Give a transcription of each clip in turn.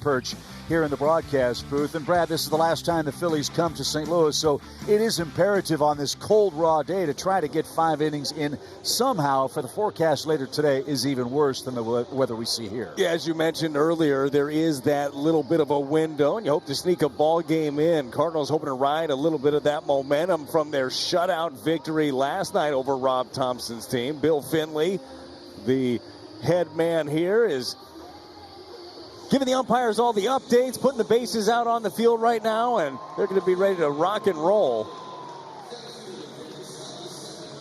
perch here in the broadcast booth. And Brad, this is the last time the Phillies come to St. Louis, so it is imperative on this cold, raw day to try to get 5 innings in somehow. For the forecast later today is even worse than the weather we see here. Yeah, as you mentioned earlier, there is that little bit of a window, and you hope to sneak a ball game in. Cardinals hoping to ride a little bit of that momentum from their shutout victory last night over Rob Thompson's team. Bill Finley, the head man here, is giving the umpires all the updates, putting the bases out on the field right now, and they're going to be ready to rock and roll.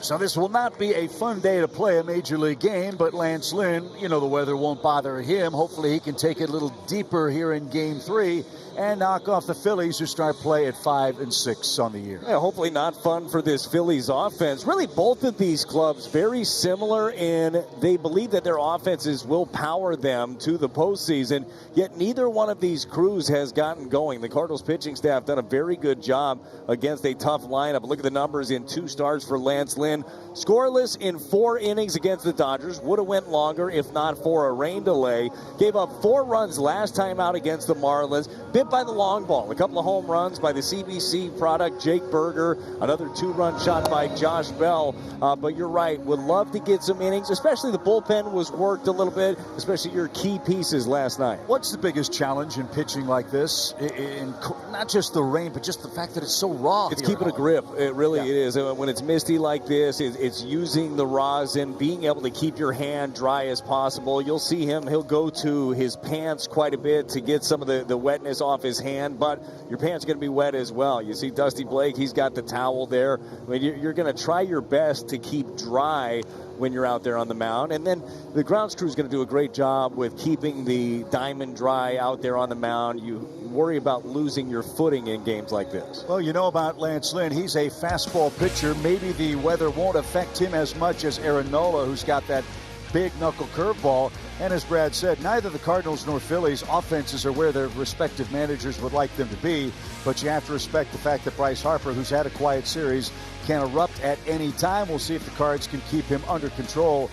So this will not be a fun day to play a Major League game, but Lance Lynn, the weather won't bother him. Hopefully he can take it a little deeper here in Game 3 and knock off the Phillies, who start play at 5-6 on the year. Yeah, hopefully not fun for this Phillies offense. Really, both of these clubs very similar in they believe that their offenses will power them to the postseason, yet neither one of these crews has gotten going. The Cardinals pitching staff done a very good job against a tough lineup. Look at the numbers in 2 starts for Lance Lynn. Scoreless in 4 innings against the Dodgers. Would have went longer if not for a rain delay. Gave up 4 runs last time out against the Marlins. Bit by the long ball. A couple of home runs by the CBC product, Jake Berger. Another 2-run shot by Josh Bell. But you're right. Would love to get some innings, especially the bullpen was worked a little bit, especially your key pieces last night. What's the biggest challenge in pitching like this? In not just the rain, but just the fact that it's so raw. It's keeping a grip. It really is. When it's misty like this, it's using the rosin, being able to keep your hand dry as possible. You'll see him. He'll go to his pants quite a bit to get some of the wetness off his hand, but your pants are going to be wet as well. You see Dusty Blake, he's got the towel there. I mean, you're going to try your best to keep dry when you're out there on the mound. And then the grounds crew is going to do a great job with keeping the diamond dry out there on the mound. You worry about losing your footing in games like this. Well, you know about Lance Lynn. He's a fastball pitcher. Maybe the weather won't affect him as much as Aaron Nola, who's got that big knuckle curveball. And as Brad said, neither the Cardinals nor Phillies offenses are where their respective managers would like them to be. But you have to respect the fact that Bryce Harper, who's had a quiet series, can erupt at any time. We'll see if the Cards can keep him under control.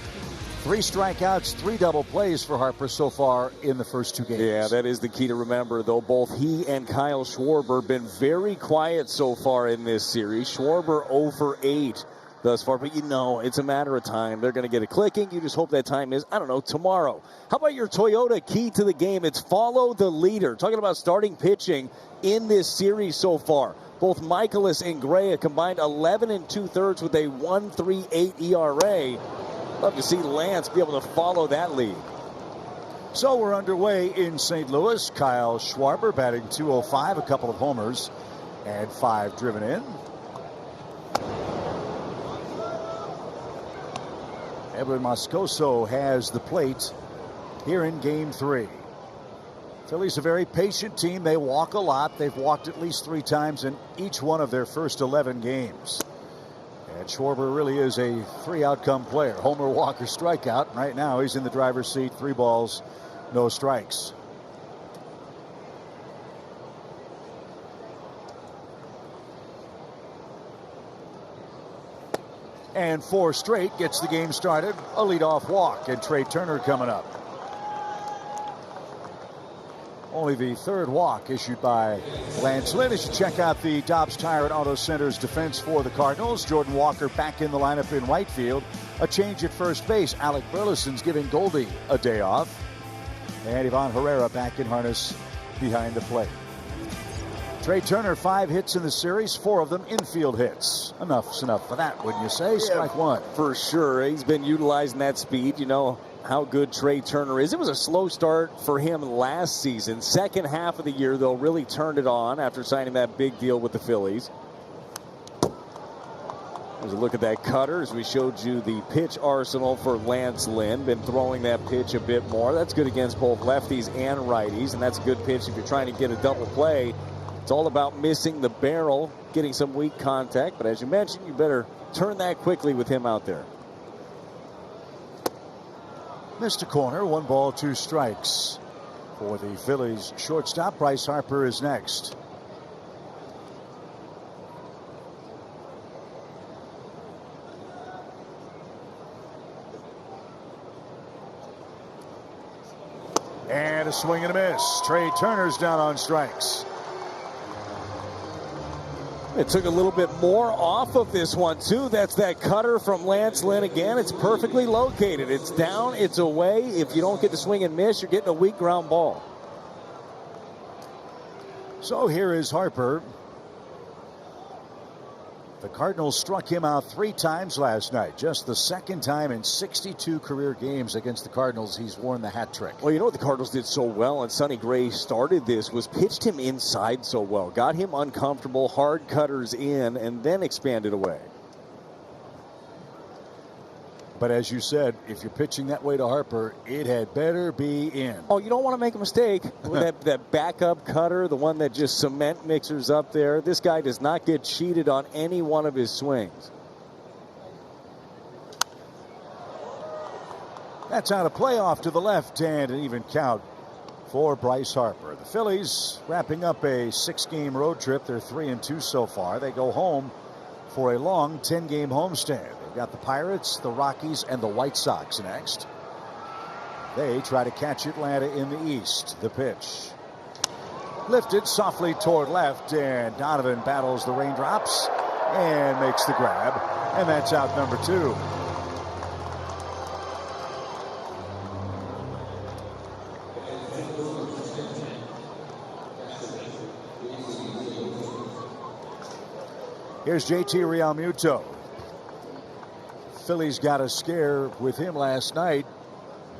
3 strikeouts, 3 double plays for Harper so far in the first 2 games. Yeah, that is the key to remember, though. Both he and Kyle Schwarber been very quiet so far in this series. Schwarber 0 for 8 thus far, but it's a matter of time. They're going to get it clicking. You just hope that time is, tomorrow. How about your Toyota key to the game? It's follow the leader. Talking about starting pitching in this series so far. Both Michaelis and Gray combined 11 2/3 with a 1.38 ERA. Love to see Lance be able to follow that lead. So we're underway in St. Louis. Kyle Schwarber batting .205, a couple of homers, and 5 driven in. Edwin Moscoso has the plate here in Game 3. Phillies a very patient team. They walk a lot. They've walked at least 3 times in each one of their first 11 games. And Schwarber really is a 3-outcome player. Homer, walk, or strikeout. Right now he's in the driver's seat. 3 balls, no strikes. And 4 straight gets the game started. A leadoff walk, and Trey Turner coming up. Only the 3rd walk issued by Lance Lynn. As you check out the Dobbs Tire and Auto Center's defense for the Cardinals, Jordan Walker back in the lineup in right field. A change at first base. Alec Burleson's giving Goldie a day off. And Ivan Herrera back in harness behind the plate. Trey Turner, 5 hits in the series, 4 of them infield hits. Enough's enough for that, wouldn't you say? Strike 1. For sure. He's been utilizing that speed. You know how good Trey Turner is. It was a slow start for him last season. Second half of the year, though, really turned it on after signing that big deal with the Phillies. There's a look at that cutter as we showed you the pitch arsenal for Lance Lynn. Been throwing that pitch a bit more. That's good against both lefties and righties, and that's a good pitch if you're trying to get a double play. It's all about missing the barrel, getting some weak contact. But as you mentioned, you better turn that quickly with him out there. Missed a corner. 1 ball, 2 strikes. For the Phillies shortstop, Bryce Harper is next. And And a swing and a miss. Trey Turner's down on strikes. It took a little bit more off of this one, too. That's that cutter from Lance Lynn again. It's perfectly located. It's down, it's away. If you don't get the swing and miss, you're getting a weak ground ball. So here is Harper. The Cardinals struck him out 3 times last night. Just the second time in 62 career games against the Cardinals he's worn the hat trick. Well, you know what the Cardinals did so well, and Sonny Gray started this, was pitched him inside so well. Got him uncomfortable, hard cutters in, and then expanded away. But as you said, if you're pitching that way to Harper, it had better be in. Oh, you don't want to make a mistake with that backup cutter, the one that just cement mixers up there. This guy does not get cheated on any one of his swings. That's out of play off to the left, and an even count for Bryce Harper. The Phillies wrapping up a 6-game road trip. They're 3-2 so far. They go home for a long 10-game homestand. Got the Pirates, the Rockies, and the White Sox next. They try to catch Atlanta in the East. The pitch. Lifted softly toward left, and Donovan battles the raindrops and makes the grab. And that's out number 2. Here's JT Realmuto. Phillies got a scare with him last night.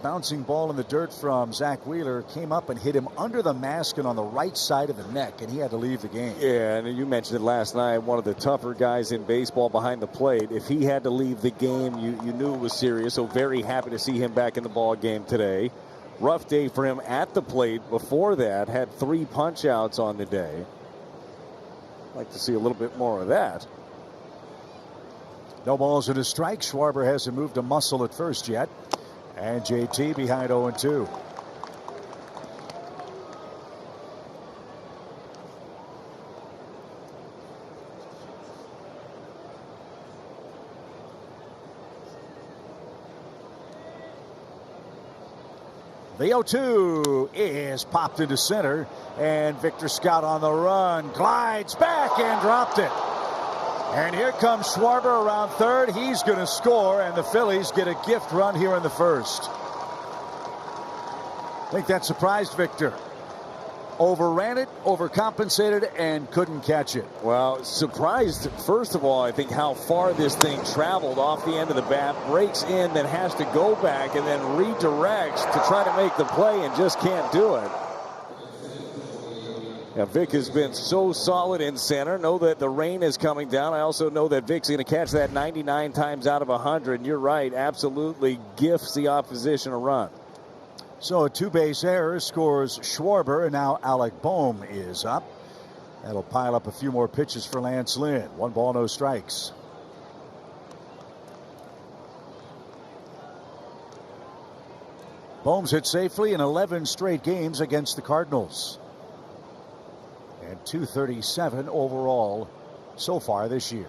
Bouncing ball in the dirt from Zach Wheeler came up and hit him under the mask and on the right side of the neck, and he had to leave the game. Yeah, and you mentioned it last night, one of the tougher guys in baseball behind the plate. If he had to leave the game, you knew it was serious, so very happy to see him back in the ball game today. Rough day for him at the plate. Before that, had 3 punch-outs on the day. Like to see a little bit more of that. No balls and a strike. Schwarber hasn't moved a muscle at first yet. And JT behind 0-2. The 0-2 is popped into center, and Victor Scott on the run glides back and dropped it. And here comes Schwarber around third. He's going to score, and the Phillies get a gift run here in the first. I think that surprised Victor. Overran it, overcompensated, and couldn't catch it. Well, surprised, first of all, I think how far this thing traveled off the end of the bat, breaks in, then has to go back, and then redirects to try to make the play and just can't do it. Yeah, Vic has been so solid in center. Know that the rain is coming down. I also know that Vic's going to catch that 99 times out of 100. And you're right, absolutely gifts the opposition a run. So a 2-base error scores Schwarber, and now Alec Bohm is up. That'll pile up a few more pitches for Lance Lynn. 1 ball, no strikes. Bohm's hit safely in 11 straight games against the Cardinals. And 237 overall so far this year.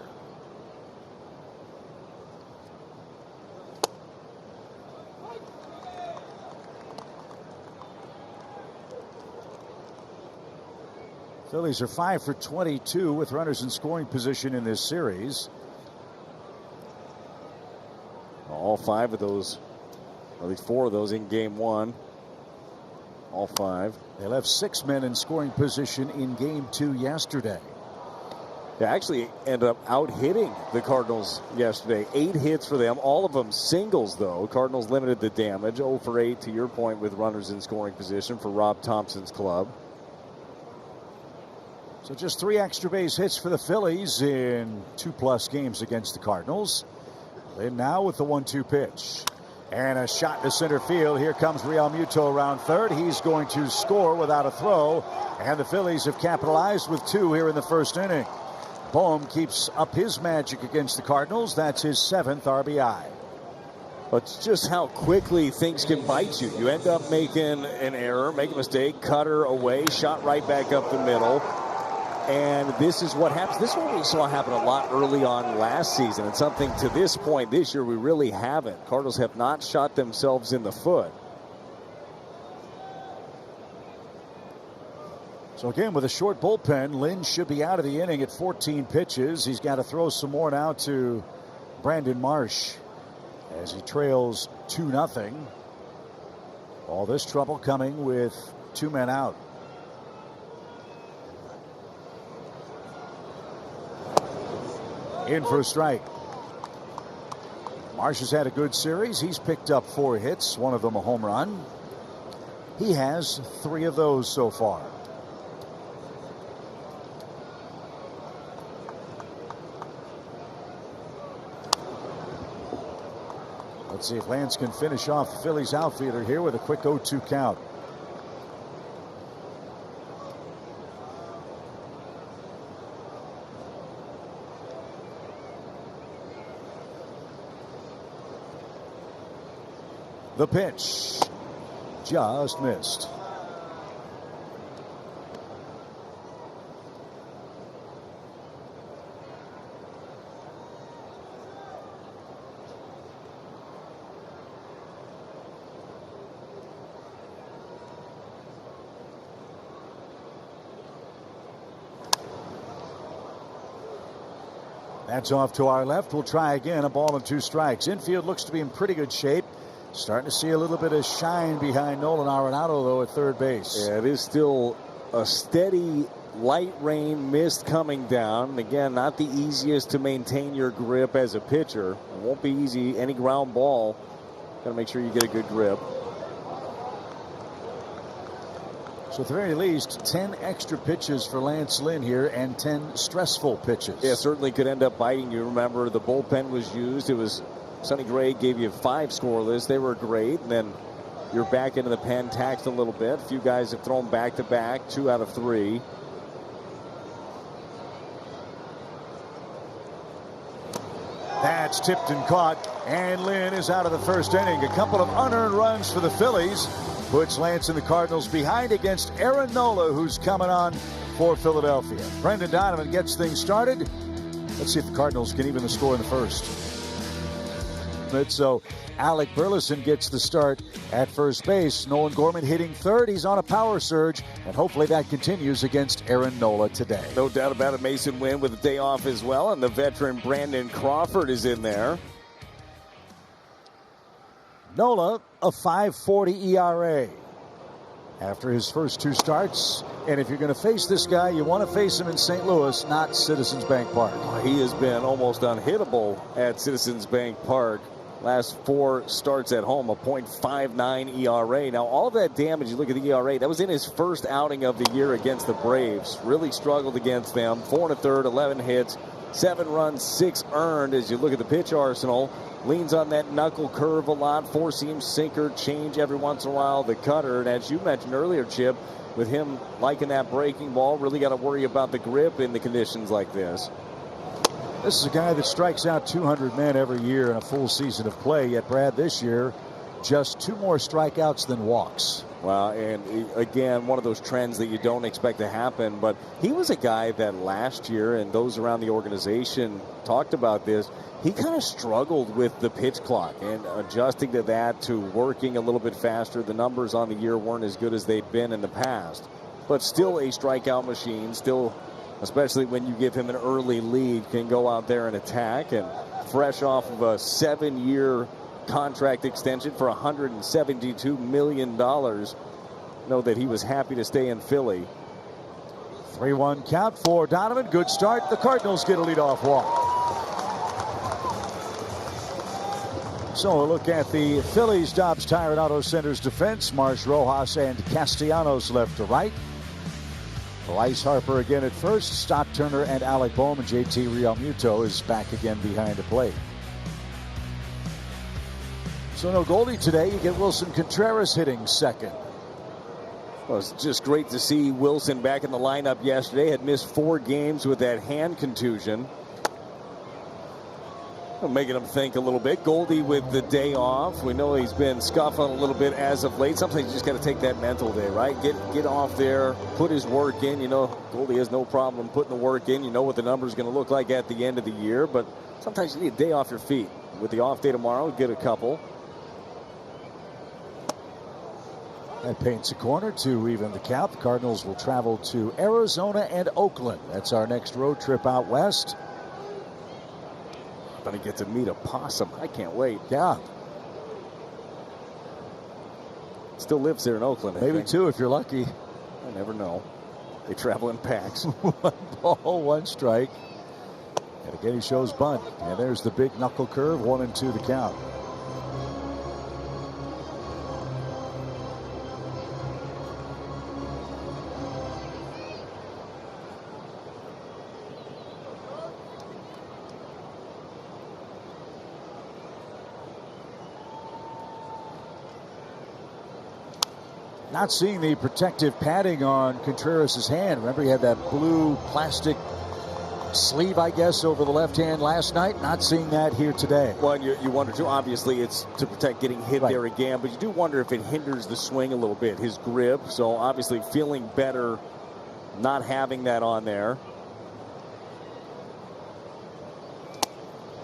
Phillies are 5 for 22 with runners in scoring position in this series. All 5 of those, at least 4 of those in game 1. All 5. They left 6 men in scoring position in game 2 yesterday. They actually ended up out-hitting the Cardinals yesterday. 8 hits for them, all of them singles, though. Cardinals limited the damage. 0 for 8, to your point, with runners in scoring position for Rob Thompson's club. So just 3 extra base hits for the Phillies in 2+ games against the Cardinals. Lynn now with the 1-2 pitch. And a shot to center field. Here comes Realmuto around third. He's going to score without a throw. And the Phillies have capitalized with 2 here in the first inning. Bohm keeps up his magic against the Cardinals. That's his 7th RBI. But it's just how quickly things can bite you. You end up making an error, make a mistake, cutter away, shot right back up the middle. And this is what happens. This is what we saw happen a lot early on last season. And something to this point this year we really haven't. Cardinals have not shot themselves in the foot. So again, with a short bullpen, Lynn should be out of the inning at 14 pitches. He's got to throw some more now to Brandon Marsh as he trails 2-0. All this trouble coming with 2 men out. In for a strike. Marsh has had a good series. He's picked up 4 hits, one of them a home run. He has 3 of those so far. Let's see if Lance can finish off the Phillies outfielder here with a quick 0-2 count. The pitch just missed. That's off to our left. We'll try again. A ball and 2 strikes. Infield looks to be in pretty good shape. Starting to see a little bit of shine behind Nolan Arenado, though, at third base. Yeah, it is still a steady light rain mist coming down. Again, not the easiest to maintain your grip as a pitcher. It won't be easy. Any ground ball, got to make sure you get a good grip. So at the very least, 10 extra pitches for Lance Lynn here and 10 stressful pitches. Yeah, certainly could end up biting you. Remember, the bullpen was used. It was Sonny Gray gave you 5 scoreless. They were great. And then you're back into the pen, taxed a little bit. A few guys have thrown back-to-back, 2 out of 3. That's tipped and caught, and Lynn is out of the first inning. A couple of unearned runs for the Phillies puts Lance and the Cardinals behind against Aaron Nola, who's coming on for Philadelphia. Brendan Donovan gets things started. Let's see if the Cardinals can even the score in the first. So Alec Burleson gets the start at first base. Nolan Gorman hitting third. He's on a power surge, and hopefully that continues against Aaron Nola today. No doubt about it. Mason Wynn with a day off as well, and the veteran Brandon Crawford is in there. Nola, a 5.40 ERA after his first 2 starts. And if you're going to face this guy, you want to face him in St. Louis, not Citizens Bank Park. He has been almost unhittable at Citizens Bank Park. Last 4 starts at home, a .59 ERA. Now, all of that damage, you look at the ERA, that was in his first outing of the year against the Braves. Really struggled against them. 4 1/3, 11 hits, 7 runs, 6 earned. As you look at the pitch arsenal, leans on that knuckle curve a lot, 4-seam sinker, change every once in a while, the cutter. And as you mentioned earlier, Chip, with him liking that breaking ball, really got to worry about the grip in the conditions like this. This is a guy that strikes out 200 men every year in a full season of play. Yet, Brad, this year, just 2 more strikeouts than walks. Well, and again, one of those trends that you don't expect to happen. But he was a guy that last year, and those around the organization talked about this, he kind of struggled with the pitch clock and adjusting to that, to working a little bit faster. The numbers on the year weren't as good as they'd been in the past. But still a strikeout machine, still, especially when you give him an early lead, can go out there and attack. And fresh off of a 7-year contract extension for $172 million, know that he was happy to stay in Philly. 3-1 count for Donovan. Good start. The Cardinals get a leadoff walk. So a look at the Phillies Dobbs Tire and Auto Center's defense. Marsh, Rojas, and Castellanos left to right. Bryce Harper again at first. Stock Turner and Alec Bohm, and JT Realmuto is back again behind the plate. So no Goldie today. You get Wilson Contreras hitting second. Well, it's just great to see Wilson back in the lineup yesterday. Had missed 4 games with that hand contusion. Making him think a little bit. Goldie with the day off. We know he's been scuffling a little bit as of late. Sometimes you just got to take that mental day, right? Get off there, put his work in. You know, Goldie has no problem putting the work in. You know what the number's going to look like at the end of the year. But sometimes you need a day off your feet. With the off day tomorrow, get a couple. That paints a corner to even the count. The Cardinals will travel to Arizona and Oakland. That's our next road trip out west. Gonna get to meet a possum. I can't wait. Yeah. Still lives there in Oakland. Maybe two if you're lucky. I never know. They travel in packs. 1 ball, 1 strike. And again, he shows bunt. And there's the big knuckle curve. 1-2 the count. Not seeing the protective padding on Contreras' hand. Remember, he had that blue plastic sleeve, I guess, over the left hand last night. Not seeing that here today. Well, you wonder, too, obviously, it's to protect getting hit right there again, but you do wonder if it hinders the swing a little bit, his grip. So, obviously, feeling better not having that on there.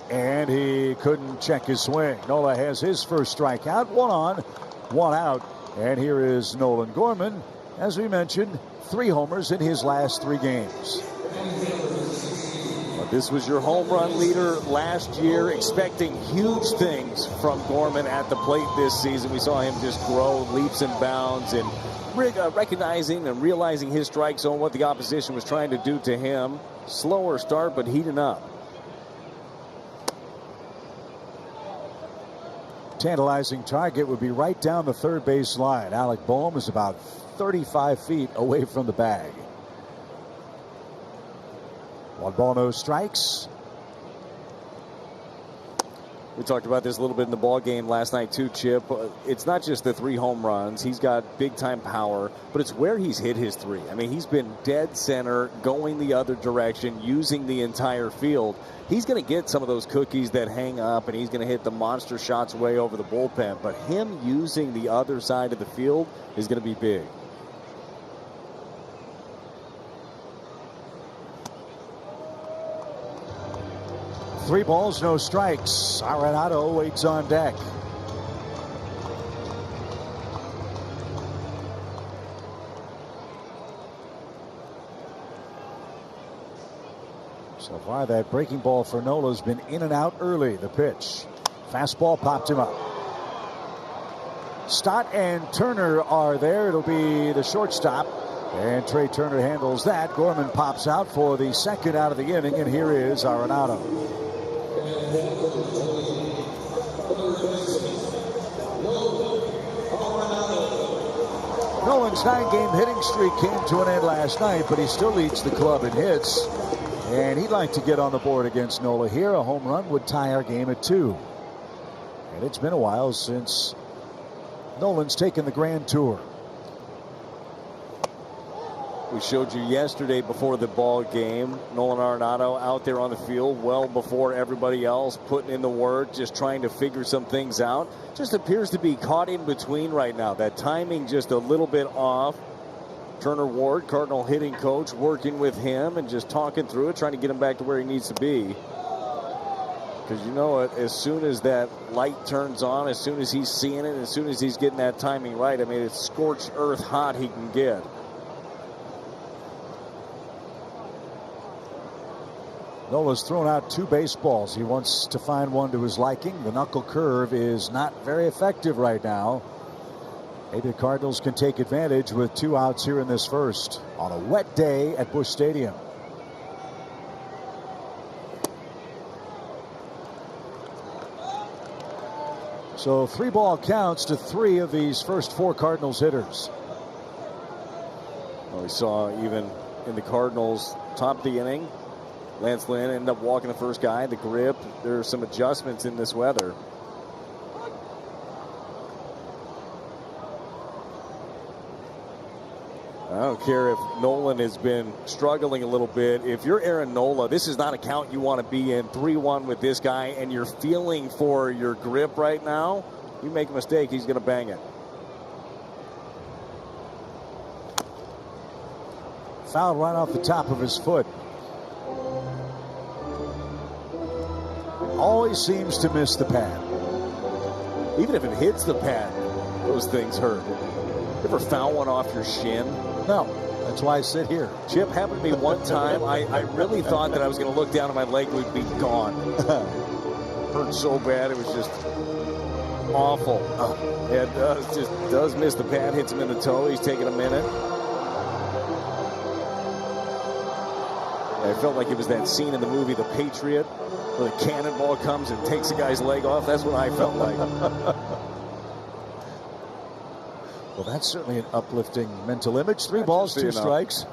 And he couldn't check his swing. Nola has his first strikeout. 1 on, 1 out. And here is Nolan Gorman. As we mentioned, 3 homers in his last 3 games. Well, this was your home run leader last year. Expecting huge things from Gorman at the plate this season. We saw him just grow leaps and bounds and recognizing and realizing his strike zone, what the opposition was trying to do to him. Slower start, but heating up. Tantalizing target would be right down the third base line. Alec Boehm is about 35 feet away from the bag. 1 ball, no strikes. We talked about this a little bit in the ball game last night too, Chip. It's not just the 3 home runs. He's got big time power, but it's where he's hit his 3. I mean, he's been dead center, going the other direction, using the entire field. He's going to get some of those cookies that hang up, and he's going to hit the monster shots way over the bullpen. But him using the other side of the field is going to be big. Three balls, no strikes. Arenado waits on deck. So far, that breaking ball for Nola's been in and out early. The pitch. Fastball popped him up. Stott and Turner are there. It'll be the shortstop. And Trey Turner handles that. Gorman pops out for the second out of the inning. And here is Arenado. Nolan's 9-game hitting streak came to an end last night, but he still leads the club in hits. And he'd like to get on the board against Nola here. A home run would tie our game at 2. And it's been a while since Nolan's taken the Grand Tour. We showed you yesterday before the ball game, Nolan Arenado out there on the field well before everybody else, putting in the work, just trying to figure some things out. Just appears to be caught in between right now. That timing just a little bit off. Turner Ward, Cardinal hitting coach, working with him and just talking through it, trying to get him back to where he needs to be. Because you know it, as soon as that light turns on, as soon as he's seeing it, as soon as he's getting that timing right, I mean, it's scorched earth hot he can get. Nola's thrown out 2 baseballs. He wants to find one to his liking. The knuckle curve is not very effective right now. Maybe the Cardinals can take advantage with 2 outs here in this first on a wet day at Busch Stadium. So 3 ball counts to 3 of these first 4 Cardinals hitters. Well, we saw even in the Cardinals top of the inning, Lance Lynn ended up walking the first guy. The grip, there are some adjustments in this weather. I don't care if Nolan has been struggling a little bit. If you're Aaron Nola, this is not a count you want to be in. 3-1 with this guy, and you're feeling for your grip right now. You make a mistake, he's going to bang it. Foul right off the top of his foot. Always seems to miss the pad. Even if it hits the pad, those things hurt. You ever foul one off your shin? No. That's why I sit here. Chip, happened to me one time. I really thought that I was going to look down and my leg would be gone. Hurt so bad, it was just awful. It just does miss the pad, hits him in the toe. He's taking a minute. I felt like it was that scene in the movie The Patriot where the cannonball comes and takes the guy's leg off. That's what I felt like. Well, that's certainly an uplifting mental image. 3 balls, 2 strikes.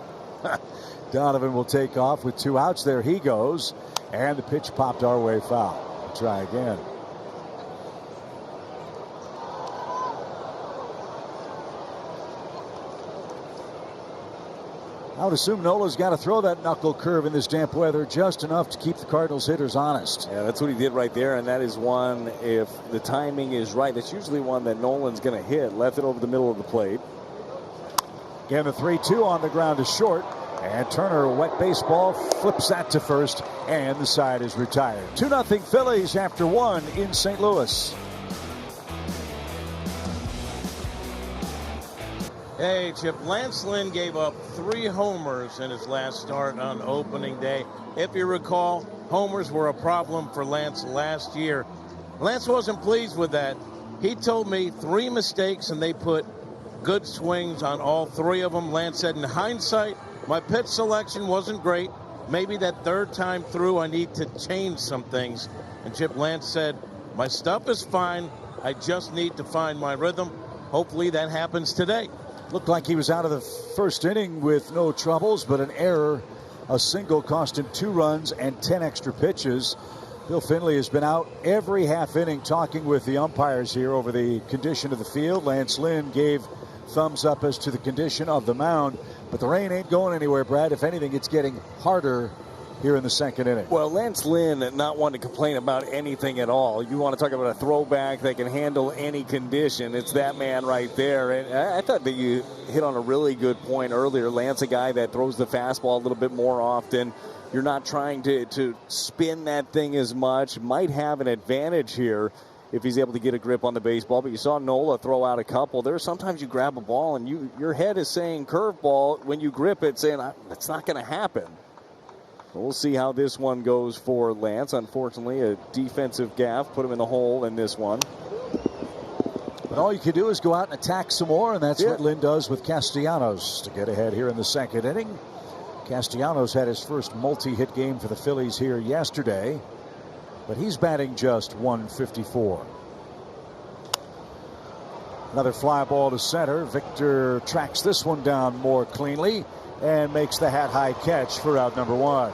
Donovan will take off with 2 outs. There he goes. And the pitch popped our way foul. We'll try again. I would assume Nola's got to throw that knuckle curve in this damp weather just enough to keep the Cardinals hitters honest. Yeah, that's what he did right there, and that is one, if the timing is right, that's usually one that Nolan's going to hit. Left it over the middle of the plate. Again, the 3-2 on the ground is short, and Turner, wet baseball, flips that to first, and the side is retired. 2-0 Phillies after 1 in St. Louis. Hey, Chip, Lance Lynn gave up 3 homers in his last start on opening day. If you recall, homers were a problem for Lance last year. Lance wasn't pleased with that. He told me 3 mistakes, and they put good swings on all 3 of them. Lance said, in hindsight, my pitch selection wasn't great. Maybe that 3rd time through, I need to change some things. And Chip, Lance said, my stuff is fine. I just need to find my rhythm. Hopefully that happens today. Looked like he was out of the first inning with no troubles, but an error, a single, cost him 2 runs and 10 extra pitches. Bill Finley has been out every half inning talking with the umpires here over the condition of the field. Lance Lynn gave thumbs up as to the condition of the mound, but the rain ain't going anywhere, Brad. If anything, it's getting harder here in the 2nd inning. Well, Lance Lynn not wanting to complain about anything at all. You want to talk about a throwback that can handle any condition. It's that man right there. And I thought that you hit on a really good point earlier. Lance, a guy that throws the fastball a little bit more often. You're not trying to spin that thing as much. Might have an advantage here if he's able to get a grip on the baseball. But you saw Nola throw out a couple. There's sometimes you grab a ball and your head is saying curveball. When you grip it, saying that's not going to happen. We'll see how this one goes for Lance. Unfortunately, a defensive gaffe put him in the hole in this one. But all you can do is go out and attack some more, and that's what Lynn does with Castellanos to get ahead here in the 2nd inning. Castellanos had his first multi-hit game for the Phillies here yesterday, but he's batting just .154. Another fly ball to center. Victor tracks this one down more cleanly and makes the hat-high catch for out number 1.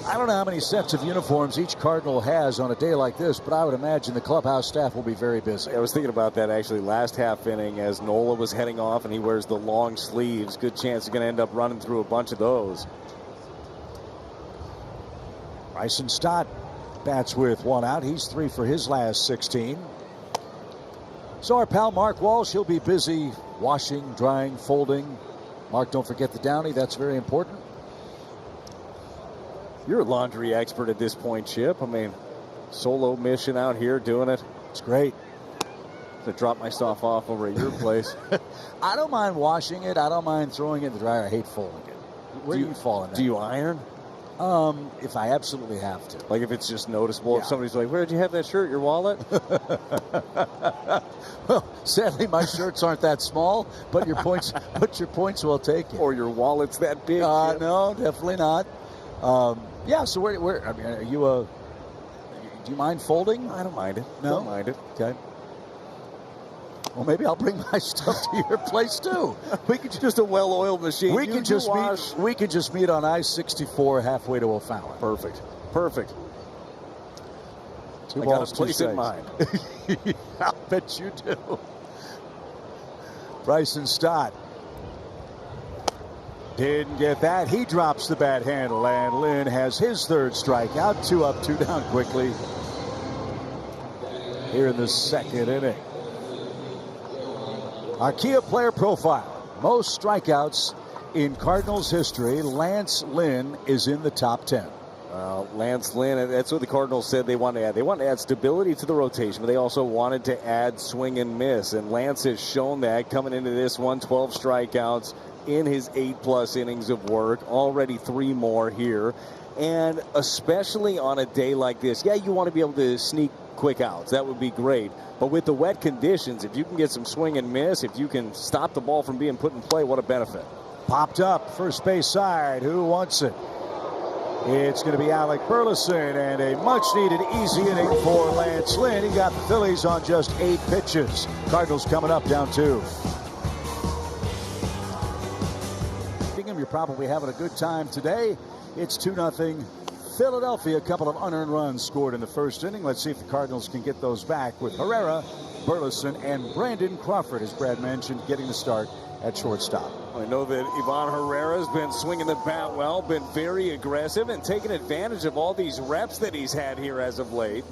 I don't know how many sets of uniforms each Cardinal has on a day like this, but I would imagine the clubhouse staff will be very busy. I was thinking about that actually last half inning as Nola was heading off and he wears the long sleeves. Good chance he's going to end up running through a bunch of those. Bryson Stott bats with 1 out. He's 3 for his last 16. So our pal Mark Walsh, he'll be busy washing, drying, folding. Mark, don't forget the Downy. That's very important. You're a laundry expert at this point, Chip. I mean, solo mission out here doing it. It's great. To drop my stuff off over at your place. I don't mind washing it. I don't mind throwing it in the dryer. I hate folding it. Where do you fall in that? Do you iron? If I absolutely have to. Like if it's just noticeable, if somebody's like, where'd you have that shirt, your wallet? Well, sadly, my shirts aren't that small, but your points will take it. Or your wallet's that big. No, definitely not. Yeah, so where I mean, are you do you mind folding? I don't mind it. No? Don't mind it. Okay. Well, maybe I'll bring my stuff to your place too. We could just a well-oiled machine. We could just meet on I-64 halfway to O'Fallon. Perfect. Perfect. Two I balls, got a place two in mind. I'll bet you do. Bryson Stott didn't get that. He drops the bat handle, and Lynn has his 3rd strikeout. 2 up, 2 down quickly here in the 2nd inning. Our Kia player profile. Most strikeouts in Cardinals history. Lance Lynn is in the top 10. Lance Lynn, that's what the Cardinals said they wanted to add. They wanted to add stability to the rotation, but they also wanted to add swing and miss. And Lance has shown that coming into this one, 12 strikeouts in his 8+ innings of work, already 3 more here. And especially on a day like this, yeah, you want to be able to sneak quick outs. That would be great. But with the wet conditions, if you can get some swing and miss, if you can stop the ball from being put in play, what a benefit. Popped up, first base side. Who wants it? It's going to be Alec Burleson, and a much-needed easy inning for Lance Lynn. He got the Phillies on just 8 pitches. Cardinals coming up down 2. You're probably having a good time today. It's 2-0 Philadelphia. A couple of unearned runs scored in the first inning. Let's see if the Cardinals can get those back with Herrera, Burleson, and Brandon Crawford, as Brad mentioned, getting the start at shortstop. I know that Ivan Herrera's been swinging the bat well, been very aggressive, and taking advantage of all these reps that he's had here as of late.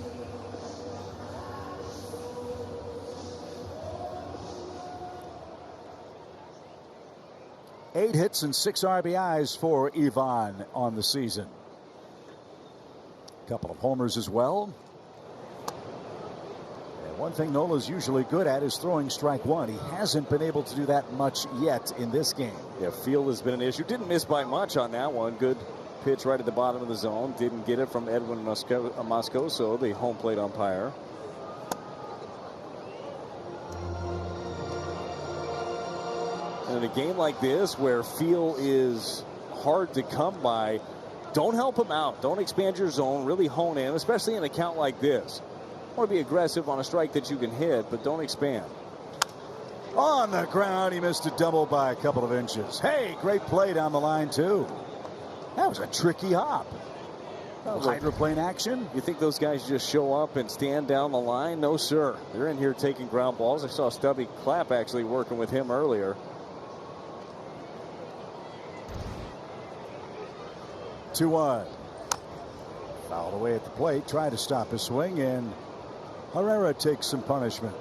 Eight hits and 6 RBIs for Ivan on the season. A couple of homers as well. And one thing Nola's usually good at is throwing strike one. He hasn't been able to do that much yet in this game. Yeah, field has been an issue. Didn't miss by much on that one. Good pitch right at the bottom of the zone. Didn't get it from Edwin Moscoso, the home plate umpire. In a game like this where feel is hard to come by, don't help him out. Don't expand your zone. Really hone in, especially in a count like this. Want to be aggressive on a strike that you can hit, but don't expand. On the ground, he missed a double by a couple of inches. Hey, great play down the line, too. That was a tricky hop. Hydroplane action. You think those guys just show up and stand down the line? No, sir. They're in here taking ground balls. I saw Stubby Clapp actually working with him earlier. 2-1. Fouled away at the plate, tried to stop his swing, and Herrera takes some punishment.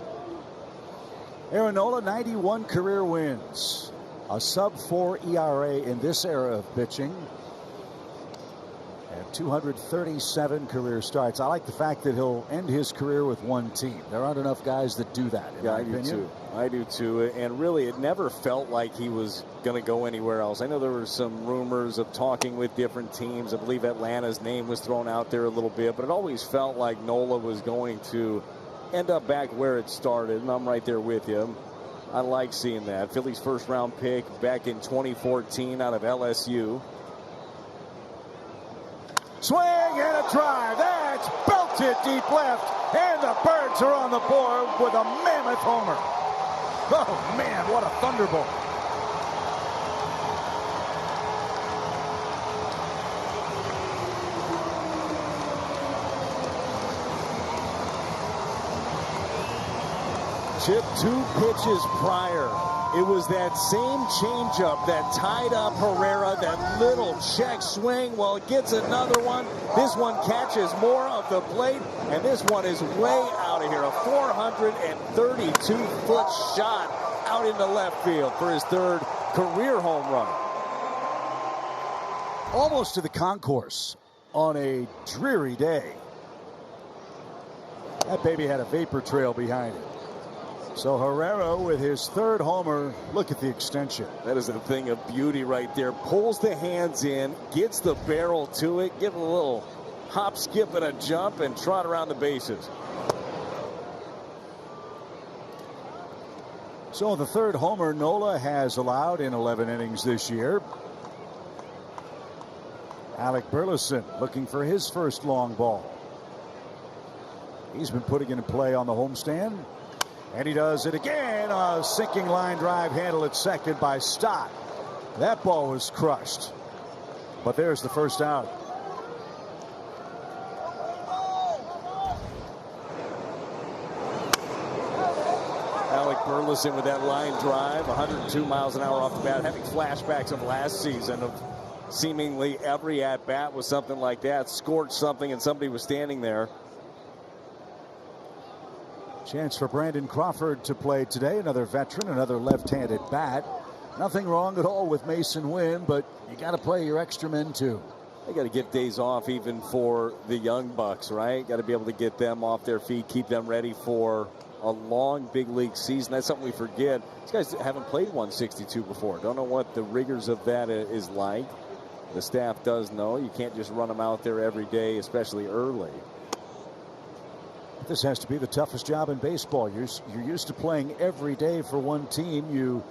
Aaron Nola, 91 career wins, a sub-4 ERA in this era of pitching, and 237 career starts. I like the fact that he'll end his career with one team. There aren't enough guys that do that, in my opinion. I do too. And really, it never felt like he was going to go anywhere else. I know there were some rumors of talking with different teams. I believe Atlanta's name was thrown out there a little bit, but it always felt like Nola was going to end up back where it started, and I'm right there with you. I like seeing that. Phillies first round pick back in 2014 out of LSU. Swing and a drive. That's belted deep left, and the Birds are on the board with a mammoth homer. Oh, man, what a thunderbolt. Chip, 2 pitches prior. It was that same changeup that tied up Herrera, that little check swing. Well, it gets another one. This one catches more of the plate, and this one is way out of here. A 432-foot shot out into left field for his 3rd career home run. Almost to the concourse on a dreary day. That baby had a vapor trail behind it. So Herrera with his 3rd homer. Look at the extension. That is a thing of beauty right there. Pulls the hands in, gets the barrel to it, give it a little hop, skip, and a jump, and trot around the bases. So the 3rd homer Nola has allowed in 11 innings this year. Alec Burleson looking for his first long ball. He's been putting it in play on the homestand. And he does it again. A sinking line drive handled at second by Stott. That ball was crushed. But there's the first out. Alec Burleson with that line drive, 102 miles an hour off the bat, having flashbacks of last season of seemingly every at-bat was something like that. Scorched something and somebody was standing there. Chance for Brandon Crawford to play today. Another veteran, another left-handed bat. Nothing wrong at all with Mason Wynn, but you got to play your extra men too. They got to give days off even for the young bucks, right? Got to be able to get them off their feet, keep them ready for a long big league season. That's something we forget. These guys haven't played 162 before. Don't know what the rigors of that is like. The staff does know. You can't just run them out there every day, especially early. This has to be the toughest job in baseball. You're used to playing every day for one team. You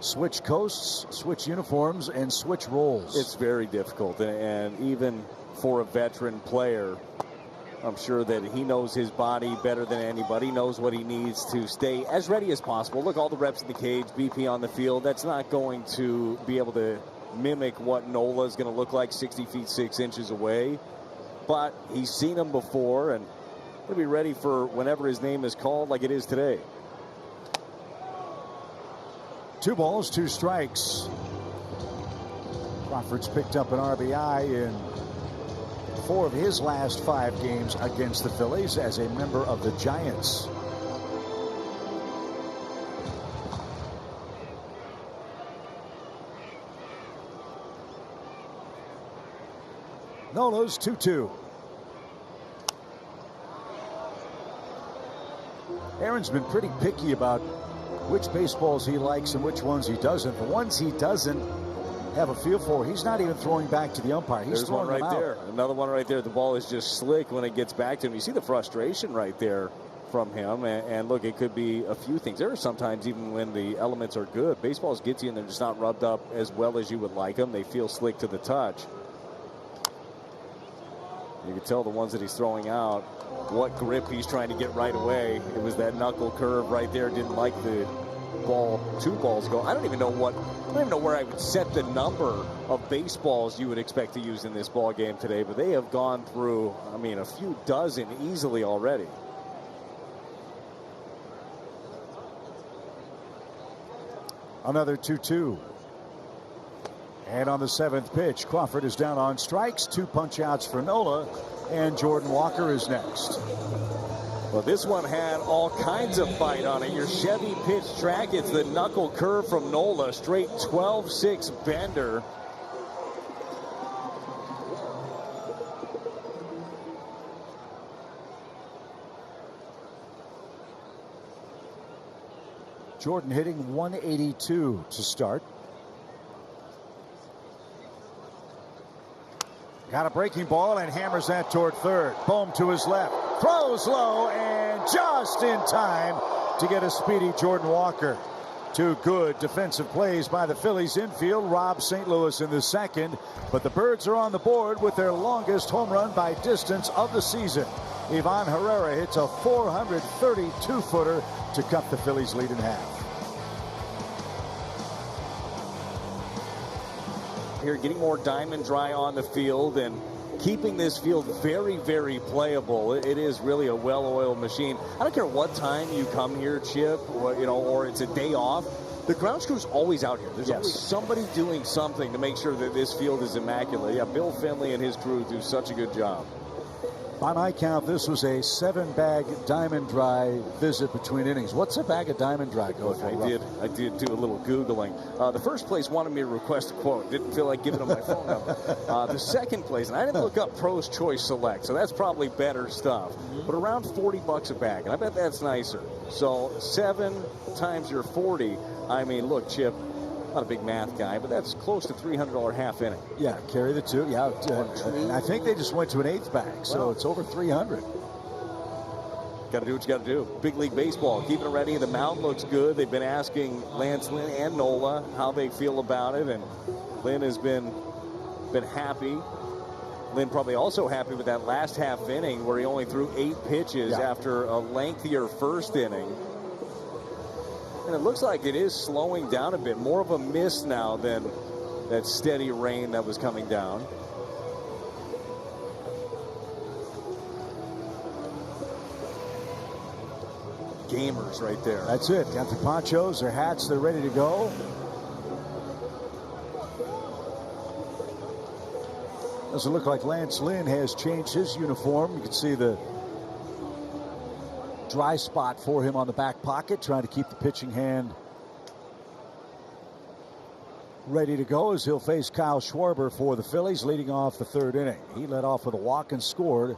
switch coasts, switch uniforms, and switch roles. It's very difficult, and even for a veteran player, I'm sure that he knows his body better than anybody, knows what he needs to stay as ready as possible. Look, all the reps in the cage, BP on the field, that's not going to be able to mimic what Nola is going to look like 60 feet 6 inches away, but he's seen him before, and he'll be ready for whenever his name is called, like it is today. 2 balls, 2 strikes. Crawford's picked up an RBI in 4 of his last 5 games against the Phillies as a member of the Giants. Nola's 2-2. Aaron's been pretty picky about which baseballs he likes and which ones he doesn't. The ones he doesn't have a feel for, he's not even throwing back to the umpire. He's throwing one right them out. there. Another one right there. The ball is just slick when it gets back to him. You see the frustration right there from him. And look, it could be a few things. There are sometimes, even when the elements are good, baseballs get to you and they're just not rubbed up as well as you would like them. They feel slick to the touch. You can tell the ones that he's throwing out, what grip he's trying to get right away. It was that knuckle curve right there. Didn't like the ball, 2 balls ago. I don't even know where I would set the number of baseballs you would expect to use in this ball game today, but they have gone through, I mean, a few dozen easily already. Another 2-2. And on the 7th pitch, Crawford is down on strikes. 2 punch outs for Nola, and Jordan Walker is next. Well, this one had all kinds of fight on it. Your Chevy pitch track, it's the knuckle curve from Nola, straight 12-6 bender. Jordan hitting 182 to start. Got a breaking ball and hammers that toward third. Bohm to his left. Throws low and just in time to get a speedy Jordan Walker. 2 good defensive plays by the Phillies infield. Rob St. Louis in the second. But the Birds are on the board with their longest home run by distance of the season. Ivan Herrera hits a 432-footer to cut the Phillies lead in half. Here, getting more diamond dry on the field and keeping this field very, very playable. It is really a well-oiled machine. I don't care what time you come here, Chip, or it's a day off. The grounds crew's always out here. There's always somebody doing something to make sure that this field is immaculate. Yeah, Bill Finley and his crew do such a good job. By my count, this was a 7-bag diamond dry visit between innings. What's a bag of diamond dry go for? I did do a little Googling. The first place wanted me to request a quote. Didn't feel like giving them my phone number. The second place, and I didn't look up Pro's Choice Select, so that's probably better stuff. But around $40 a bag, and I bet that's nicer. So 7 times your 40. I mean, look, Chip, not a big math guy, but that's close to $300 half inning. Yeah, carry the 2. Yeah, I think they just went to an 8th bag, so it's over 300. Got to do what you got to do. Big league baseball, keeping it ready. The mound looks good. They've been asking Lance Lynn and Nola how they feel about it, and Lynn has been happy. Lynn probably also happy with that last half inning where he only threw 8 pitches after a lengthier first inning. And it looks like it is slowing down a bit. More of a mist now than that steady rain that was coming down. Gamers right there. That's it. Got the ponchos, their hats, they're ready to go. Doesn't look like Lance Lynn has changed his uniform. You can see the dry spot for him on the back pocket, trying to keep the pitching hand ready to go as he'll face Kyle Schwarber for the Phillies, leading off the third inning. He led off with a walk and scored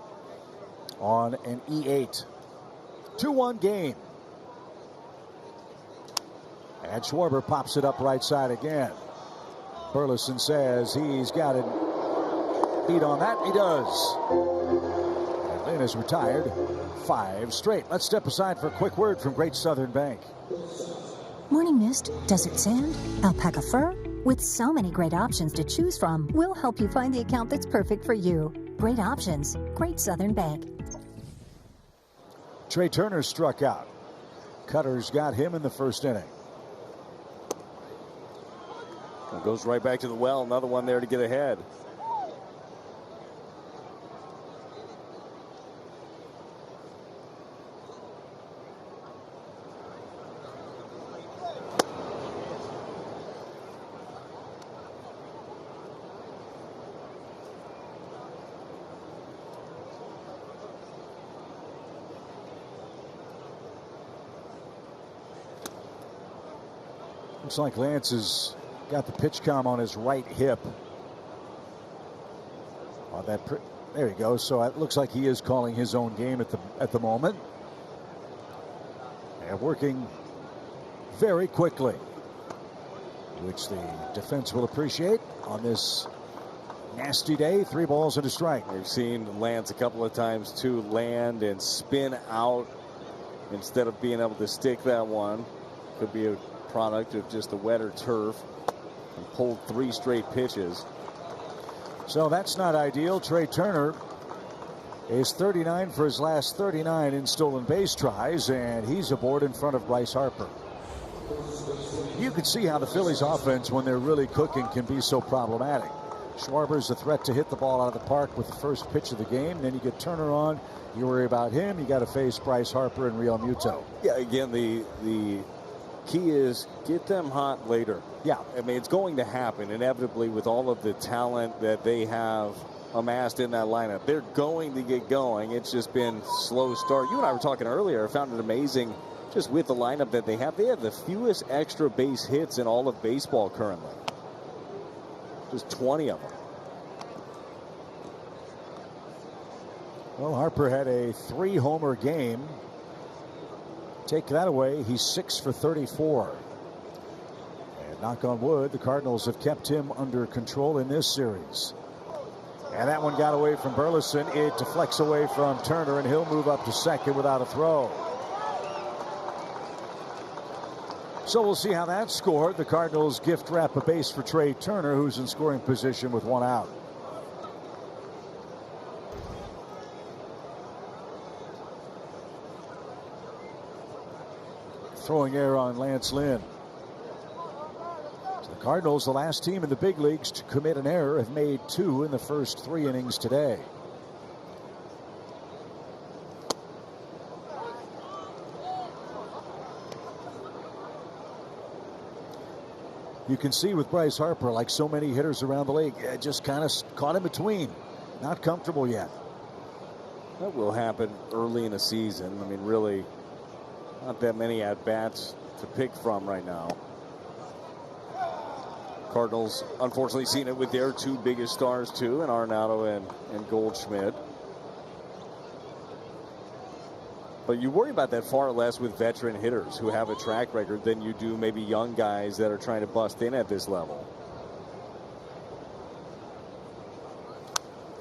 on an E8. 2-1 game. And Schwarber pops it up right side again. Burleson says he's got it beat on that. He does. And Lynn is retired 5 straight. Let's step aside for a quick word from Great Southern Bank. Morning mist, desert sand, alpaca fur. With so many great options to choose from, we'll help you find the account that's perfect for you. Great options. Great Southern Bank. Trey Turner struck out. Cutter's got him in the first inning. Goes right back to the well. Another one there to get ahead. Looks like Lance has got the pitch comm on his right hip. There he goes. So it looks like he is calling his own game at the moment. And working very quickly, which the defense will appreciate on this nasty day. 3 balls and a strike. We've seen Lance a couple of times too land and spin out instead of being able to stick that one. Could be a product of just the wetter turf. And pulled 3 straight pitches. So that's not ideal. Trey Turner is 39 for his last 39 in stolen base tries, and he's aboard in front of Bryce Harper. You can see how the Phillies offense, when they're really cooking, can be so problematic. Schwarber's a threat to hit the ball out of the park with the first pitch of the game. Then you get Turner on. You worry about him. You got to face Bryce Harper and Real Muto. Yeah, again, the key is get them hot later. Yeah, I mean, it's going to happen inevitably with all of the talent that they have amassed in that lineup. They're going to get going. It's just been slow start. You and I were talking earlier. I found it amazing just with the lineup that they have. They have the fewest extra base hits in all of baseball currently. Just 20 of them. Well, Harper had a 3-homer game. Take that away, he's 6 for 34. And knock on wood, the Cardinals have kept him under control in this series. And that one got away from Burleson. It deflects away from Turner, and he'll move up to second without a throw. So we'll see how that's scored. The Cardinals gift wrap a base for Trey Turner, who's in scoring position with 1 out. Throwing error on Lance Lynn. So the Cardinals, the last team in the big leagues to commit an error, have made 2 in the first 3 innings today. You can see with Bryce Harper, like so many hitters around the league, just kind of caught in between. Not comfortable yet. That will happen early in the season. I mean, really, not that many at-bats to pick from right now. Cardinals, unfortunately, seen it with their 2 biggest stars, too, in Arenado and Goldschmidt. But you worry about that far less with veteran hitters who have a track record than you do maybe young guys that are trying to bust in at this level.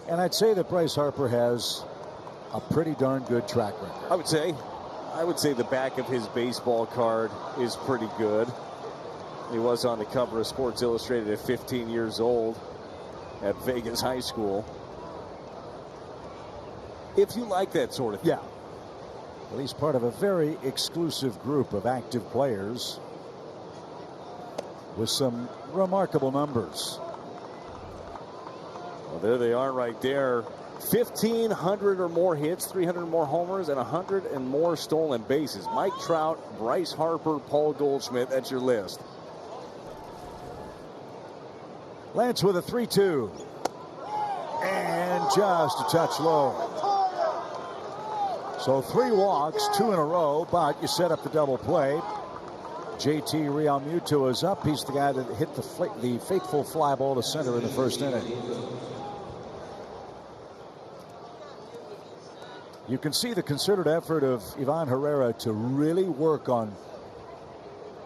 And I'd say that Bryce Harper has a pretty darn good track record. I would say the back of his baseball card is pretty good. He was on the cover of Sports Illustrated at 15 years old at Vegas High School. If you like that sort of thing. Yeah. Well, he's part of a very exclusive group of active players with some remarkable numbers. Well, there they are right there. 1,500 or more hits, 300 more homers, and 100 and more stolen bases. Mike Trout, Bryce Harper, Paul Goldschmidt. That's your list. Lance with a 3-2. And just a touch low. So 3 walks, 2 in a row, but you set up the double play. JT Realmuto is up. He's the guy that hit the fateful fly ball to center in the first inning. You can see the concerted effort of Ivan Herrera to really work on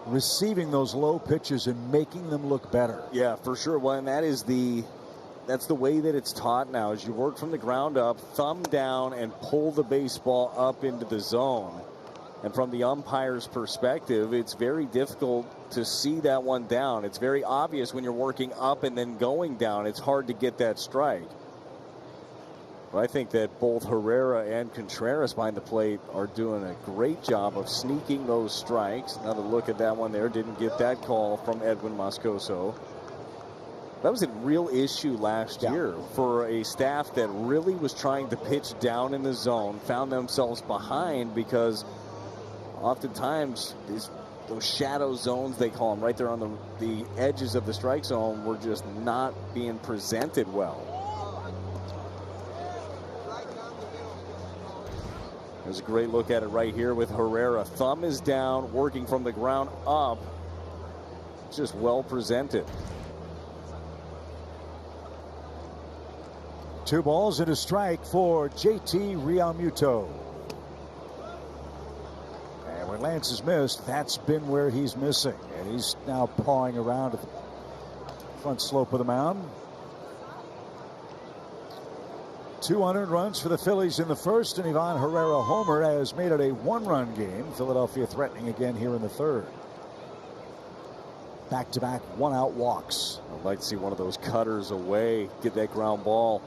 receiving those low pitches and making them look better. Yeah, for sure. Well, and that's the way that it's taught now, is you work from the ground up, thumb down, and pull the baseball up into the zone. And from the umpire's perspective, it's very difficult to see that one down. It's very obvious when you're working up and then going down. It's hard to get that strike. But I think that both Herrera and Contreras behind the plate are doing a great job of sneaking those strikes. Another look at that one there. Didn't get that call from Edwin Moscoso. That was a real issue last year for a staff that really was trying to pitch down in the zone, found themselves behind because oftentimes those shadow zones, they call them, right there on the edges of the strike zone, were just not being presented well. There's a great look at it right here with Herrera. Thumb is down, working from the ground up. Just well presented. 2 balls and a strike for JT Realmuto. And when Lance has missed, that's been where he's missing. And he's now pawing around at the front slope of the mound. 200 runs for the Phillies in the first, and Ivan Herrera homer has made it a 1-run game. Philadelphia threatening again here in the third. Back-to-back 1-out walks. I'd like to see one of those cutters away, get that ground ball.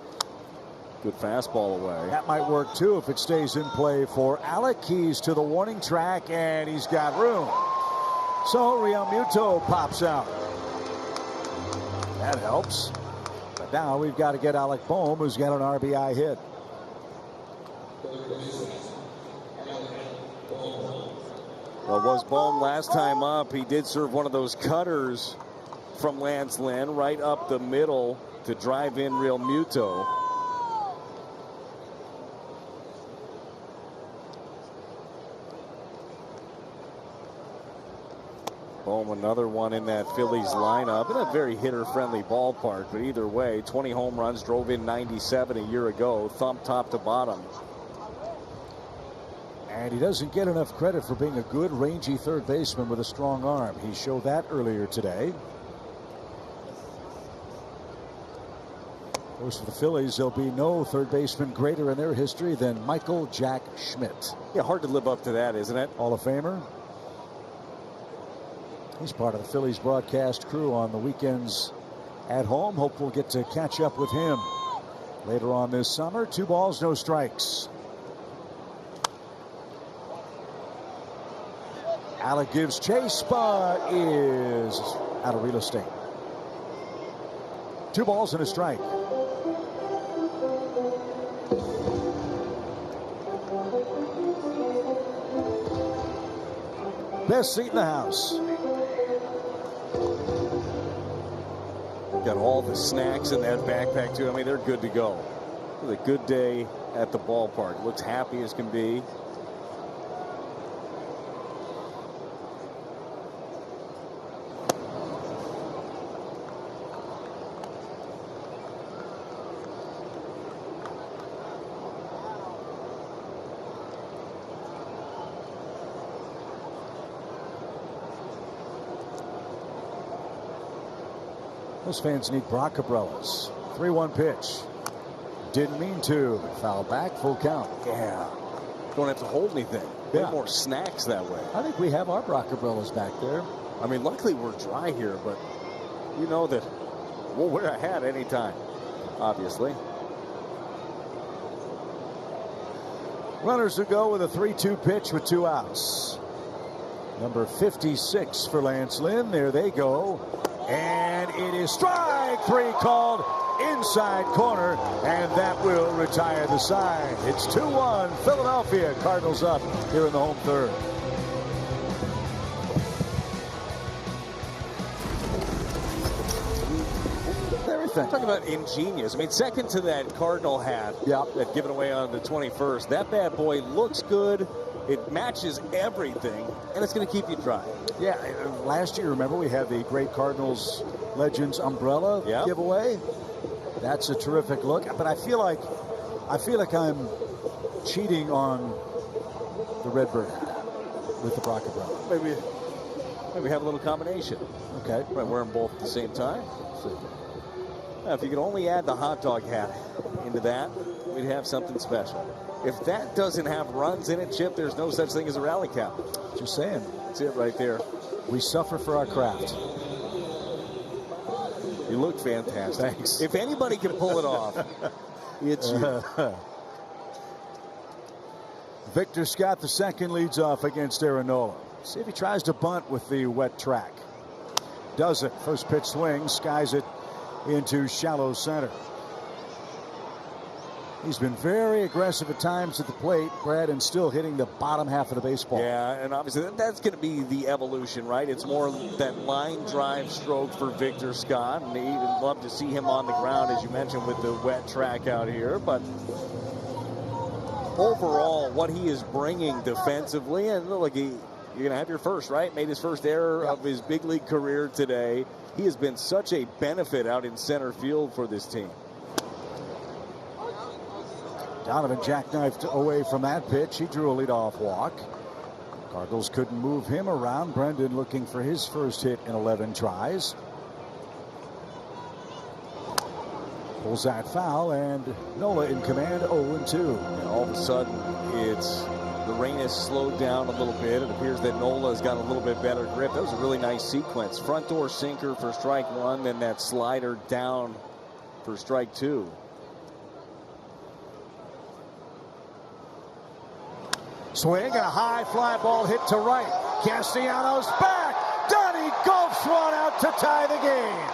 Good fastball away. That might work too if it stays in play for Alec. He's to the warning track, and he's got room. So Realmuto pops out. That helps. But now we've got to get Alec Bohm, who's got an RBI hit. Well, was Bohm last time up? He did serve one of those cutters from Lance Lynn right up the middle to drive in Realmuto. Bohm, another one in that Phillies lineup in a very hitter-friendly ballpark, but either way, 20 home runs, drove in 97 a year ago, thumb top to bottom. And he doesn't get enough credit for being a good, rangy third baseman with a strong arm. He showed that earlier today. Of course, for the Phillies, there'll be no third baseman greater in their history than Michael Jack Schmidt. Yeah, hard to live up to that, isn't it? Hall of Famer. He's part of the Phillies broadcast crew on the weekends at home. Hope we'll get to catch up with him later on this summer. 2 balls, no strikes. Alec gives chase, but is out of real estate. 2 balls and a strike. Best seat in the house. Got all the snacks in that backpack too. I mean, they're good to go. It was a good day at the ballpark. Looks happy as can be. Those fans need Brock umbrellas. 3-1 pitch. Didn't mean to. Foul back, full count. Yeah. Don't have to hold anything. Yeah. Way more snacks that way. I think we have our Brock umbrellas back there. I mean, luckily we're dry here, but you know that we'll wear a hat anytime, obviously. Runners to go with a 3-2 pitch with 2 outs. Number 56 for Lance Lynn. There they go. And it is strike 3 called inside corner, and that will retire the side. It's 2-1 Philadelphia. Cardinals up here in the home third. Everything. Talk about ingenious. I mean, second to that Cardinal hat that given away on the 21st. That bad boy looks good. It matches everything, and it's going to keep you dry. Yeah, last year, remember, we had the great Cardinals Legends umbrella giveaway. That's a terrific look, but I feel like I'm cheating on the Redbird with the Brock umbrella. Maybe have a little combination. Okay. Might wear them both at the same time. Now, if you could only add the hot dog hat into that, we'd have something special. If that doesn't have runs in it, Chip, there's no such thing as a rally cap. Just saying. That's it right there. We suffer for our craft. You look fantastic. Thanks. If anybody can pull it off, it's you. Victor Scott, the second, leads off against Aaron Nola. See if he tries to bunt with the wet track. Does it. First pitch swing, skies it into shallow center. He's been very aggressive at times at the plate, Brad, and still hitting the bottom half of the baseball. Yeah, and obviously that's going to be the evolution, right? It's more that line drive stroke for Victor Scott, and you'd love to see him on the ground, as you mentioned, with the wet track out here. But overall, what he is bringing defensively, and look, you're going to have your first, right? Made his first error of his big league career today. He has been such a benefit out in center field for this team. Donovan jackknifed away from that pitch. He drew a leadoff walk. Cardinals couldn't move him around. Brendan looking for his first hit in 11 tries. Pulls that foul, and Nola in command, 0-2. And all of a sudden, the rain has slowed down a little bit. It appears that Nola has got a little bit better grip. That was a really nice sequence. Front door sinker for strike one, then that slider down for strike two. Swing, and a high fly ball hit to right. Castellanos back. Donnie gulps one out to tie the game.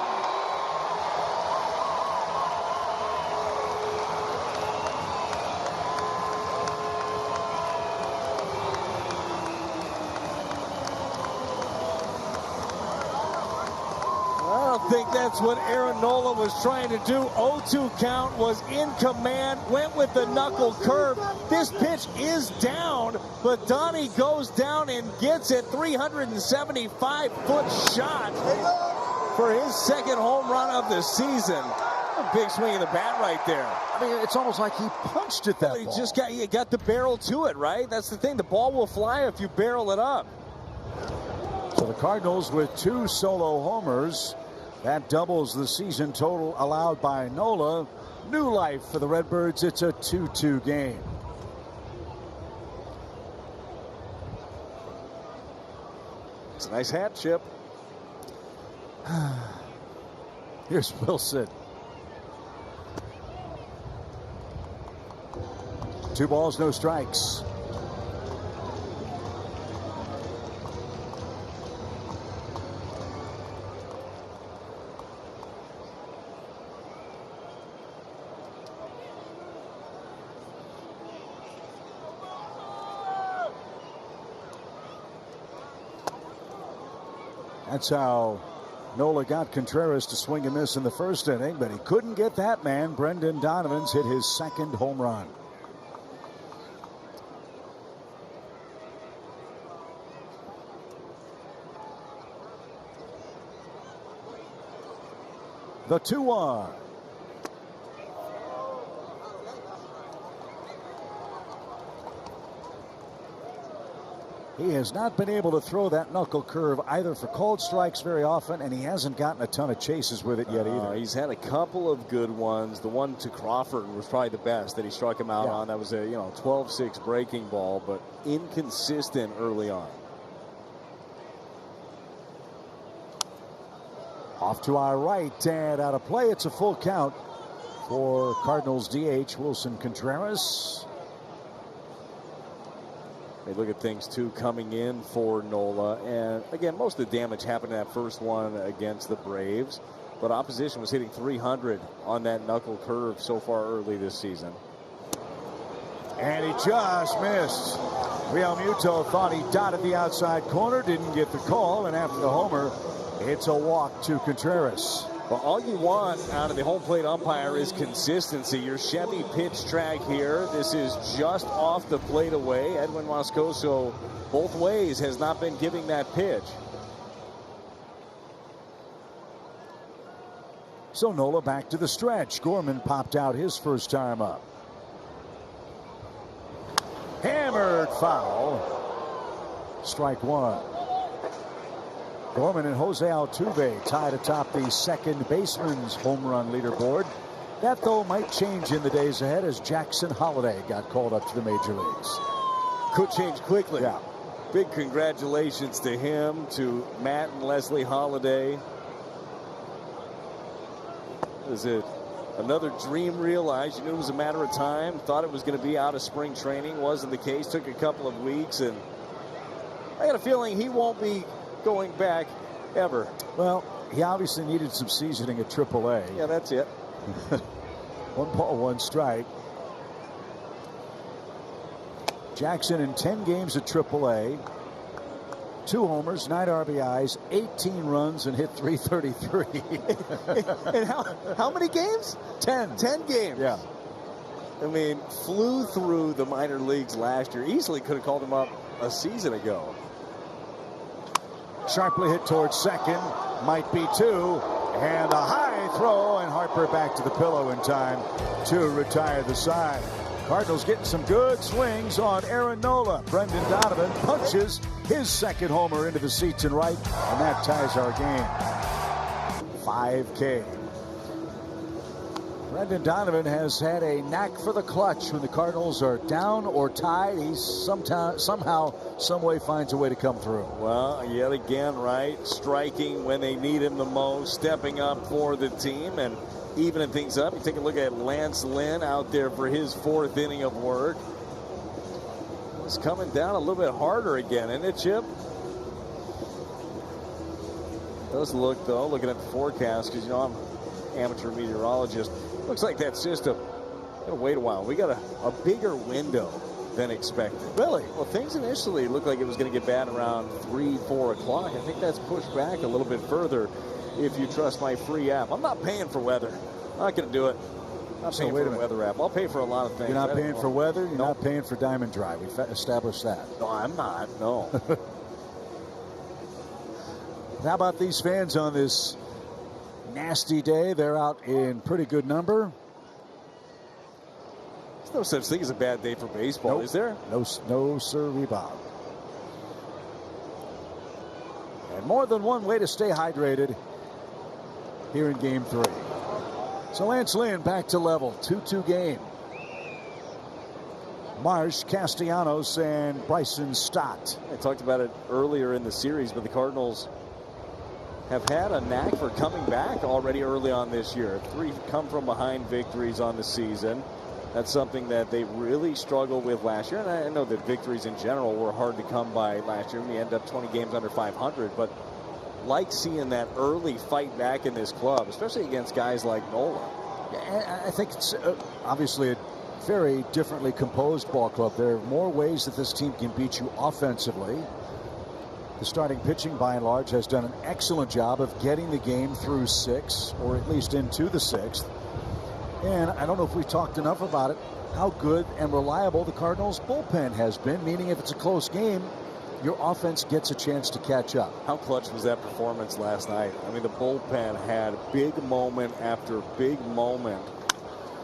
I don't think that's what Aaron Nola was trying to do. 0-2 count, was in command, went with the knuckle curve. This pitch is down, but Donnie goes down and gets it. 375-foot shot for his second home run of the season. A big swing of the bat right there. I mean, it's almost like he punched at that ball. He just got the barrel to it, right? That's the thing. The ball will fly if you barrel it up. So the Cardinals with 2 solo homers. That doubles the season total allowed by Nola. New life for the Redbirds. It's a 2-2 game. It's a nice hat, Chip. Here's Wilson. 2 balls, no strikes. That's how Nola got Contreras to swing and miss in the first inning, but he couldn't get that man. Brendan Donovan's hit his second home run. The 2-1. He has not been able to throw that knuckle curve either for called strikes very often, and he hasn't gotten a ton of chases with it yet either. He's had a couple of good ones. The one to Crawford was probably the best that he struck him out on. That was a 12-6 breaking ball, but inconsistent early on. Off to our right and out of play. It's a full count for Cardinals DH Wilson Contreras. They look at things too coming in for Nola, and again, most of the damage happened in that first one against the Braves, but opposition was hitting 300 on that knuckle curve so far early this season. And he just missed. Real Muto thought he dotted the outside corner, didn't get the call, and after the homer, it's a walk to Contreras. Well, all you want out of the home plate umpire is consistency. Your Chevy pitch track here. This is just off the plate away. Edwin Moscoso, both ways, has not been giving that pitch. So Nola back to the stretch. Gorman popped out his first time up. Hammered foul. Strike one. Gorman and Jose Altuve tied atop the second baseman's home run leaderboard. That, though, might change in the days ahead as Jackson Holliday got called up to the major leagues. Could change quickly. Yeah. Big congratulations to him, to Matt and Leslie Holliday. Is it another dream realized? You knew it was a matter of time. Thought it was going to be out of spring training. Wasn't the case. Took a couple of weeks, and I got a feeling he won't be going back ever. Well, he obviously needed some seasoning at AAA. Yeah, that's it. 1 ball, 1 strike. Jackson in 10 games at AAA. 2 homers, 9 RBIs, 18 runs, and hit .333. And how many games? 10. 10 games. Yeah. I mean, flew through the minor leagues last year. Easily could have called him up a season ago. Sharply hit towards second. Might be 2. And a high throw, and Harper back to the pillow in time to retire the side. Cardinals getting some good swings on Aaron Nola. Brendan Donovan punches his second homer into the seats and right, and that ties our game. 5K. Brendan Donovan has had a knack for the clutch. When the Cardinals are down or tied, he somehow, some way finds a way to come through. Well, yet again, right? Striking when they need him the most, stepping up for the team and evening things up. You take a look at Lance Lynn out there for his 4th inning of work. It's coming down a little bit harder again, isn't it, Chip? It does look, though, looking at the forecast, because, you know, I'm an amateur meteorologist. Looks like that system going to wait a while. We got a bigger window than expected. Really? Well, things initially looked like it was going to get bad around 3, 4 o'clock. I think that's pushed back a little bit further if you trust my free app. I'm not paying for weather. I'm not going to do it. I'm not paying for the weather app. I'll pay for a lot of things. You're not paying for weather? You're Nope. not paying for Diamond Drive. We've established that. No, I'm not. No. How about these fans on this nasty day? They're out in pretty good number. There's no such thing as a bad day for baseball, Nope. is there? No, sir, Bob. And more than one way to stay hydrated here in Game 3. So Lance Lynn back to level. 2-2 game. Marsh, Castellanos, and Bryson Stott. I talked about it earlier in the series, but the Cardinals have had a knack for coming back already early on this year. 3 come from behind victories on the season. That's something that they really struggled with last year. And I know that victories in general were hard to come by last year. We ended up 20 games under 500. But like seeing that early fight back in this club, especially against guys like Nola. Yeah, I think it's obviously a very differently composed ball club. There are more ways that this team can beat you offensively. The starting pitching, by and large, has done an excellent job of getting the game through 6, or at least into the 6th. And I don't know if we've talked enough about it, how good and reliable the Cardinals' bullpen has been, meaning if it's a close game, your offense gets a chance to catch up. How clutch was that performance last night? I mean, the bullpen had big moment after big moment.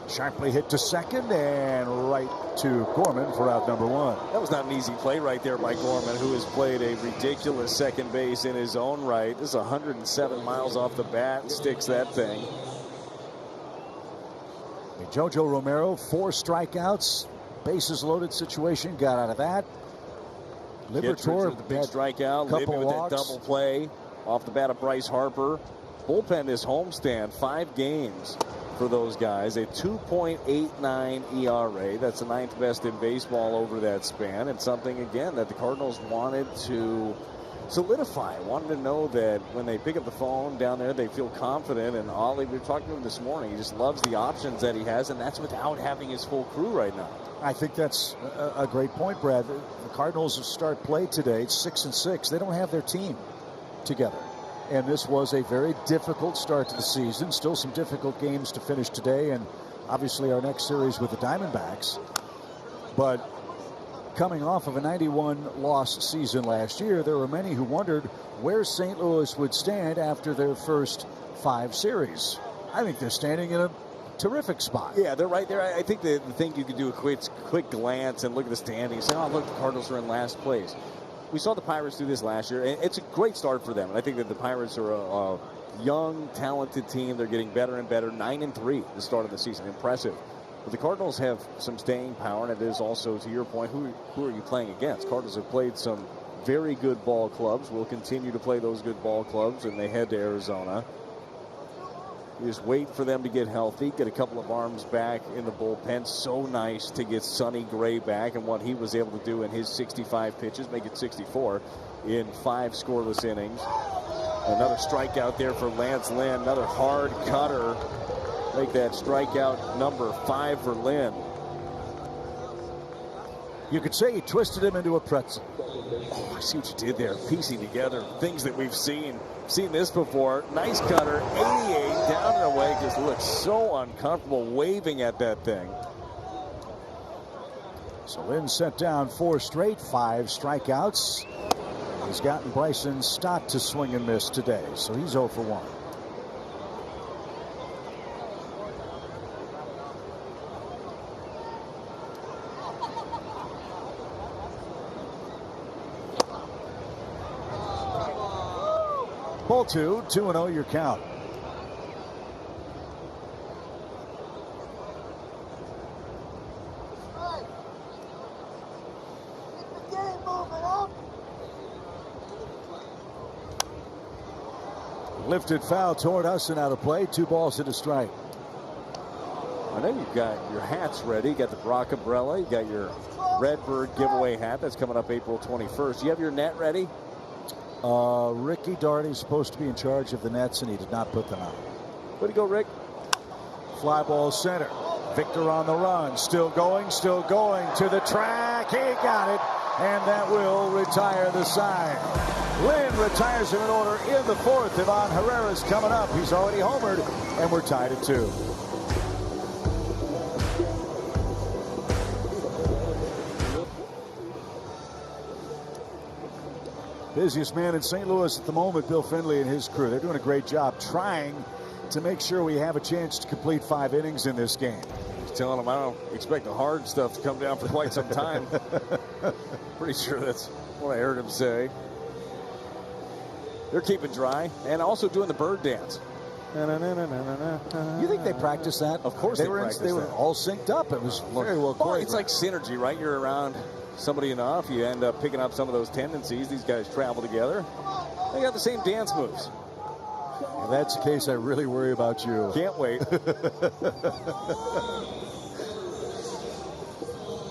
Sharply hit to second and right to Gorman for out number 1. That was not an easy play right there by Gorman, who has played a ridiculous second base in his own right. This is 107 miles off the bat, sticks that thing. Jojo Romero, 4 strikeouts, bases loaded situation, got out of that. Liberatore with the big strikeout, couple Libby with walks. that double play off the bat of Bryce Harper. Bullpen is homestand, 5 games for those guys, a 2.89 ERA. That's the 9th best in baseball over that span, and something again that the Cardinals wanted to solidify. Wanted to know that when they pick up the phone down there, they feel confident. And Ollie, we were talking to him this morning, he just loves the options that he has, and that's without having his full crew right now. I think that's a great point, Brad. The Cardinals start play today. It's 6-6. They don't have their team together. And this was a very difficult start to the season. Still some difficult games to finish today, and obviously our next series with the Diamondbacks. But coming off of a 91-loss season last year, there were many who wondered where St. Louis would stand after their first 5 series. I think they're standing in a terrific spot. Yeah, they're right there. I think the thing you could do a quick glance and look at the standings, say, oh, look, the Cardinals are in last place. We saw the Pirates do this last year, and it's a great start for them. And I think that the Pirates are a young, talented team. They're getting better and better. 9-3 the start of the season. Impressive. But the Cardinals have some staying power, and it is also, to your point, who are you playing against? Cardinals have played some very good ball clubs. Will continue to play those good ball clubs, and they head to Arizona. You just wait for them to get healthy, get a couple of arms back in the bullpen. So nice to get Sonny Gray back and what he was able to do in his 65 pitches, make it 64 in 5 scoreless innings. Another strikeout there for Lance Lynn, another hard cutter. Make that strikeout number 5 for Lynn. You could say he twisted him into a pretzel. Oh, I see what you did there, piecing together things that we've seen this before. Nice cutter, 88 down and away. Just looks so uncomfortable waving at that thing. So Lynn sent down 4 straight, 5 strikeouts. He's gotten Bryson Stott to swing and miss today, so he's 0 for 1. Ball 2, 2-0 your count. Lifted foul toward Hudson, out of play. 2 balls and a strike. I know you've got your hats ready. You got the Brock umbrella. You got your Redbird giveaway hat that's coming up April 21st. You have your net ready? Ricky Darty's supposed to be in charge of the nets, and he did not put them out. Way to go, Rick. Fly ball center. Victor on the run. Still going to the track. He got it, and that will retire the side. Lynn retires him in order in the 4th. Ivan Herrera's coming up. He's already homered, and we're tied at 2. Busiest man in St. Louis at the moment, Bill Finley and his crew. They're doing a great job trying to make sure we have a chance to complete 5 innings in this game. Just telling them I don't expect the hard stuff to come down for quite some time. Pretty sure that's what I heard him say. They're keeping dry and also doing the bird dance. You think they practiced that? Of course they practiced that. They were all synced up. It was very well choreographed. It's like synergy, right? You're around somebody enough, you end up picking up some of those tendencies. These guys travel together. They got the same dance moves. If that's the case, I really worry about you. Can't wait.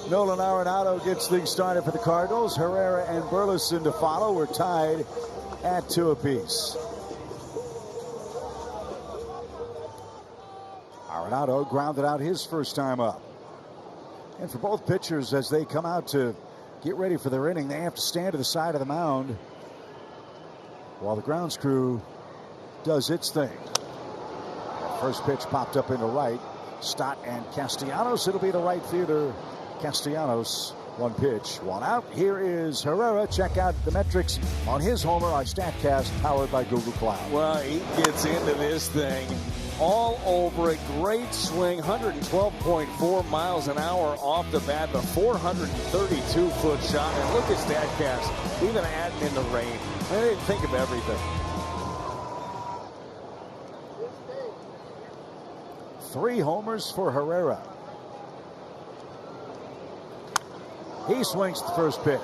Nolan Arenado gets things started for the Cardinals. Herrera and Burleson to follow. We're tied at 2 apiece. Arenado grounded out his first time up. And for both pitchers, as they come out to get ready for their inning, they have to stand to the side of the mound while the grounds crew does its thing. First pitch popped up into right. Stott and Castellanos. It'll be the right fielder, Castellanos. 1 pitch, 1 out. Here is Herrera. Check out the metrics on his homer on StatCast, powered by Google Cloud. Well, he gets into this thing all over it. Great swing, 112.4 miles an hour off the bat, the 432-foot shot. And look at StatCast, even adding in the rain. They didn't think of everything. 3 homers for Herrera. He swings the first pitch.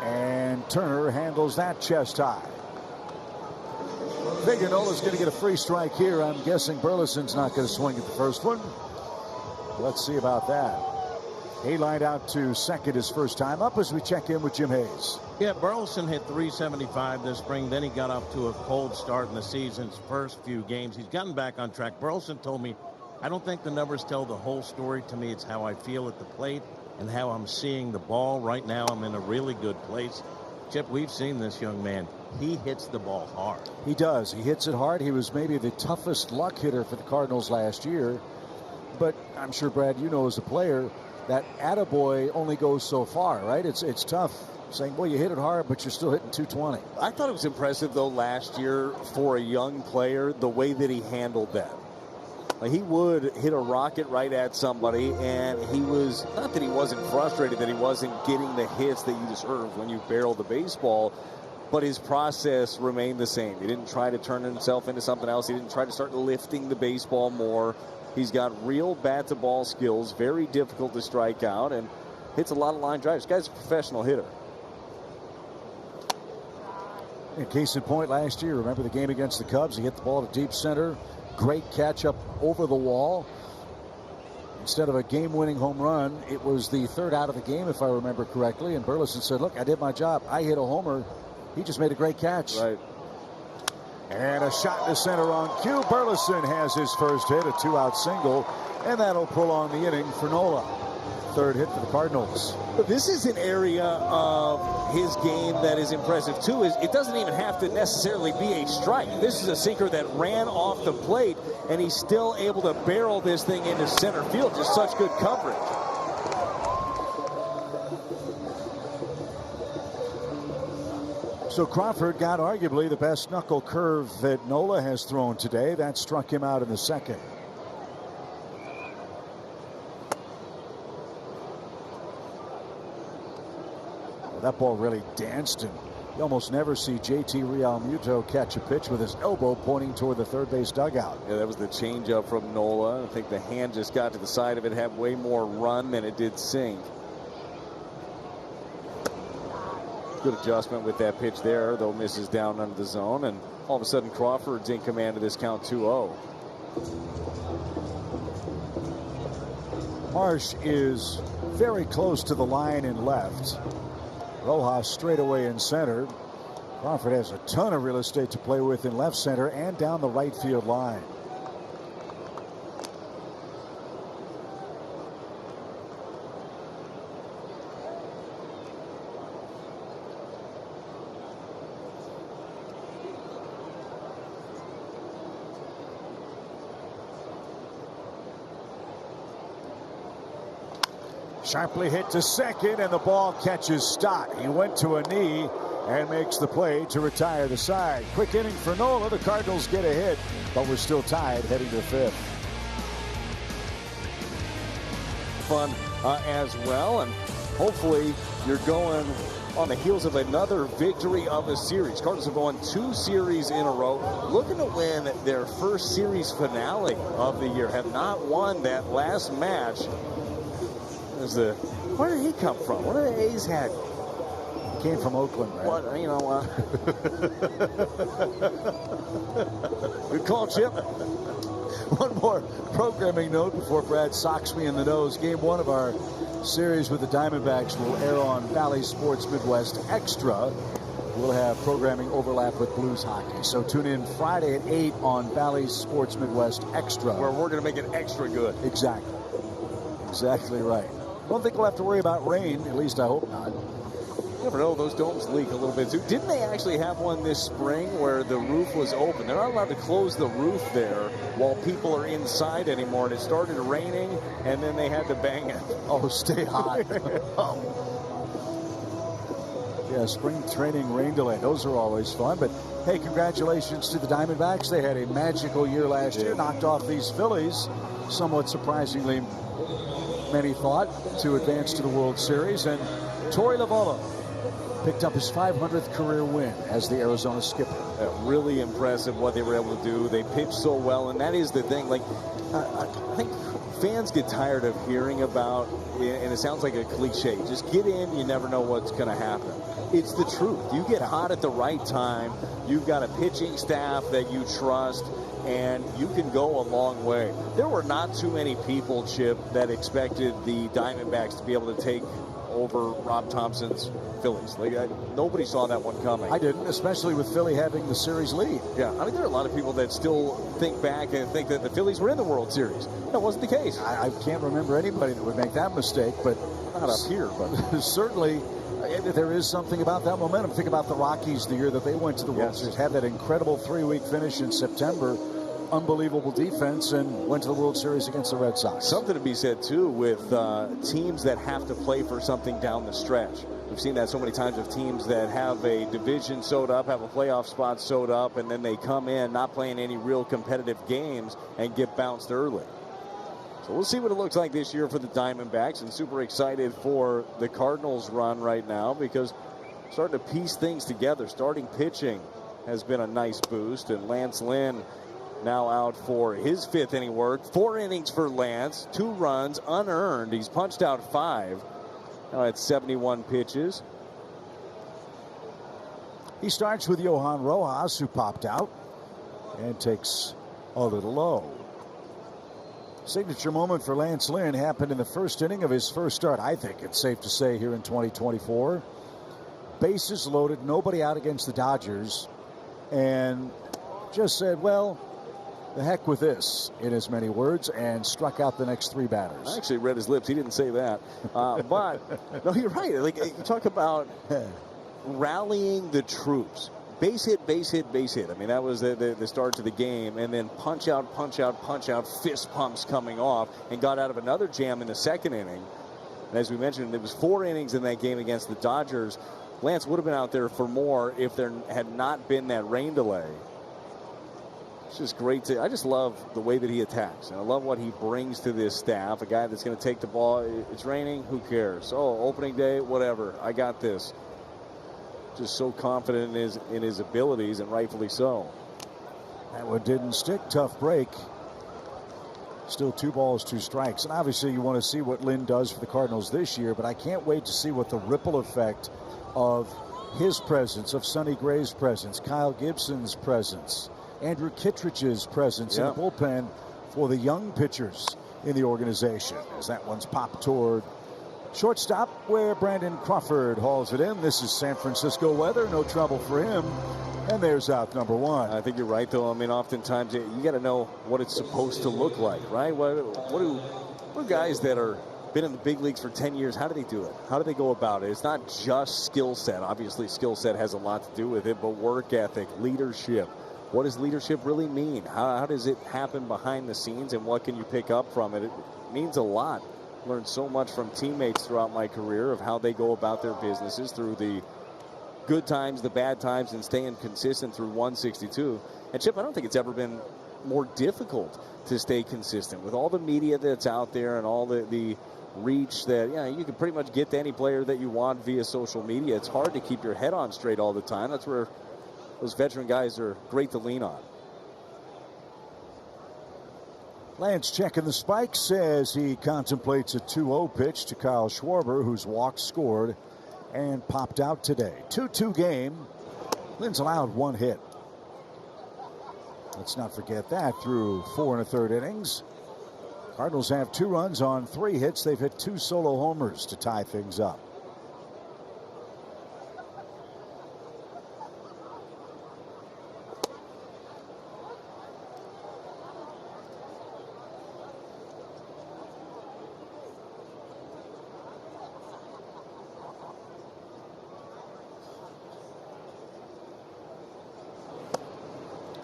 And Turner handles that chest high. Viganola is going to get a free strike here. I'm guessing Burleson's not going to swing at the first one. Let's see about that. He lined out to second his first time up as we check in with Jim Hayes. Yeah, Burleson hit .375 this spring. Then he got off to a cold start in the season's first few games. He's gotten back on track. Burleson told me, I don't think the numbers tell the whole story. To me, it's how I feel at the plate. and how I'm seeing the ball right now, I'm in a really good place. Chip, we've seen this young man. He hits the ball hard. He does. He hits it hard. He was maybe the toughest luck hitter for the Cardinals last year. But I'm sure, Brad, you know as a player, that attaboy only goes so far, right? It's tough saying, well, you hit it hard, but you're still hitting 220. I thought it was impressive, though, last year for a young player, the way that he handled that. Like, he would hit a rocket right at somebody, and he was, not that he wasn't frustrated that he wasn't getting the hits that you deserve when you barrel the baseball, but his process remained the same. He didn't try to turn himself into something else. He didn't try to start lifting the baseball more. He's got real bat-to-ball skills, very difficult to strike out, and hits a lot of line drives. This guy's a professional hitter. In case in point, last year, remember the game against the Cubs? He hit the ball to deep center. Great catch up over the wall. Instead of a game-winning home run, it was the third out of the game, if I remember correctly. And Burleson said, look, I did my job. I hit a homer. He just made a great catch. Right. And a shot to center on cue. Burleson has his first hit, a 2-out single. And that'll prolong the inning for Nola. Third hit for the Cardinals. But this is an area of his game that is impressive, too. Is it doesn't even have to necessarily be a strike. This is a sinker that ran off the plate, and he's still able to barrel this thing into center field. Just such good coverage. So Crawford got arguably the best knuckle curve that Nola has thrown today. That struck him out in the second. That ball really danced, and you almost never see JT Realmuto catch a pitch with his elbow pointing toward the third base dugout. Yeah, that was the changeup from Nola. I think the hand just got to the side of it, had way more run than it did sink. Good adjustment with that pitch there, though misses down under the zone, and all of a sudden Crawford's in command of this count 2-0. Marsh is very close to the line in left. Rojas straight away in center. Crawford has a ton of real estate to play with in left center and down the right field line. Sharply hit to second, and the ball catches Stott. He went to a knee and makes the play to retire the side. Quick inning for Nola. The Cardinals get a hit, but we're still tied heading to fifth. Fun as well, and hopefully you're going on the heels of another victory of a series. Cardinals have won 2 series in a row, looking to win their first series finale of the year. Have not won that last match. Where did he come from? What did the A's had? He came from Oakland, right? What, you know, good call, Chip. One more programming note before Brad socks me in the nose. Game 1 of our series with the Diamondbacks will air on Bally Sports Midwest Extra. We'll have programming overlap with Blues hockey. So tune in Friday at 8 on Bally Sports Midwest Extra. Where we're going to make it extra good. Exactly. Exactly right. Don't think we'll have to worry about rain. At least I hope not. You never know, those domes leak a little bit too. Didn't they actually have one this spring where the roof was open? They're not allowed to close the roof there while people are inside anymore. And it started raining, and then they had to bang it. Oh, stay hot. Yeah, spring training rain delay. Those are always fun. But, hey, congratulations to the Diamondbacks. They had a magical year last year. Knocked off these Phillies, somewhat surprisingly, many thought, to advance to the World Series. And Torey Lovullo picked up his 500th career win as the Arizona skipper. Really impressive what they were able to do. They pitched so well, and that is the thing. Like, I think fans get tired of hearing about, and it sounds like a cliche, just get in, you never know what's going to happen. It's the truth. You get hot at the right time. You've got a pitching staff that you trust, and you can go a long way. There were not too many people, Chip, that expected the Diamondbacks to be able to take over Rob Thompson's Phillies. Nobody saw that one coming. I didn't, especially with Philly having the series lead. Yeah, I mean, there are a lot of people that still think back and think that the Phillies were in the World Series. That wasn't the case. I can't remember anybody that would make that mistake, but not up here. But certainly there is something about that momentum. Think about the Rockies the year that they went to the World Series, had that incredible 3-week finish in September. Unbelievable defense, and went to the World Series against the Red Sox. Something to be said, too, with teams that have to play for something down the stretch. We've seen that so many times with teams that have a division sewed up, have a playoff spot sewed up, and then they come in not playing any real competitive games and get bounced early. So we'll see what it looks like this year for the Diamondbacks, and super excited for the Cardinals' run right now because starting to piece things together. Starting pitching has been a nice boost, and Lance Lynn now out for his 5th inning work. 4 innings for Lance, 2 runs, unearned. He's punched out 5. Now at 71 pitches. He starts with Johan Rojas, who popped out and takes a little low. Signature moment for Lance Lynn happened in the 1st inning of his first start, I think it's safe to say, here in 2024. Bases loaded, nobody out against the Dodgers, and just said, well, the heck with this, in as many words, and struck out the next 3 batters. I actually read his lips. He didn't say that. But, no, you're right. Like, you talk about rallying the troops. Base hit, base hit, base hit. I mean, that was the start to the game. And then punch out, punch out, punch out, fist pumps coming off, and got out of another jam in the 2nd inning. And as we mentioned, there was 4 innings in that game against the Dodgers. Lance would have been out there for more if there had not been that rain delay. It's just great I just love the way that he attacks, and I love what he brings to this staff. A guy that's going to take the ball. It's raining, who cares? Oh, opening day, whatever. I got this. Just so confident in his abilities, and rightfully so. That one didn't stick. Tough break. Still 2 balls, 2 strikes. And obviously you want to see what Lynn does for the Cardinals this year, but I can't wait to see what the ripple effect of his presence, of Sonny Gray's presence, Kyle Gibson's presence, Andrew Kittredge's presence in the bullpen for the young pitchers in the organization, as that one's popped toward shortstop, where Brandon Crawford hauls it in. This is San Francisco weather, no trouble for him, and there's out number 1. I think you're right, though. I mean, oftentimes you got to know what it's supposed to look like, right? What do guys that are been in the big leagues for 10 years, how do they do it? How do they go about it? It's not just skill set. Obviously, skill set has a lot to do with it, but work ethic, leadership. What does leadership really mean? How does it happen behind the scenes, and what can you pick up from it? It means a lot. Learned so much from teammates throughout my career of how they go about their businesses through the good times, the bad times, and staying consistent through 162. And Chip, I don't think it's ever been more difficult to stay consistent with all the media that's out there and all the reach that you can pretty much get to any player that you want via social media. It's hard to keep your head on straight all the time. That's where those veteran guys are great to lean on. Lance checking the spikes as he contemplates a 2-0 pitch to Kyle Schwarber, who's walked, scored, and popped out today. 2-2 game. Lynn's allowed 1 hit. Let's not forget that through 4 1/3 innings. Cardinals have 2 runs on 3 hits. They've hit 2 solo homers to tie things up.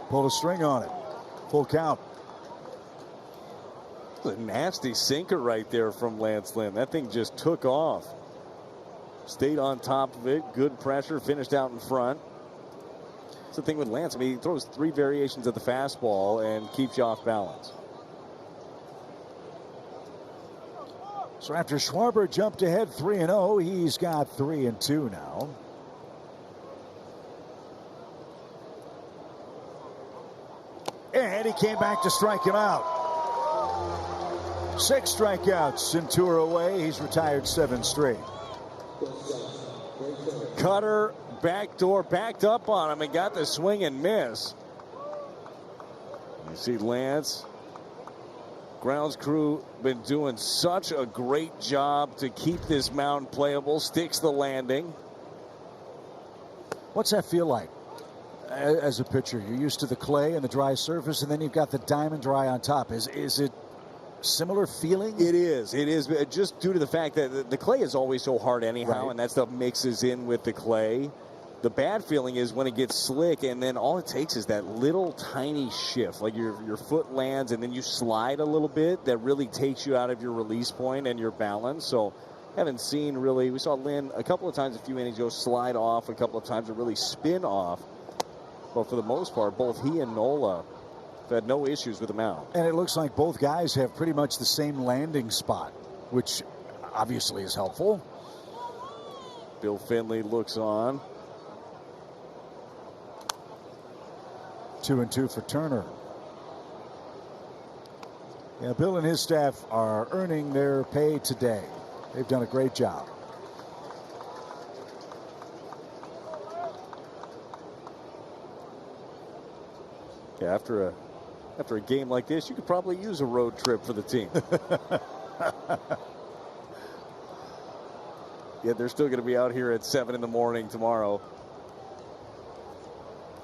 Pulled a string on it. Full count. A nasty sinker right there from Lance Lynn. That thing just took off. Stayed on top of it. Good pressure. Finished out in front. That's the thing with Lance. I mean, he throws 3 variations of the fastball and keeps you off balance. So after Schwarber jumped ahead 3-0, he's got 3-2 now. And he came back to strike him out. 6 strikeouts and 2 are away. He's retired 7 straight. Cutter, backdoor, backed up on him and got the swing and miss. You see Lance. Grounds crew been doing such a great job to keep this mound playable. Sticks the landing. What's that feel like as a pitcher? You're used to the clay and the dry surface, and then you've got the diamond dry on top. Is it similar feeling? It is. It is just due to the fact that the clay is always so hard anyhow, right, and that stuff mixes in with the clay. The bad feeling is when it gets slick, and then all it takes is that little tiny shift, like your foot lands and then you slide a little bit, that really takes you out of your release point and your balance. So haven't seen really, we saw Lynn a couple of times a few innings ago slide off, a couple of times to really spin off. But for the most part, both he and Nola have had no issues with the mound. And it looks like both guys have pretty much the same landing spot, which obviously is helpful. Bill Finley looks on. 2-2 for Turner. Yeah, Bill and his staff are earning their pay today. They've done a great job. Yeah, after a game like this, you could probably use a road trip for the team. Yeah, they're still going to be out here at 7 in the morning tomorrow.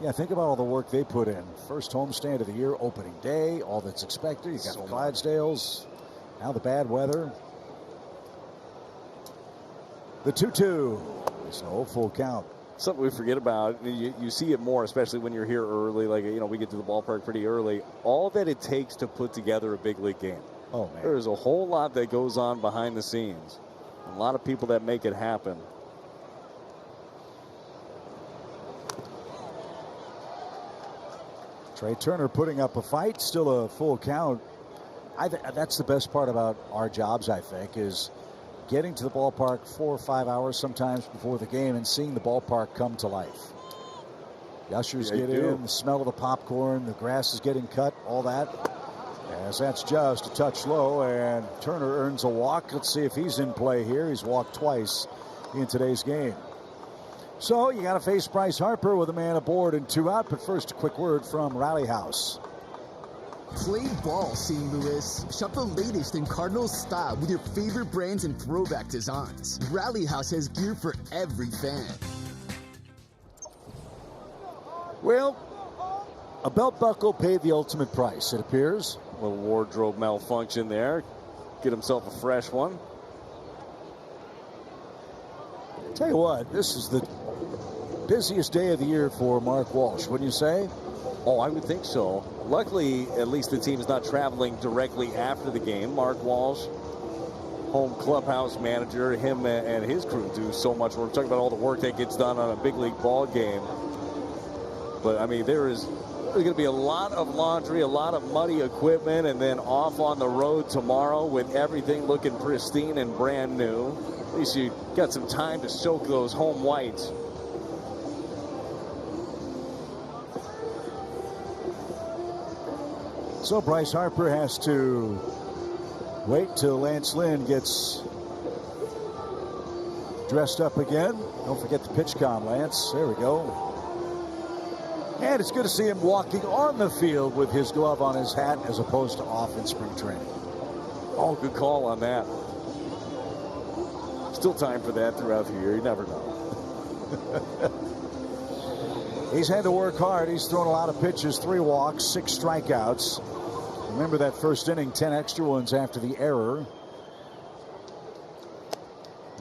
Yeah, think about all the work they put in. First homestand of the year, opening day, all that's expected. You got the Clydesdales, now the bad weather. The 2-2. There's no full count. Something we forget about. You see it more, especially when you're here early. Like, you know, we get to the ballpark pretty early. All that it takes to put together a big league game. Oh, man. There's a whole lot that goes on behind the scenes. A lot of people that make it happen. Trey Turner putting up a fight, still a full count. That's the best part about our jobs, I think, is getting to the ballpark 4 or 5 hours sometimes before the game and seeing the ballpark come to life. The ushers get in, the smell of the popcorn, the grass is getting cut, all that. As that's just a touch low, and Turner earns a walk. Let's see if he's in play here. He's walked twice in today's game. So you got to face Bryce Harper with a man aboard and 2 out. But first, a quick word from Rally House. Play ball, St. Louis. Shop the latest in Cardinals style with your favorite brands and throwback designs. Rally House has gear for every fan. Well, a belt buckle paid the ultimate price, it appears. A little wardrobe malfunction there. Get himself a fresh one. Tell you what, this is the busiest day of the year for Mark Walsh, wouldn't you say? Oh, I would think so. Luckily, at least the team is not traveling directly after the game. Mark Walsh, home clubhouse manager, him and his crew do so much work. We're talking about all the work that gets done on a big league ball game. But, I mean, there's going to be a lot of laundry, a lot of muddy equipment, and then off on the road tomorrow with everything looking pristine and brand new. At least you got some time to soak those home whites. So Bryce Harper has to wait till Lance Lynn gets dressed up again. Don't forget the PhiCard, Lance. There we go. And it's good to see him walking on the field with his glove on his hat as opposed to off in spring training. Oh, good call on that. Still time for that throughout the year. You never know. He's had to work hard. He's thrown a lot of pitches, 3 walks, 6 strikeouts. Remember that first inning, 10 extra ones after the error.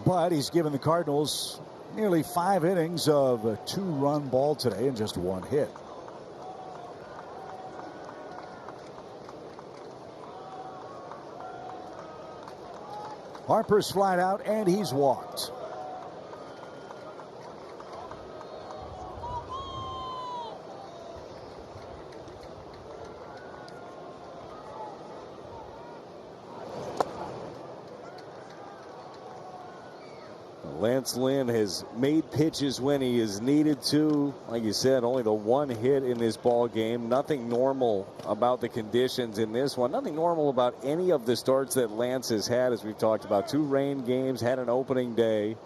But he's given the Cardinals nearly 5 innings of a 2-run ball today and just 1 hit. Harper's flied out and he's walked. Lance Lynn has made pitches when he is needed to. Like you said, only the 1 hit in this ball game. Nothing normal about the conditions in this one. Nothing normal about any of the starts that Lance has had, as we've talked about. 2 rain games, had an opening day.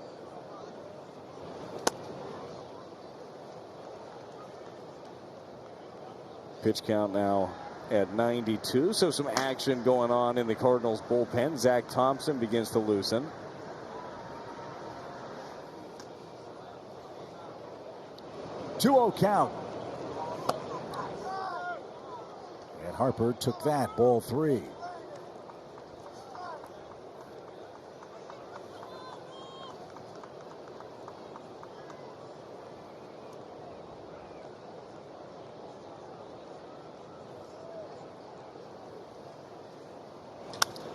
Pitch count now at 92. So some action going on in the Cardinals bullpen. Zach Thompson begins to loosen. Two-0 count. And Harper took that, ball 3.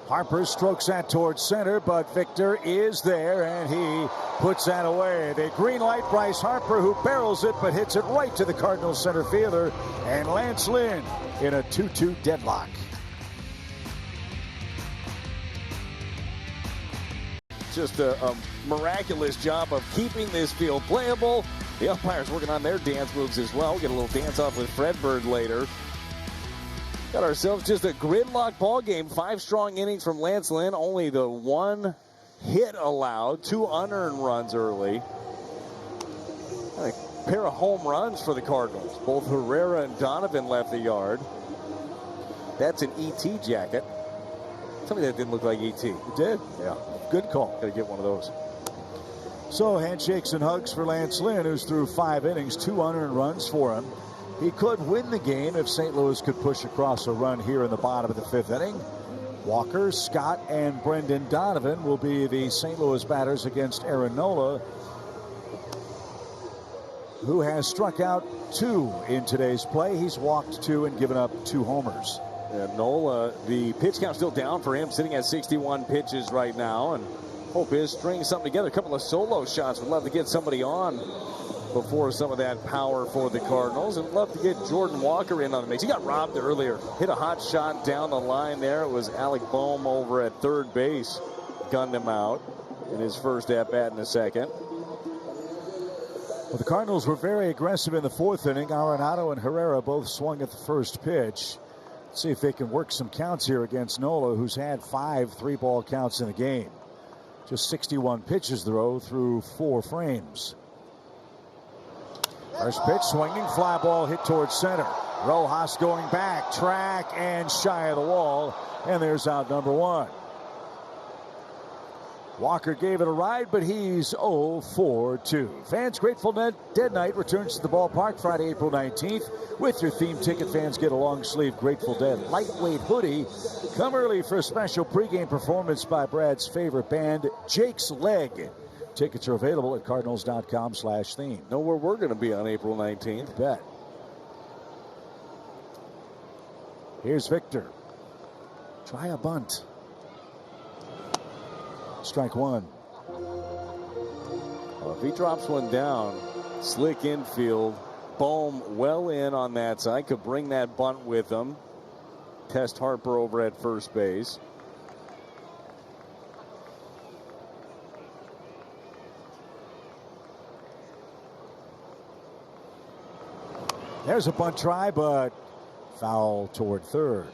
Harper strokes that towards center, but Victor is there, and he puts that away. They green light Bryce Harper, who barrels it, but hits it right to the Cardinals center fielder, and Lance Lynn in a 2-2 deadlock. Just a miraculous job of keeping this field playable. The umpires working on their dance moves as well. We'll get a little dance off with Fred Bird later. Got ourselves just a gridlock ball game. 5 strong innings from Lance Lynn. Only the 1 hit allowed. 2 unearned runs early. And a pair of home runs for the Cardinals. Both Herrera and Donovan left the yard. That's an ET jacket. Tell me that didn't look like ET. It did. Yeah. Good call. Gotta get one of those. So handshakes and hugs for Lance Lynn, who's through 5 innings, 2 unearned runs for him. He could win the game if St. Louis could push across a run here in the bottom of the 5th inning. Walker, Scott, and Brendan Donovan will be the St. Louis batters against Aaron Nola, who has struck out 2 in today's play. He's walked 2 and given up 2 homers. And Nola, the pitch count still down for him, sitting at 61 pitches right now. And hope is stringing something together. A couple of solo shots. Would love to get somebody on before some of that power for the Cardinals, and love to get Jordan Walker in on the mix. He got robbed earlier. Hit a hot shot down the line there. It was Alec Boehm over at third base. Gunned him out in his first at-bat in the second. Well, the Cardinals were very aggressive in the 4th inning. Arenado and Herrera both swung at the first pitch. Let's see if they can work some counts here against Nola, who's had 5 3-ball counts in the game. Just 61 pitches, though, through 4 frames. First pitch, swinging, fly ball hit towards center. Rojas going back, track, and shy of the wall. And there's out number 1. Walker gave it a ride, but he's 0-for-2. Fans, Grateful Dead Night returns to the ballpark Friday, April 19th. With your theme ticket, fans get a long-sleeve Grateful Dead lightweight hoodie. Come early for a special pregame performance by Brad's favorite band, Jake's Leg. Tickets are available at cardinals.com/theme. Know where we're going to be on April 19th. Bet. Here's Victor. Try a bunt. Strike 1. Well, if he drops one down, slick infield. Boehm well in on that side. Could bring that bunt with him. Test Harper over at first base. There's a bunt try, but foul toward third.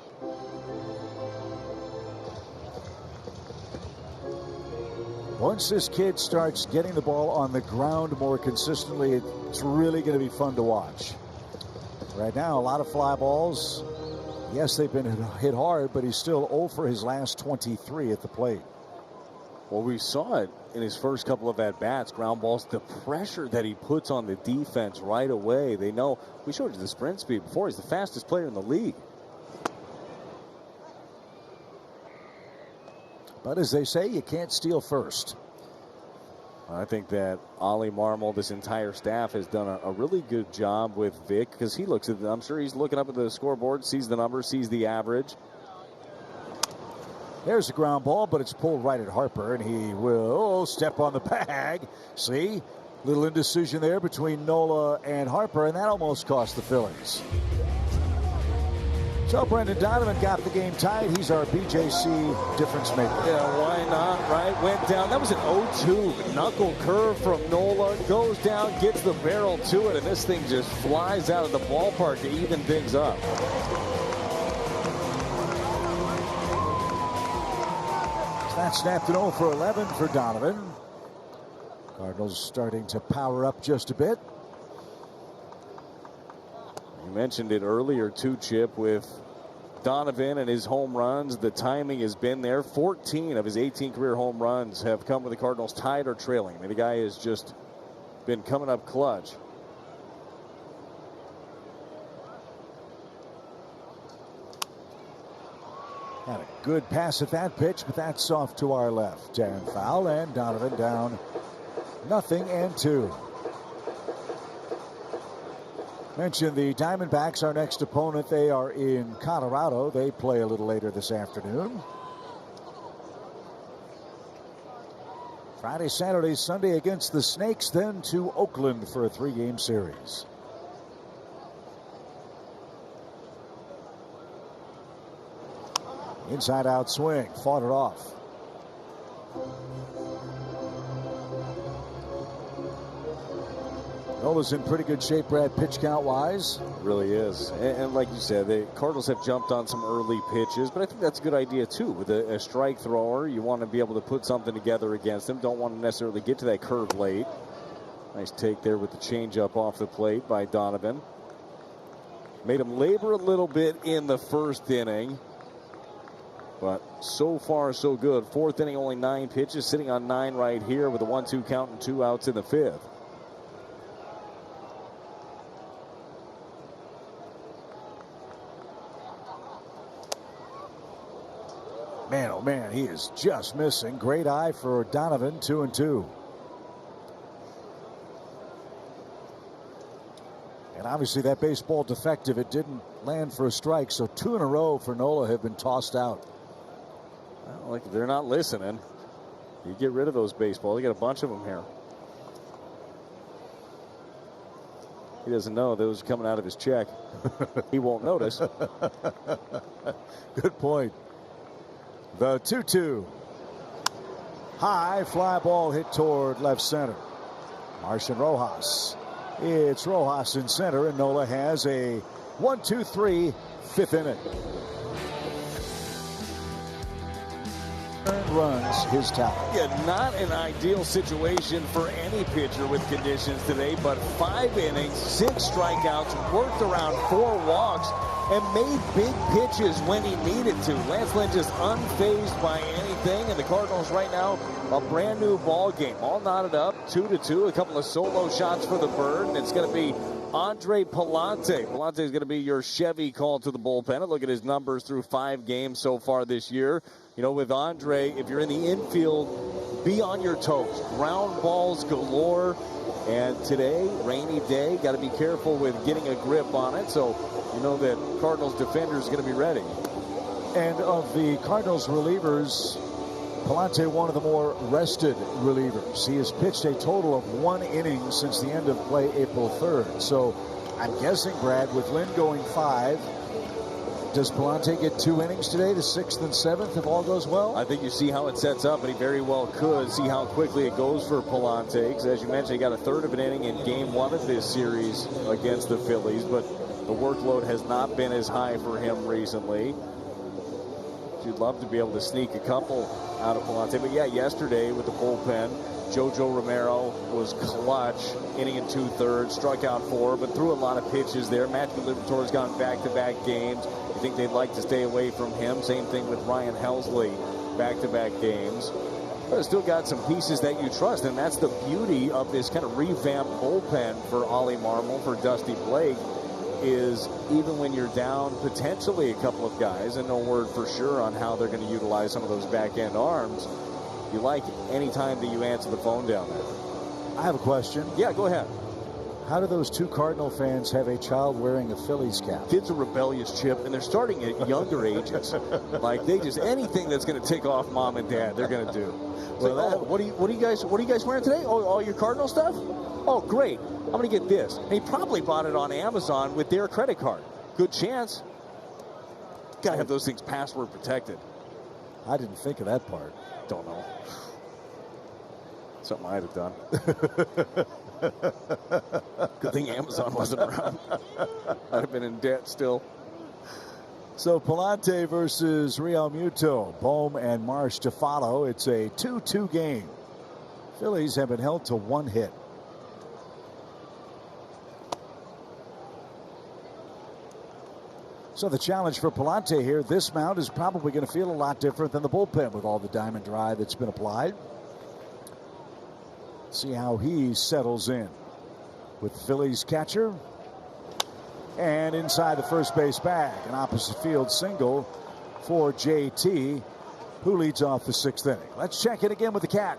Once this kid starts getting the ball on the ground more consistently, it's really going to be fun to watch. Right now, a lot of fly balls. Yes, they've been hit hard, but he's still 0 for his last 23 at the plate. Well, we saw it in his first couple of at-bats, ground balls, the pressure that he puts on the defense right away. They know, we showed you the sprint speed before, he's the fastest player in the league. But as they say, you can't steal first. I think that Ollie Marmol, this entire staff, has done a really good job with Vic, because he looks at I'm sure he's looking up at the scoreboard, sees the numbers, sees the average. There's a ground ball, but it's pulled right at Harper, and he will step on the bag. See? Little indecision there between Nola and Harper, and that almost cost the Phillies. So Brendan Donovan got the game tied. He's our BJC difference maker. Yeah, why not, right? Went down. That was an 0-2 knuckle curve from Nola. Goes down, gets the barrel to it, and this thing just flies out of the ballpark to even things up. That snapped an 0 for 11 for Donovan. Cardinals starting to power up just a bit. You mentioned it earlier too, Chip, with Donovan and his home runs, the timing has been there. 14 of his 18 career home runs have come with the Cardinals tied or trailing. I mean, the guy has just been coming up clutch. Had a good pass at that pitch, but that's off to our left. And foul, and Donovan down 0-2. Mentioned the Diamondbacks, our next opponent. They are in Colorado. They play a little later this afternoon. Friday, Saturday, Sunday against the Snakes, then to Oakland for a 3-game series. Inside out swing, fought it off. Nola's in pretty good shape, Brad, pitch count wise. Really is. And like you said, the Cardinals have jumped on some early pitches, but I think that's a good idea too. With a strike thrower, you want to be able to put something together against them. Don't want to necessarily get to that curve late. Nice take there with the changeup off the plate by Donovan. Made him labor a little bit in the first inning. But so far, so good. Fourth inning, only 9 pitches, sitting on 9 right here with a 1-2 count and 2 outs in the 5th. Man, oh man, he is just missing. Great eye for Donovan, 2-2. And obviously that baseball defective, it didn't land for a strike, so 2 in a row for Nola have been tossed out. Well, like they're not listening. You get rid of those baseballs. You got a bunch of them here. He doesn't know those are coming out of his check. He won't notice. Good point. The 2-2. High fly ball hit toward left center. Marsh and Rojas. It's Rojas in center, and Nola has a 1-2-3 5th inning. Runs his talent. Yeah, not an ideal situation for any pitcher with conditions today, but 5 innings, 6 strikeouts, worked around 4 walks, and made big pitches when he needed to. Lance Lynn just unfazed by anything, and the Cardinals right now, a brand new ball game. All knotted up, 2-2, a couple of solo shots for the Bird, and it's going to be Andre Palante. Palante is going to be your Chevy call to the bullpen. And look at his numbers through 5 games so far this year. You know, with Andre, if you're in the infield, be on your toes. Ground balls galore. And today, rainy day, got to be careful with getting a grip on it. So you know that Cardinals defender is going to be ready. And of the Cardinals relievers, Palante, one of the more rested relievers. He has pitched a total of 1 inning since the end of play April 3rd. So I'm guessing, Brad, with Lynn going 5, does Palante get 2 innings today, the 6th and 7th, if all goes well? I think you see how it sets up, and he very well could. See how quickly it goes for Palante. Because as you mentioned, he got a 1/3 of an inning in game 1 of this series against the Phillies. But the workload has not been as high for him recently. You'd love to be able to sneak a couple out of Palante. But yeah, yesterday with the bullpen, Jojo Romero was clutch, inning and 2/3, struck out 4, but threw a lot of pitches there. Matthew Liberatore's gone back-to-back games. You think they'd like to stay away from him? Same thing with Ryan Helsley, back-to-back games. But it's still got some pieces that you trust, and that's the beauty of this kind of revamped bullpen for Ollie Marmol, for Dusty Blake, is even when you're down potentially a couple of guys, and no word for sure on how they're going to utilize some of those back-end arms, you like it any time that you answer the phone down there. I have a question. Yeah, go ahead. How do those 2 Cardinal fans have a child wearing a Phillies cap? Kids are rebellious, Chip, and they're starting at younger ages. Like, they just, anything that's going to tick off mom and dad, they're going to do. Well, like, what are you guys wearing today? Oh, all your Cardinal stuff? Oh, great. I'm going to get this. And he probably bought it on Amazon with their credit card. Good chance. Got to have those things password protected. I didn't think of that part. Don't know. Something I'd have done. Good thing Amazon wasn't around. I'd have been in debt still. So Palante versus Real Muto. Bohm and Marsh to follow. It's a 2-2 game. Phillies have been held to 1 hit. So the challenge for Palante here, this mound is probably going to feel a lot different than the bullpen with all the diamond dry that's been applied. See how he settles in with Phillies catcher. And inside the first base bag, an opposite field single for JT, who leads off the 6th inning. Let's check it again with the Cat.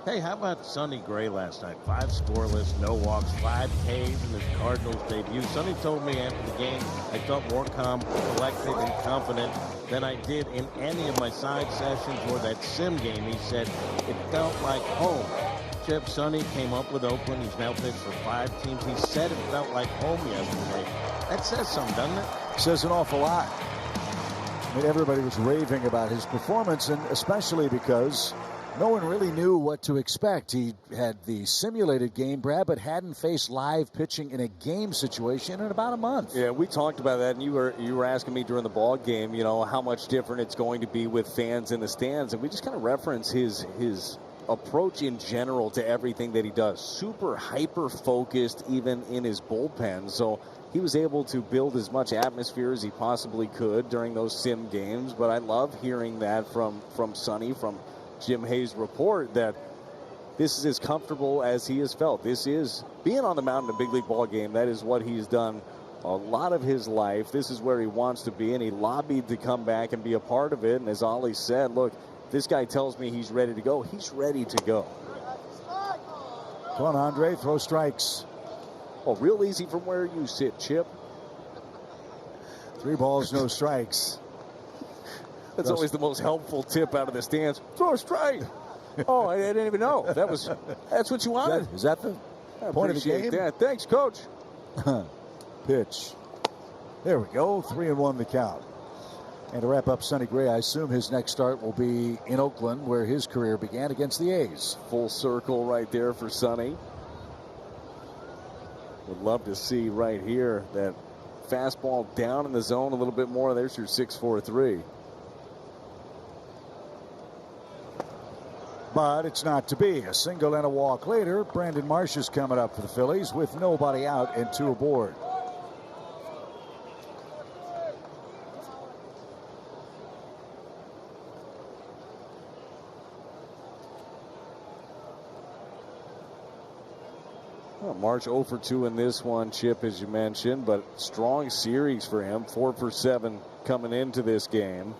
Hey, how about Sonny Gray last night? 5 scoreless, no walks, 5 Ks in his Cardinals debut. Sonny told me after the game I felt more calm, collected, and confident than I did in any of my side sessions or that sim game. He said it felt like home. Chip, Sonny came up with Oakland. He's now pitched for 5 teams. He said it felt like home yesterday. That says something, doesn't it? Says an awful lot. I mean, everybody was raving about his performance, and especially because no one really knew what to expect. He had the simulated game, Brad, but hadn't faced live pitching in a game situation in about a month. Yeah, we talked about that, and you were asking me during the ball game, you know, how much different it's going to be with fans in the stands, and we just kind of reference his approach in general to everything that he does. Super hyper focused even in his bullpen. So he was able to build as much atmosphere as he possibly could during those sim games. But I love hearing that from Sonny, from Jim Hayes' report, that this is as comfortable as he has felt. This is being on the mound in a big league ball game. That is what he's done a lot of his life. This is where he wants to be, and he lobbied to come back and be a part of it. And as Ollie said, look, this guy tells me he's ready to go. He's ready to go. Come on, Andre, throw strikes. Oh, real easy from where you sit, Chip. 3 balls, no strikes. That's always the most helpful tip out of the stands. Throw a strike. Oh, I didn't even know. That's what you wanted. Is that the point of the game? That. Thanks, Coach. Pitch. There we go. 3-1 the count. And to wrap up Sonny Gray, I assume his next start will be in Oakland, where his career began against the A's. Full circle right there for Sonny. Would love to see right here that fastball down in the zone a little bit more. There's your 6-4-3. But it's not to be. A single and a walk later, Brandon Marsh is coming up for the Phillies with nobody out and 2 aboard. Well, March 0 for 2 in this one, Chip, as you mentioned, but strong series for him. 4 for 7 coming into this game.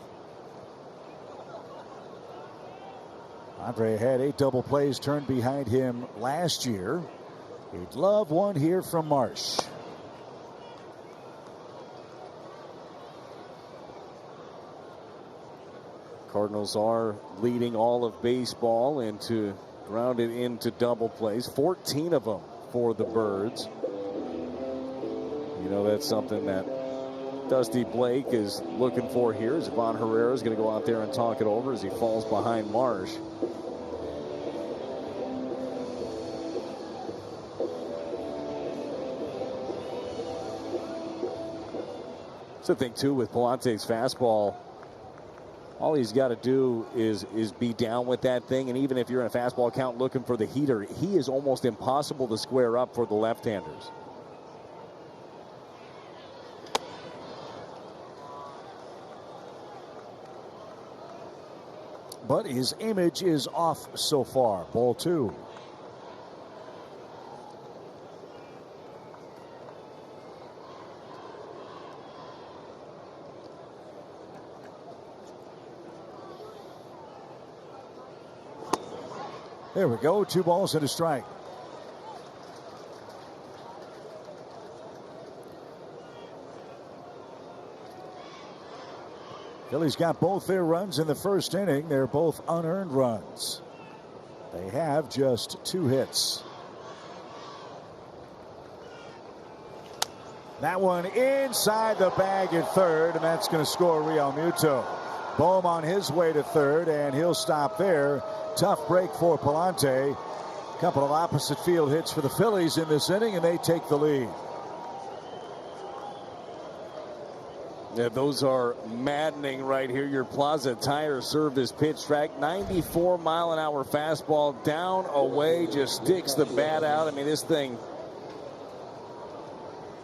Andre had 8 double plays turned behind him last year. He'd love one here from Marsh. Cardinals are leading all of baseball into grounded into double plays, 14 of them for the Birds. You know, that's something that Dusty Blake is looking for here. As Ivan Herrera is going to go out there and talk it over as he falls behind Marsh. So I think too with Palante's fastball, all he's got to do is be down with that thing. And even if you're in a fastball count looking for the heater, he is almost impossible to square up for the left-handers. But his image is off so far. Ball 2. There we go. 2 balls and a strike. Phillies got both their runs in the first inning. They're both unearned runs. They have just 2 hits. That one inside the bag at third, and that's going to score Real Muto. Bohm on his way to third, and he'll stop there. Tough break for Palante. A couple of opposite field hits for the Phillies in this inning, and they take the lead. Yeah, those are maddening right here. Your Plaza Tire service pitch track. 94-mile-an-hour fastball down, away, just sticks the bat out. I mean, this thing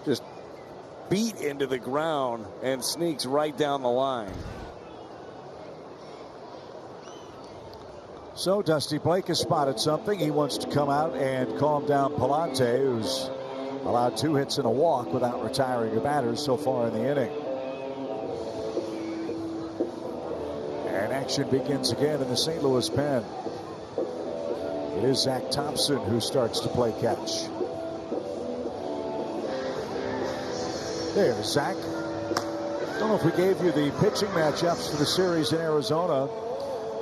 just beat into the ground and sneaks right down the line. So Dusty Blake has spotted something. He wants to come out and calm down Palante, who's allowed 2 hits and a walk without retiring a batter so far in the inning. And action begins again in the St. Louis pen. It is Zach Thompson who starts to play catch. There's Zach. Don't know if we gave you the pitching matchups for the series in Arizona.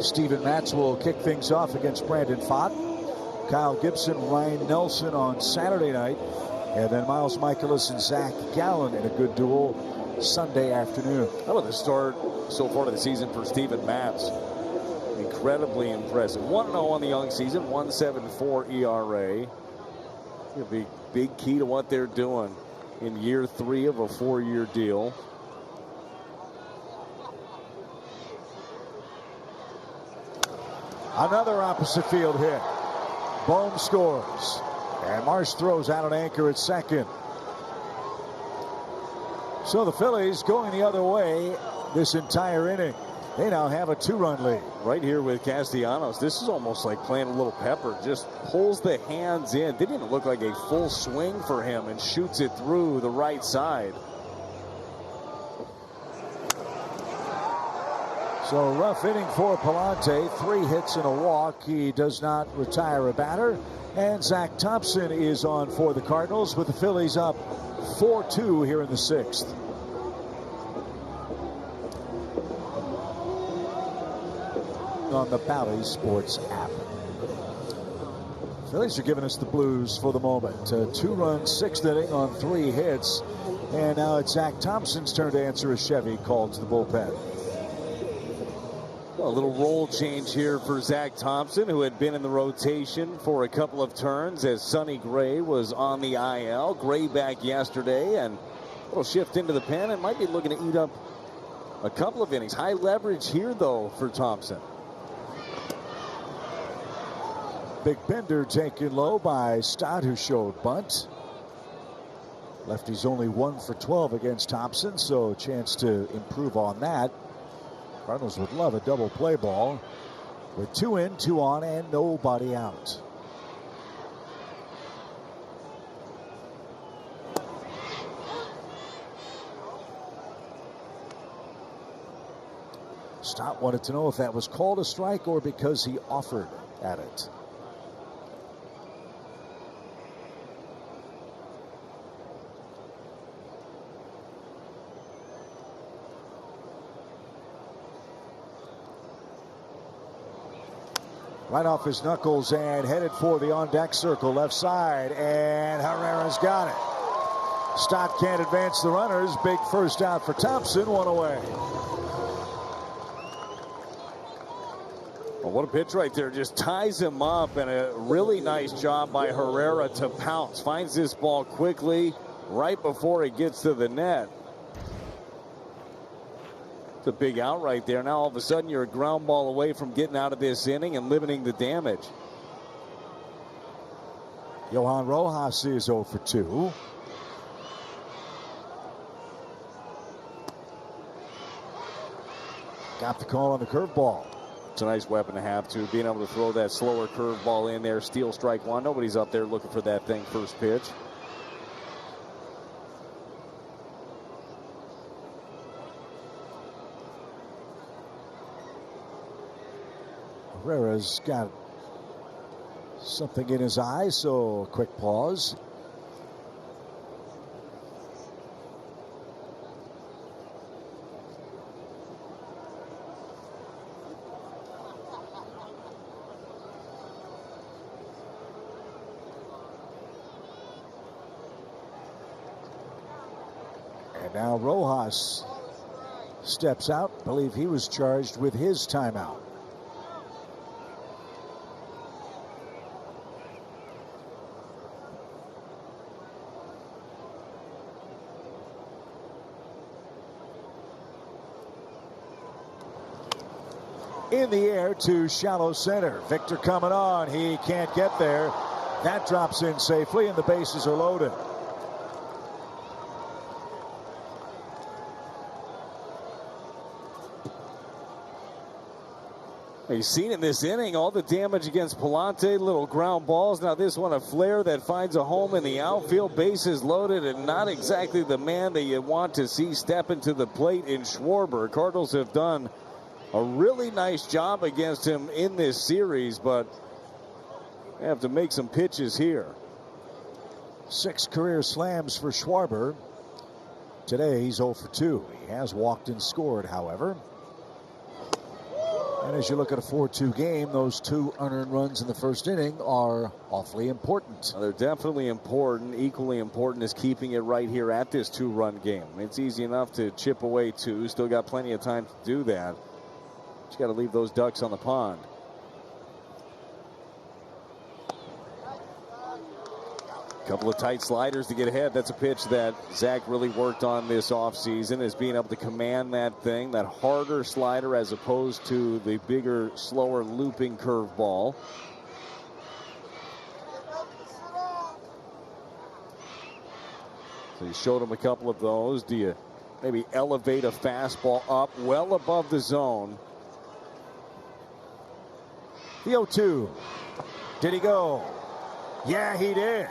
Steven Matz will kick things off against Brandon Pfaadt. Kyle Gibson, Ryan Nelson on Saturday night. And then Miles Michaelis and Zach Gallen in a good duel Sunday afternoon. How about the start so far of the season for Steven Matz? Incredibly impressive. 1-0 on the young season, 1.74 ERA. It'll be big key to what they're doing in year 3 of a 4-year deal. Another opposite field hit. Bohm scores. And Marsh throws out an anchor at second. So the Phillies going the other way this entire inning. They now have a 2-run lead. Right here with Castellanos. This is almost like playing a little pepper. Just pulls the hands in. Didn't even look like a full swing for him and shoots it through the right side. So rough inning for Palante. 3 hits and a walk. He does not retire a batter. And Zach Thompson is on for the Cardinals with the Phillies up 4-2 here in the 6th. On the Bally Sports app. Phillies are giving us the blues for the moment. 2-run 6th inning on 3 hits. And now it's Zach Thompson's turn to answer a Chevy called to the bullpen. A little role change here for Zach Thompson, who had been in the rotation for a couple of turns as Sonny Gray was on the IL. Gray back yesterday, and a little shift into the pen and might be looking to eat up a couple of innings. High leverage here, though, for Thompson. Big bender taken low by Stott, who showed bunt. Lefty's only 1 for 12 against Thompson, so a chance to improve on that. Cardinals would love a double play ball with 2 in, 2 on, and nobody out. Stott wanted to know if that was called a strike or because he offered at it. Right off his knuckles and headed for the on-deck circle, left side, and Herrera's got it. Stott can't advance the runners. Big first out for Thompson, 1 away. Well, what a pitch right there. Just ties him up, and a really nice job by Herrera to pounce. Finds this ball quickly right before it gets to the net. It's a big out right there. Now all of a sudden you're a ground ball away from getting out of this inning and limiting the damage. Johan Rojas is 0 for 2. Got the call on the curveball. It's a nice weapon to have, too. Being able to throw that slower curveball in there. Steal strike 1. Nobody's up there looking for that thing first pitch. Herrera's got something in his eye, so a quick pause. And now Rojas steps out. I believe he was charged with his timeout. In the air to shallow center. Victor coming on. He can't get there. That drops in safely, and the bases are loaded. You've seen in this inning all the damage against Palante, little ground balls. Now this one, a flare that finds a home in the outfield, bases loaded, and not exactly the man that you want to see step into the plate in Schwarber. Cardinals have done a really nice job against him in this series, but they have to make some pitches here. 6 career slams for Schwarber. Today he's 0 for 2. He has walked and scored, however. And as you look at a 4-2 game, those 2 unearned runs in the first inning are awfully important. They're definitely important. Equally important is keeping it right here at this 2-run game. It's easy enough to chip away 2. Still got plenty of time to do that. Just got to leave those ducks on the pond. Couple of tight sliders to get ahead. That's a pitch that Zach really worked on this offseason, is being able to command that thing, that harder slider as opposed to the bigger, slower looping curveball. So you showed him a couple of those. Do you maybe elevate a fastball up well above the zone? The 0-2. Did he go? Yeah, he did.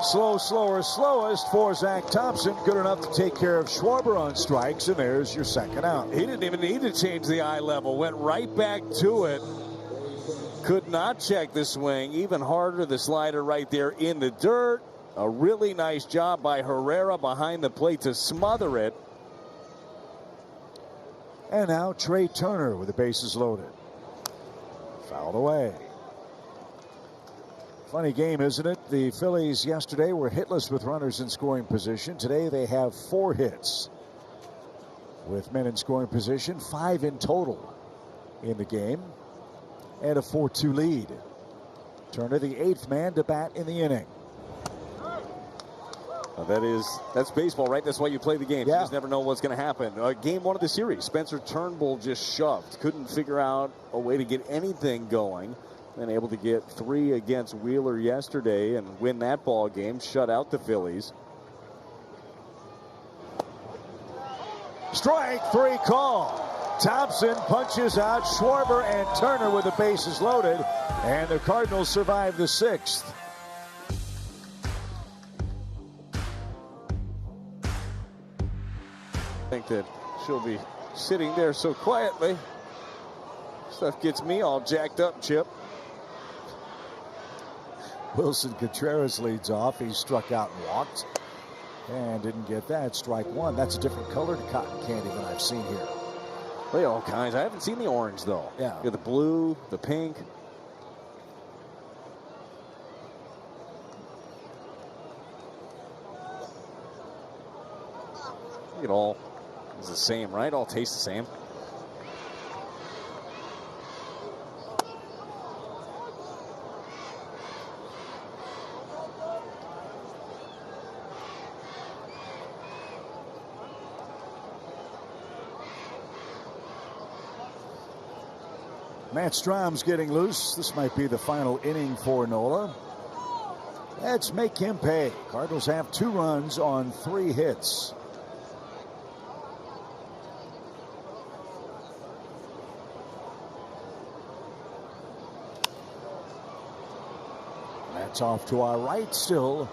Slow, slower, slowest for Zach Thompson. Good enough to take care of Schwarber on strikes, and there's your second out. He didn't even need to change the eye level. Went right back to it. Could not check the swing. Even harder, the slider right there in the dirt. A really nice job by Herrera behind the plate to smother it. And now Trey Turner with the bases loaded. Fouled away. Funny game, isn't it? The Phillies yesterday were hitless with runners in scoring position. Today they have 4 hits with men in scoring position, 5 in total in the game, and a 4-2 lead. Turner, the 8th man to bat in the inning. Well, that's baseball, right? That's why you play the game. Yeah. You just never know what's going to happen. Game 1 of the series, Spencer Turnbull just shoved. Couldn't figure out a way to get anything going. And able to get 3 against Wheeler yesterday and win that ball game, shut out the Phillies. Strike 3 call. Thompson punches out Schwarber and Turner with the bases loaded, and the Cardinals survive the 6th. I think that she'll be sitting there so quietly. Stuff gets me all jacked up, Chip. Wilson Contreras leads off. He struck out and walked and didn't get that. Strike 1. That's a different colored cotton candy than I've seen here. They all kinds. I haven't seen the orange, though. Yeah. You got the blue, the pink. It all is the same, right? All taste the same. Matt Strom's getting loose. This might be the final inning for Nola. Let's make him pay. Cardinals have 2 runs on 3 hits. That's off to our right, still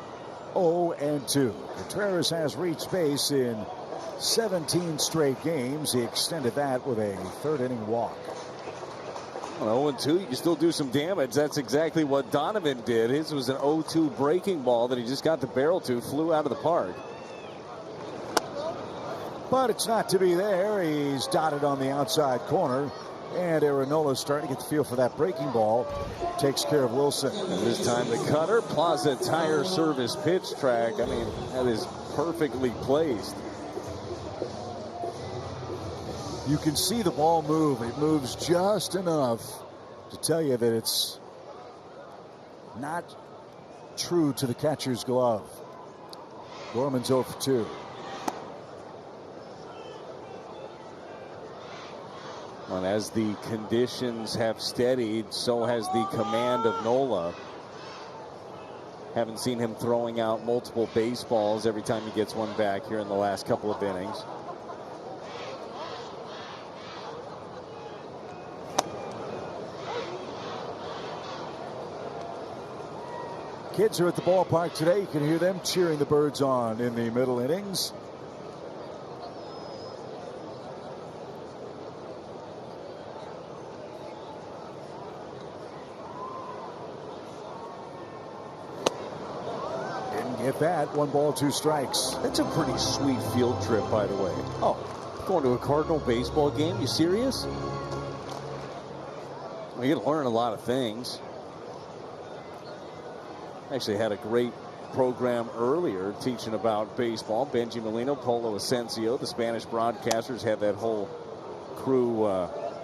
0-2. Contreras has reached base in 17 straight games. He extended that with a 3rd inning walk. Well, 0-2, you can still do some damage. That's exactly what Donovan did. His was an 0-2 breaking ball that he just got the barrel to, flew out of the park. But it's not to be there. He's dotted on the outside corner. And Aaronola's starting to get the feel for that breaking ball. Takes care of Wilson. And this time the cutter, Plaza Tire Service pitch track. I mean, that is perfectly placed. You can see the ball move. It moves just enough to tell you that it's not true to the catcher's glove. Gorman's 0 for 2. And as the conditions have steadied, so has the command of Nola. Haven't seen him throwing out multiple baseballs every time he gets one back here in the last couple of innings. Kids are at the ballpark today. You can hear them cheering the Birds on in the middle innings. Didn't get that. 1 ball, 2 strikes. That's a pretty sweet field trip, by the way. Oh, going to a Cardinal baseball game? You serious? Well, you're going to learn a lot of things. Actually had a great program earlier teaching about baseball. Benji Molino, Polo Asensio, the Spanish broadcasters had that whole crew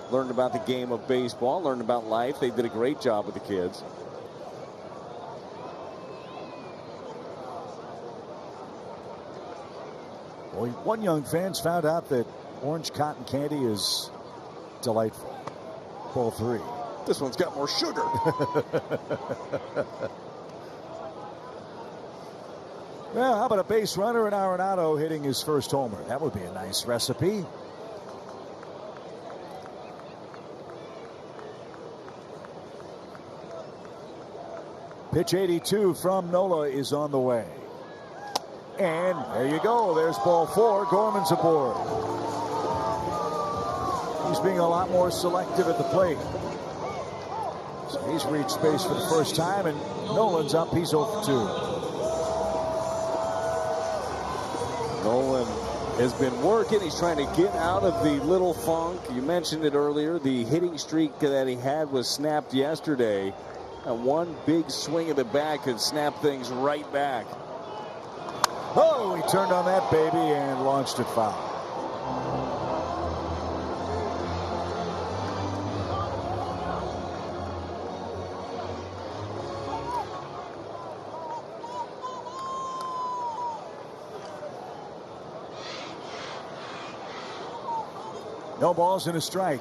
learned about the game of baseball, learned about life. They did a great job with the kids. Well, one young fan's found out that orange cotton candy is delightful. Ball 3. This one's got more sugar. Well, how about a base runner and Arenado hitting his first homer? That would be a nice recipe. Pitch 82 from Nola is on the way. And there you go. There's ball 4. Gorman's aboard. He's being a lot more selective at the plate. So he's reached base for the first time, and Nolan's up. He's 0 for 2. Nolan has been working. He's trying to get out of the little funk. You mentioned it earlier. The hitting streak that he had was snapped yesterday. And one big swing of the bat could snap things right back. Oh, he turned on that baby and launched it foul. No balls and a strike.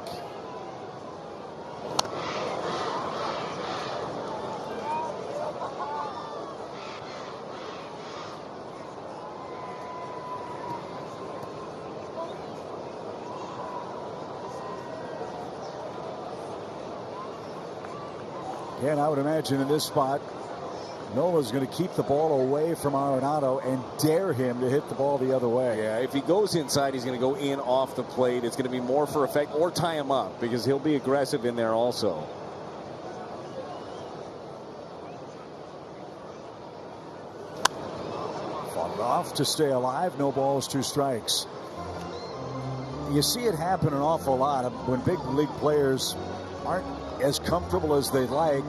And I would imagine in this spot, Nola's going to keep the ball away from Arenado and dare him to hit the ball the other way. Yeah, if he goes inside, he's going to go in off the plate. It's going to be more for effect, or tie him up, because he'll be aggressive in there also. Fought it off to stay alive. No balls, 2 strikes. You see it happen an awful lot when big league players aren't as comfortable as they'd like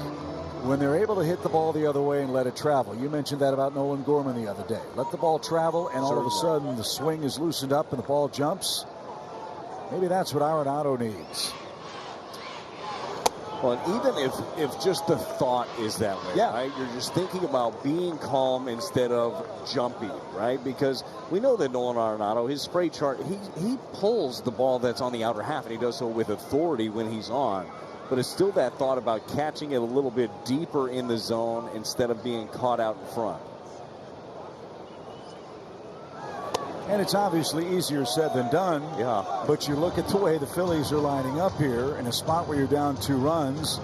when they're able to hit the ball the other way and let it travel. You mentioned that about Nolan Gorman the other day. Let the ball travel, and all of a sudden the swing is loosened up and the ball jumps. Maybe that's what Arenado needs. Well, and even if just the thought is that way, yeah, right? You're just thinking about being calm instead of jumpy, right? Because we know that Nolan Arenado, his spray chart, he pulls the ball that's on the outer half, and he does so with authority when he's on. But it's still that thought about catching it a little bit deeper in the zone instead of being caught out in front. And it's obviously easier said than done. Yeah. But you look at the way the Phillies are lining up here in a spot where you're down 2 runs.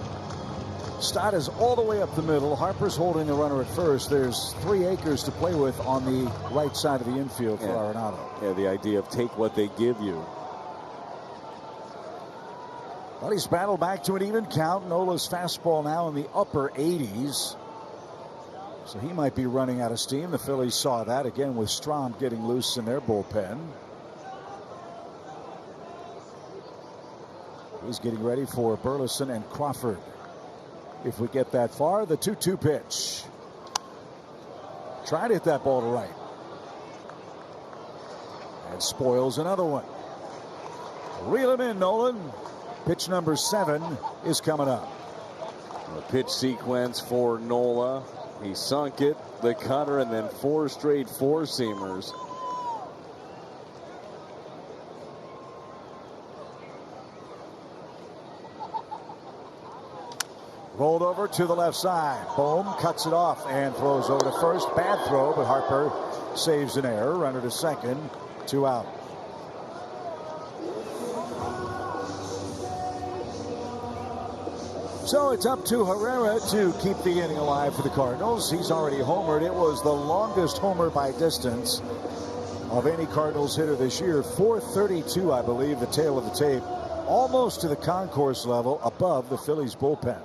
Stott is all the way up the middle. Harper's holding the runner at first. There's 3 acres to play with on the right side of the infield for Arenado. Yeah, the idea of take what they give you. Well, he's battled back to an even count. Nola's fastball now in the upper 80s. So he might be running out of steam. The Phillies saw that again with Strom getting loose in their bullpen. He's getting ready for Burleson and Crawford. If we get that far, the 2-2 pitch. Tried to hit that ball to right. And spoils another one. Reel him in, Nolan. Pitch number 7 is coming up. A pitch sequence for Nola. He sunk it, the cutter, and then 4 straight 4-seamers. Rolled over to the left side. Bohm cuts it off and throws over to first. Bad throw, but Harper saves an error. Runner to second. 2 out. So it's up to Herrera to keep the inning alive for the Cardinals. He's already homered. It was the longest homer by distance of any Cardinals hitter this year. 432, I believe, the tail of the tape. Almost to the concourse level above the Phillies bullpen.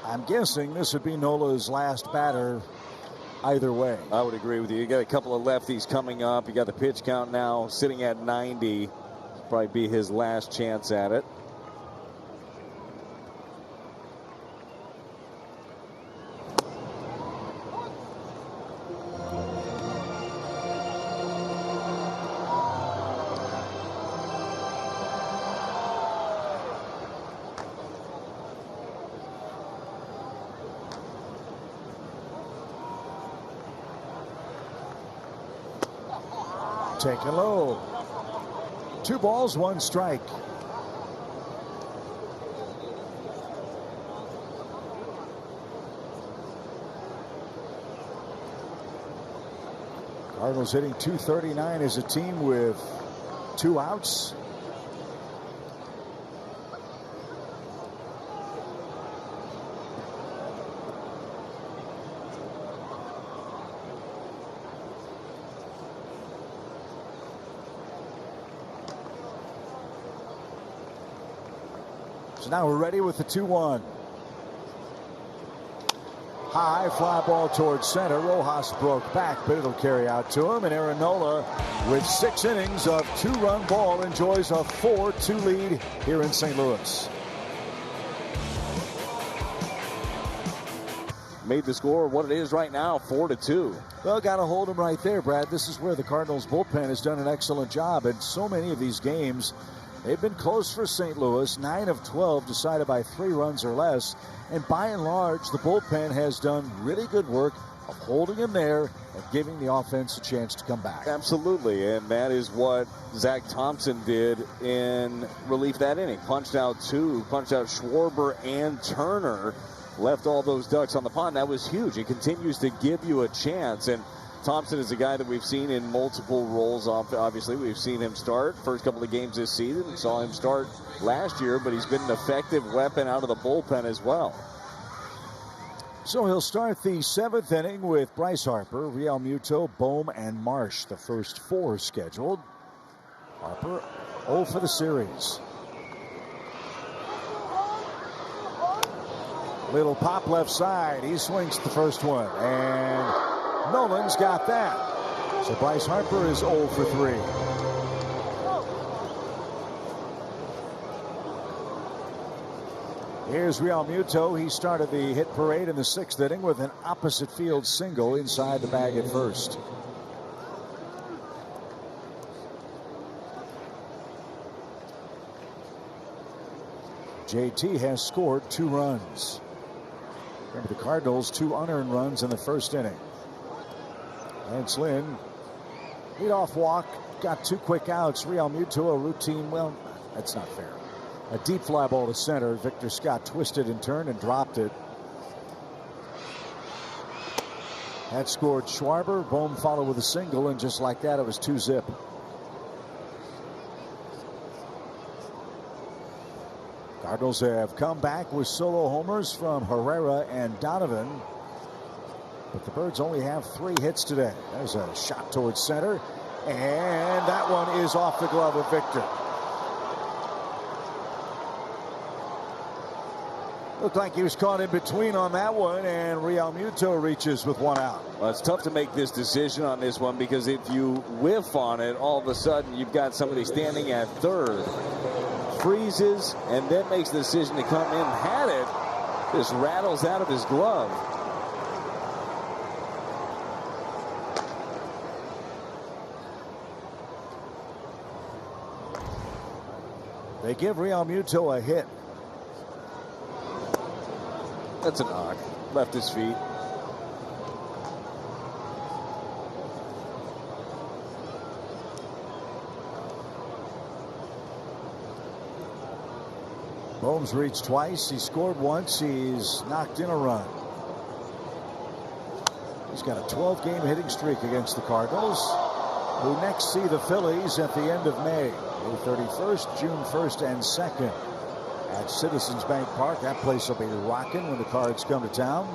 I'm guessing this would be Nola's last batter either way. I would agree with you. You got a couple of lefties coming up. You got the pitch count now sitting at 90. Probably be his last chance at it. Taken low. 2 balls, 1 strike. Cardinals hitting .239 as a team with 2 outs. So now we're ready with the 2-1. High fly ball towards center. Rojas broke back, but it'll carry out to him. And Aaron Nola, with 6 innings of 2-run ball, enjoys a 4-2 lead here in St. Louis. Made the score what it is right now, 4-2. Well, got to hold him right there, Brad. This is where the Cardinals bullpen has done an excellent job. And so many of these games, they've been close for St. Louis. 9 of 12 decided by 3 runs or less. And by and large, the bullpen has done really good work of holding him there and giving the offense a chance to come back. Absolutely, and that is what Zach Thompson did in relief that inning. Punched out 2, punched out Schwarber and Turner. Left all those ducks on the pond. That was huge. It continues to give you a chance. And Thompson is a guy that we've seen in multiple roles. Obviously, we've seen him start first couple of games this season. We saw him start last year, but he's been an effective weapon out of the bullpen as well. So he'll start the 7th inning with Bryce Harper, Real Muto, Bohm, and Marsh, the first 4 scheduled. Harper 0 for the series. Little pop left side. He swings the first one, and Nolan's got that. So Bryce Harper is 0 for 3. Here's Real Muto. He started the hit parade in the 6th inning with an opposite field single inside the bag at first. JT has scored 2 runs. Remember, the Cardinals 2 unearned runs in the 1st inning. Lance Lynn, leadoff walk, got 2 quick outs. Real Muto, a routine, well, that's not fair. A deep fly ball to center. Victor Scott twisted and turned and dropped it. Had scored Schwarber. Bohm followed with a single, and just like that, it was 2-zip. Cardinals have come back with solo homers from Herrera and Donovan. But the Birds only have 3 hits today. There's a shot towards center. And that one is off the glove of Victor. Looked like he was caught in between on that one, and Real Muto reaches with 1 out. Well, it's tough to make this decision on this one, because if you whiff on it, all of a sudden you've got somebody standing at third. Freezes and then makes the decision to come in. Had it, just rattles out of his glove. They give Real Muto a hit. That's a knock. Left his feet. Bohm's reached twice. He scored once. He's knocked in a run. He's got a 12-game hitting streak against the Cardinals, who next see the Phillies at the end of May. May 31st, June 1st, and 2nd at Citizens Bank Park. That place will be rocking when the Cards come to town.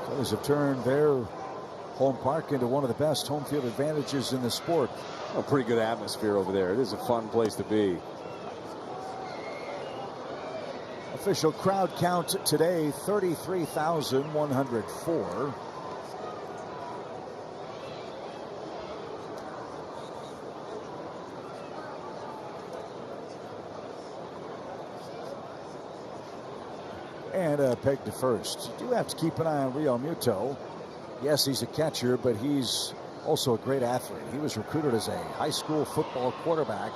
Phillies have turned their home park into one of the best home field advantages in the sport. A pretty good atmosphere over there. It is a fun place to be. Official crowd count today, 33,104. And a peg to first. You do have to keep an eye on Real Muto. Yes, he's a catcher, but he's also a great athlete. He was recruited as a high school football quarterback.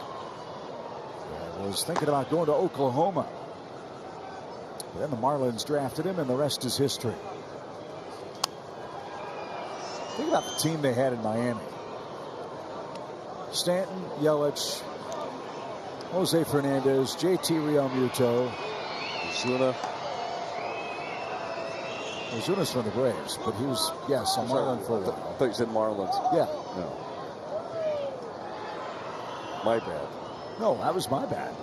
Was thinking about going to Oklahoma. But then the Marlins drafted him, and the rest is history. Think about the team they had in Miami. Stanton, Yelich, Jose Fernandez, JT Realmuto, Ozuna. Ozuna's from the Braves, but he was, yes, a Marlin for a while. I thought you said Marlins. Yeah. No. My bad. No, that was my bad.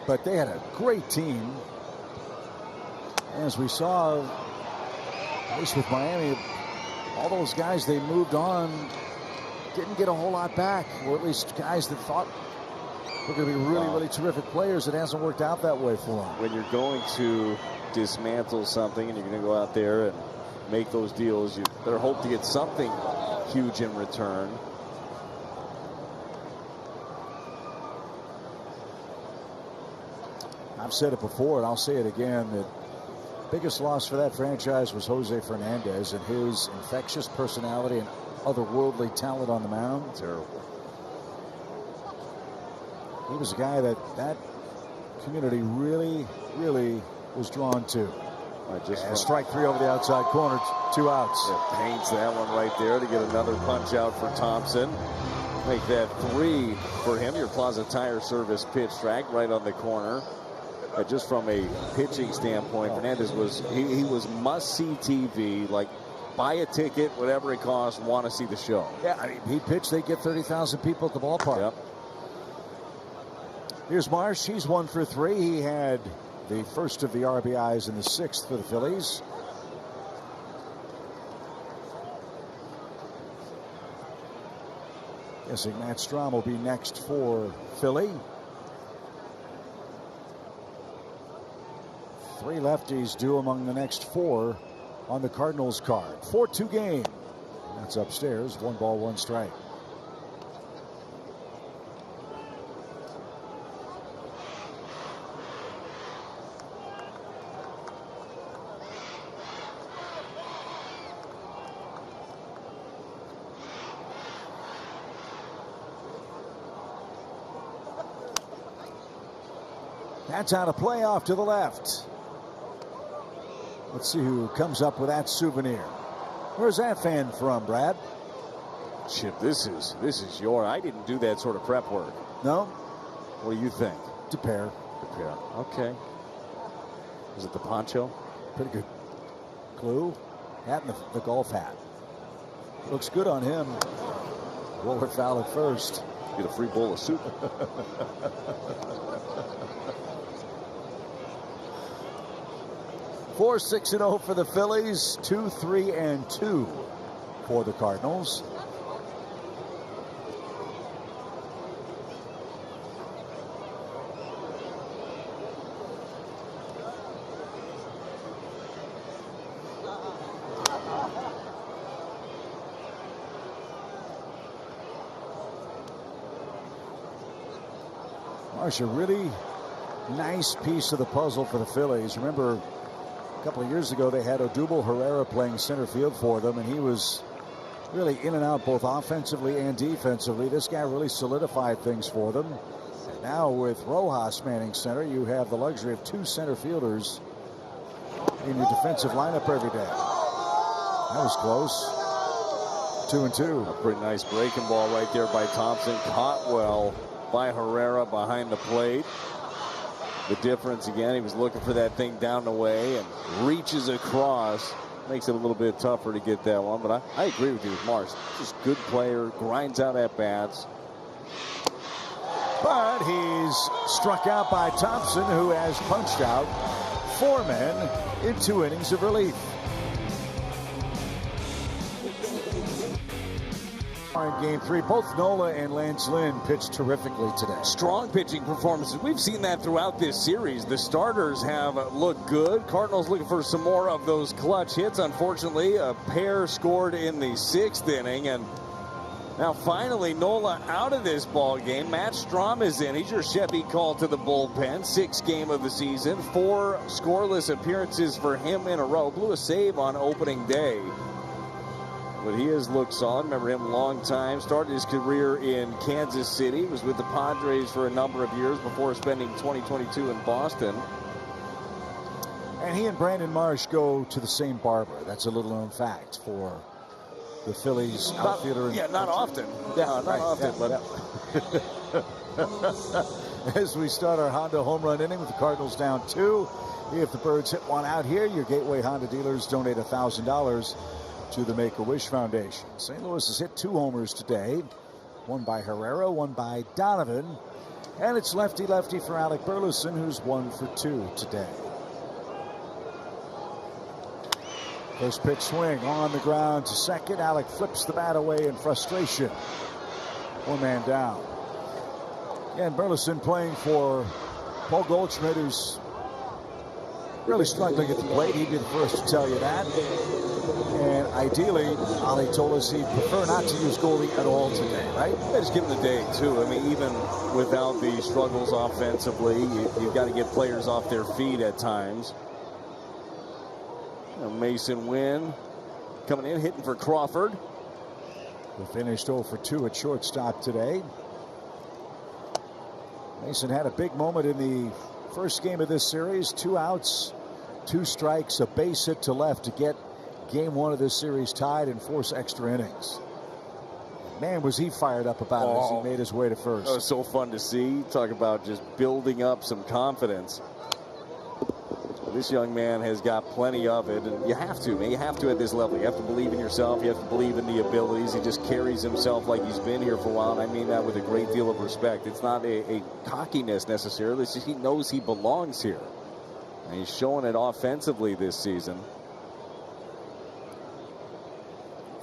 But they had a great team. As we saw, at least with Miami, all those guys they moved on didn't get a whole lot back, or at least guys that thought were going to be really terrific players. It hasn't worked out that way for them. When you're going to dismantle something and you're going to go out there and make those deals, you better hope to get something huge in return. I've said it before, and I'll say it again, that biggest loss for that franchise was Jose Fernandez and his infectious personality and otherworldly talent on the mound. Terrible. He was a guy that community really was drawn to. Strike three over the outside corner, 2 outs. Yeah, paints that one right there to get another punch out for Thompson. Make that 3 for him. Your Plaza Tire Service pitch track right on the corner. Just from a pitching standpoint, Fernandez was he was must-see TV. Like, buy a ticket, whatever it costs, want to see the show. Yeah, I mean, he pitched, they get 30,000 people at the ballpark. Yep. Here's Marsh. He's 1 for 3. He had the first of the RBIs in the 6th for the Phillies. Guessing Matt Strom will be next for Philly. 3 lefties due among the next 4 on the Cardinals card. 4-2 game. That's upstairs. 1 ball, 1 strike. That's out of play off to the left. Let's see who comes up with that souvenir. Where's that fan from, Brad? Chip, this is your. I didn't do that sort of prep work. No? What do you think? DePere. Okay. Is it the poncho? Pretty good clue. Hat and the golf hat. Looks good on him. Roller foul at first. Get a free bowl of soup. 4-6-0 for the Phillies. 2-3-2 for the Cardinals. Marsh, a really nice piece of the puzzle for the Phillies. Remember, a couple of years ago, they had Odubel Herrera playing center field for them, and he was really in and out both offensively and defensively. This guy really solidified things for them. And now with Rojas manning center, you have the luxury of 2 center fielders in your defensive lineup every day. That was close. 2-2. A pretty nice breaking ball right there by Thompson. Caught well by Herrera behind the plate. The difference again, he was looking for that thing down the way and reaches across makes it a little bit tougher to get that one. But I agree with you with Marsh. Just good player, grinds out at bats. But he's struck out by Thompson, who has punched out 4 men in 2 innings of relief. In Game 3, both Nola and Lance Lynn pitched terrifically today. Strong pitching performances. We've seen that throughout this series. The starters have looked good. Cardinals looking for some more of those clutch hits. Unfortunately, a pair scored in the 6th inning, and now finally Nola out of this ball game. Matt Strom is in. He's your Chevy call to the bullpen. 6th game of the season. 4 scoreless appearances for him in a row. Blew a save on opening day. But he has looked solid. Remember him a long time. Started his career in Kansas City. Was with the Padres for a number of years before spending 2022 in Boston. And he and Brandon Marsh go to the same barber. That's a little known fact for the Phillies outfielder. Yeah, not often. Yeah, not right, often. Yeah. But as we start our Honda home run inning with the Cardinals down 2. If the Birds hit one out here, your Gateway Honda dealers donate $1,000 to the Make-A-Wish Foundation. St. Louis has hit 2 homers today. One by Herrera, one by Donovan. And it's lefty-lefty for Alec Burleson, who's 1 for 2 today. First pitch swing on the ground to second. Alec flips the bat away in frustration. 1 man down. And Burleson playing for Paul Goldschmidt, who's really struggling at the plate. He'd be the first to tell you that. And ideally, Ali told us he'd prefer not to use Goldie at all today, right? Yeah, just give him the day, too. I mean, even without the struggles offensively, you've got to get players off their feet at times. Mason Wynn coming in, hitting for Crawford. We finished 0 for 2 at shortstop today. Mason had a big moment in the first game of this series. 2 outs, 2 strikes, a base hit to left to get Game 1 of this series tied and force extra innings. Man, was he fired up about it as he made his way to first. That was so fun to see. Talk about just building up some confidence. This young man has got plenty of it, and you have to, man. You have to at this level. You have to believe in yourself. You have to believe in the abilities. He just carries himself like he's been here for a while, and I mean that with a great deal of respect. It's not a cockiness necessarily. It's just he knows he belongs here. And he's showing it offensively this season.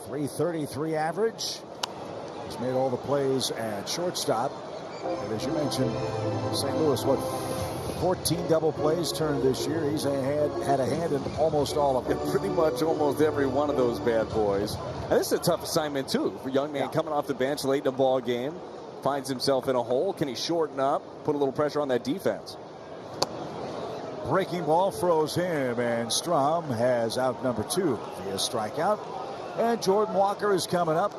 .333 average. He's made all the plays at shortstop. And as you mentioned, St. Louis, 14 double plays turned this year. He's had a hand in almost all of them. Pretty much almost every one of those bad boys. And this is a tough assignment, too, for a young man coming off the bench late in a ball game. Finds himself in a hole. Can he shorten up, put a little pressure on that defense? Breaking ball froze him, and Strom has out number 2 via strikeout. And Jordan Walker is coming up.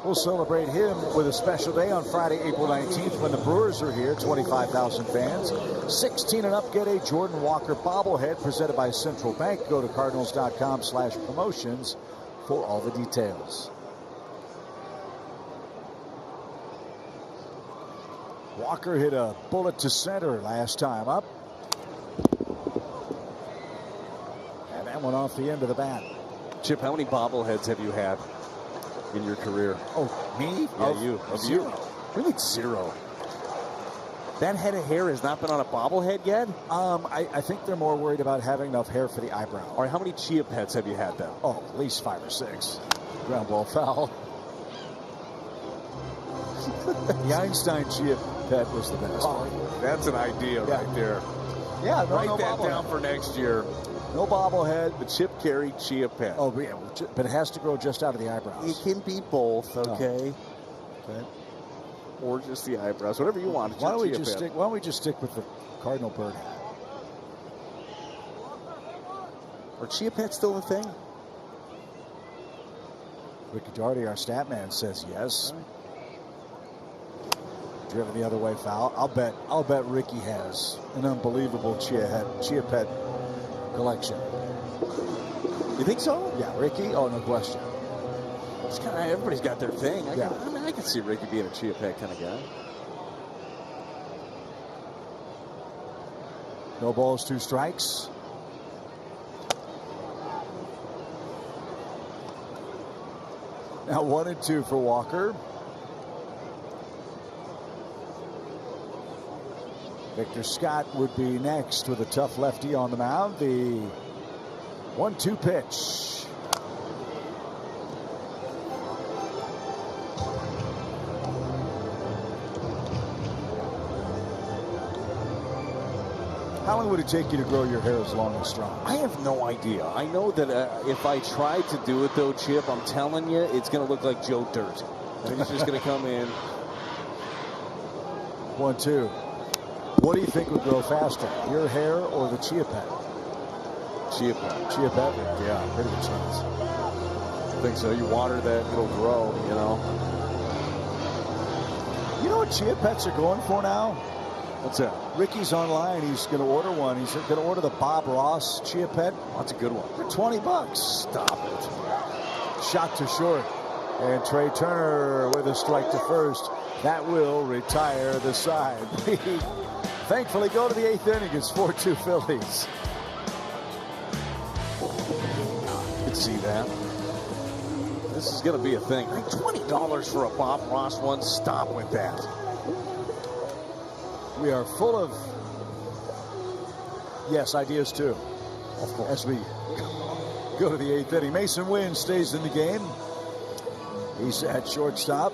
We'll celebrate him with a special day on Friday, April 19th, when the Brewers are here. 25,000 fans. 16 and up get a Jordan Walker bobblehead presented by Central Bank. Go to cardinals.com/promotions for all the details. Walker hit a bullet to center last time up. And that one off the end of the bat. Chip, how many bobbleheads have you had in your career? Oh, me? Yeah, you. Of you. Really 0. That head of hair has not been on a bobblehead yet? I think they're more worried about having enough hair for the eyebrow. All right, how many chia pets have you had then? Oh, at least 5 or 6. Ground ball foul. The Einstein chia pet was the best. Oh, that's an idea right there. Yeah, write that down for next year. No bobblehead. The Chip Carey chia pet. Oh, yeah, but it has to grow just out of the eyebrows. It can be both, okay? Okay. Or just the eyebrows, whatever you want. Why don't we just stick with the Cardinal bird hat? Are chia pets still a thing? Ricky Doherty, our stat man, says yes. Driven the other way foul. I'll bet Ricky has an unbelievable chia pet collection. You think so? Yeah, Ricky. Oh, no question. It's kind of, everybody's got their thing. I Yeah. can see Ricky being a chia pet kind of guy. No balls, 2 strikes. Now 1-2 for Walker. Victor Scott would be next with a tough lefty on the mound. The 1-2 pitch. How long would it take you to grow your hair as long and strong? I have no idea. I know that if I tried to do it, though, Chip, I'm telling you, it's going to look like Joe Dirt. And he's just going to come in. 1-2. What do you think would grow faster, your hair or the chia pet? Chia pet. Chia pet? Yeah, pretty good chance. I think so. You water that, it'll grow, you know. You know what chia pets are going for now? What's that? Ricky's online. He's going to order one. He's going to order the Bob Ross chia pet. Oh, that's a good one. For $20. Stop it. Shot to short. And Trey Turner with a strike to first. That will retire the side. Thankfully go to the 8th inning. It's 4-2 Phillies. You can see that. This is going to be a thing. I think $20 for a Bob Ross one. Stop with that. We are full of, yes, ideas too. Of course. As we go to the 8th inning. Mason Wynn stays in the game. He's at shortstop.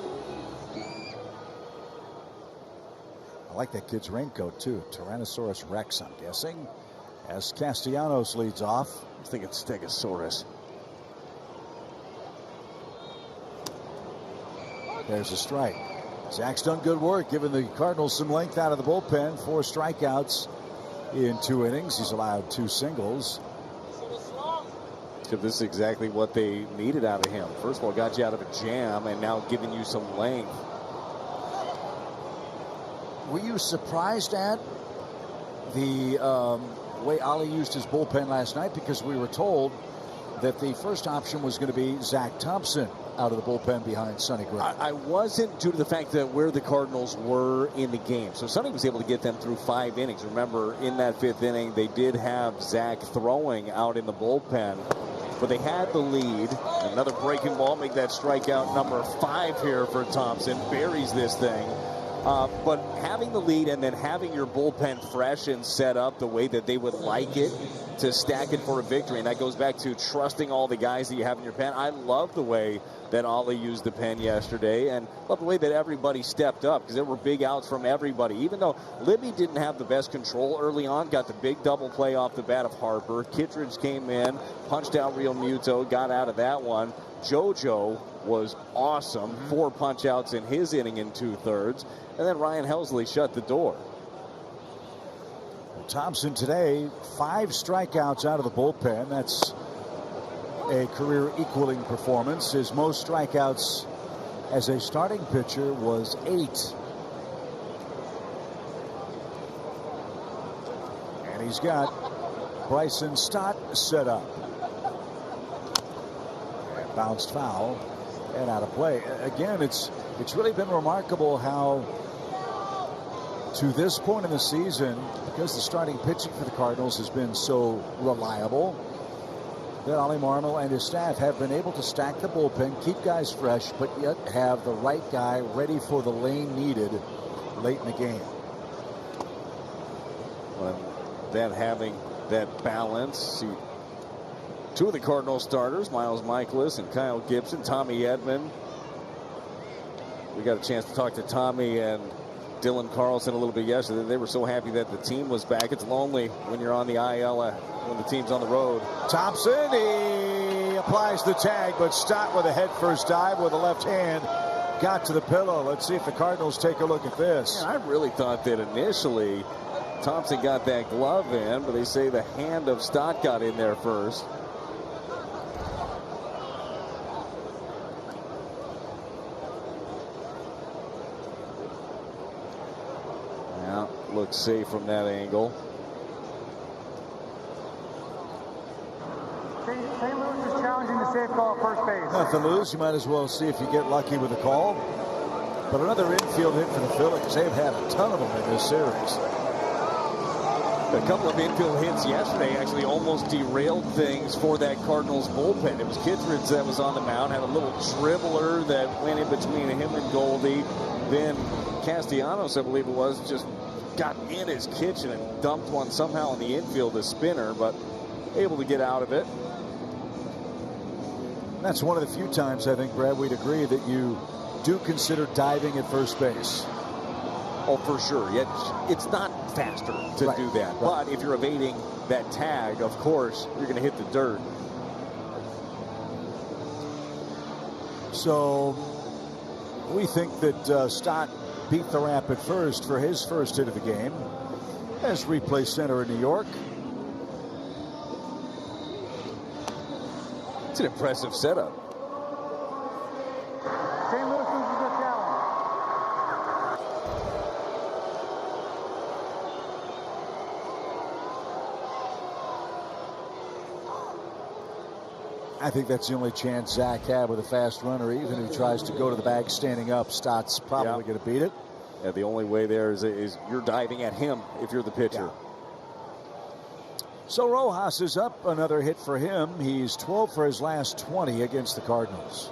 I like that kid's raincoat too. Tyrannosaurus Rex, I'm guessing. As Castellanos leads off. I think it's Stegosaurus. There's a strike. Zach's done good work, giving the Cardinals some length out of the bullpen. 4 strikeouts in 2 innings. He's allowed 2 singles. So this is exactly what they needed out of him. First of all, got you out of a jam, and now giving you some length. Were you surprised at the way Ali used his bullpen last night? Because we were told that the first option was going to be Zach Thompson out of the bullpen behind Sonny Gray. I wasn't, due to the fact that where the Cardinals were in the game. So Sonny was able to get them through 5 innings. Remember, in that 5th inning, they did have Zach throwing out in the bullpen. But they had the lead. Another breaking ball, make that strikeout number 5 here for Thompson. Buries this thing. But having the lead and then having your bullpen fresh and set up the way that they would like it to stack it for a victory. And that goes back to trusting all the guys that you have in your pen. I love the way that Ollie used the pen yesterday, and love the way that everybody stepped up, because there were big outs from everybody. Even though Libby didn't have the best control early on, got the big double play off the bat of Harper. Kittredge came in, punched out Real Muto, got out of that one. JoJo was awesome. 4 punch outs in his inning in 2/3. And then Ryan Helsley shut the door. Thompson today, 5 strikeouts out of the bullpen. That's a career equaling performance. His most strikeouts as a starting pitcher was 8. And he's got Bryson Stott set up. And bounced foul and out of play. Again, it's really been remarkable how to this point in the season, because the starting pitching for the Cardinals has been so reliable, that Ollie Marmol and his staff have been able to stack the bullpen, keep guys fresh, but yet have the right guy ready for the lane needed late in the game. And then having that balance. See, 2 of the Cardinals starters, Miles Michaelis and Kyle Gibson, Tommy Edman. We got a chance to talk to Tommy and Dylan Carlson a little bit yesterday. They were so happy that the team was back. It's lonely when you're on the IL when the team's on the road. Thompson, he applies the tag, but Stott with a head first dive with the left hand got to the pillow. Let's see if the Cardinals take a look at this. Yeah, I really thought that initially Thompson got that glove in, but they say the hand of Stott got in there first. Looks safe from that angle. St. Louis is challenging the safe call at first base. Nothing to lose. You might as well see if you get lucky with the call. But another infield hit for the Phillies. They've had a ton of them in this series. A couple of infield hits yesterday actually almost derailed things for that Cardinals bullpen. It was Kittredge that was on the mound, had a little dribbler that went in between him and Goldie. Then Castellanos, I believe it was, just got in his kitchen and dumped one somehow in the infield, a spinner, but able to get out of it. That's one of the few times, I think, Brad, we'd agree that you do consider diving at first base. Oh, for sure. Yet it's not faster to do that. But if you're evading that tag, of course, you're going to hit the dirt. So we think that Stott beat the ramp at first for his first hit of the game as replay center in New York. It's an impressive setup. St. Louis loses the challenge. I think that's the only chance Zach had with a fast runner. Even if he tries to go to the bag standing up, Stott's probably going to beat it. Yeah, the only way there is you're diving at him if you're the pitcher. Yeah. So Rojas is up. Another hit for him. He's 12 for his last 20 against the Cardinals.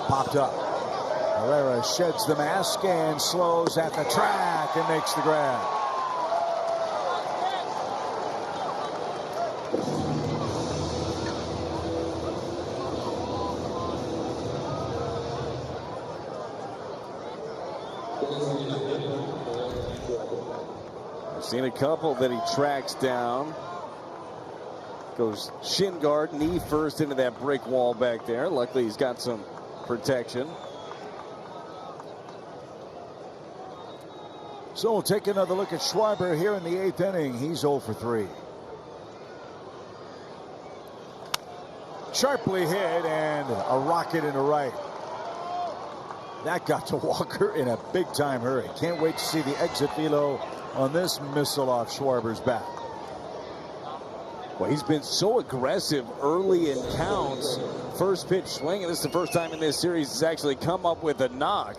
Popped up. Herrera sheds the mask and slows at the track and makes the grab. Seen a couple that he tracks down. Goes shin guard, knee first into that brick wall back there. Luckily, he's got some protection. So we'll take another look at Schwarber here in the 8th inning. He's 0 for 3. Sharply hit and a rocket into right. That got to Walker in a big-time hurry. Can't wait to see the exit velo on this missile off Schwarber's bat. Well, he's been so aggressive early in counts. First pitch swing, and this is the first time in this series he's actually come up with a knock.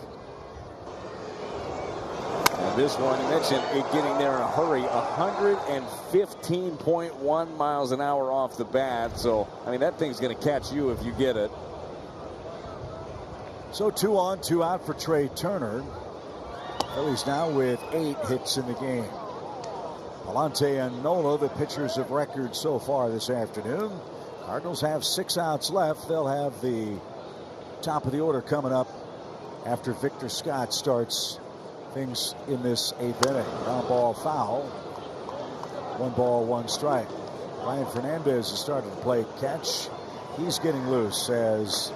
And this one, you mentioned it getting there in a hurry. 115.1 miles an hour off the bat. So, I mean, that thing's going to catch you if you get it. So 2 on, 2 out for Trey Turner. Phillies now with 8 hits in the game. Palante and Nola, the pitchers of record so far this afternoon. Cardinals have 6 outs left. They'll have the top of the order coming up after Victor Scott starts things in this 8th inning. Ground ball foul. 1 ball, 1 strike. Ryan Fernandez has started to play catch. He's getting loose as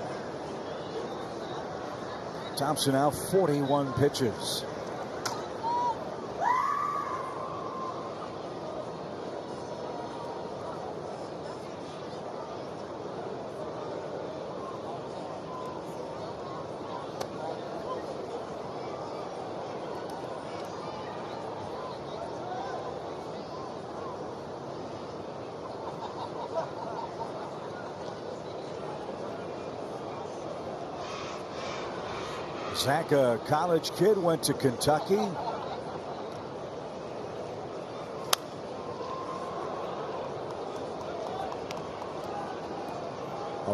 Thompson now 41 pitches. Zach, a college kid, went to Kentucky. A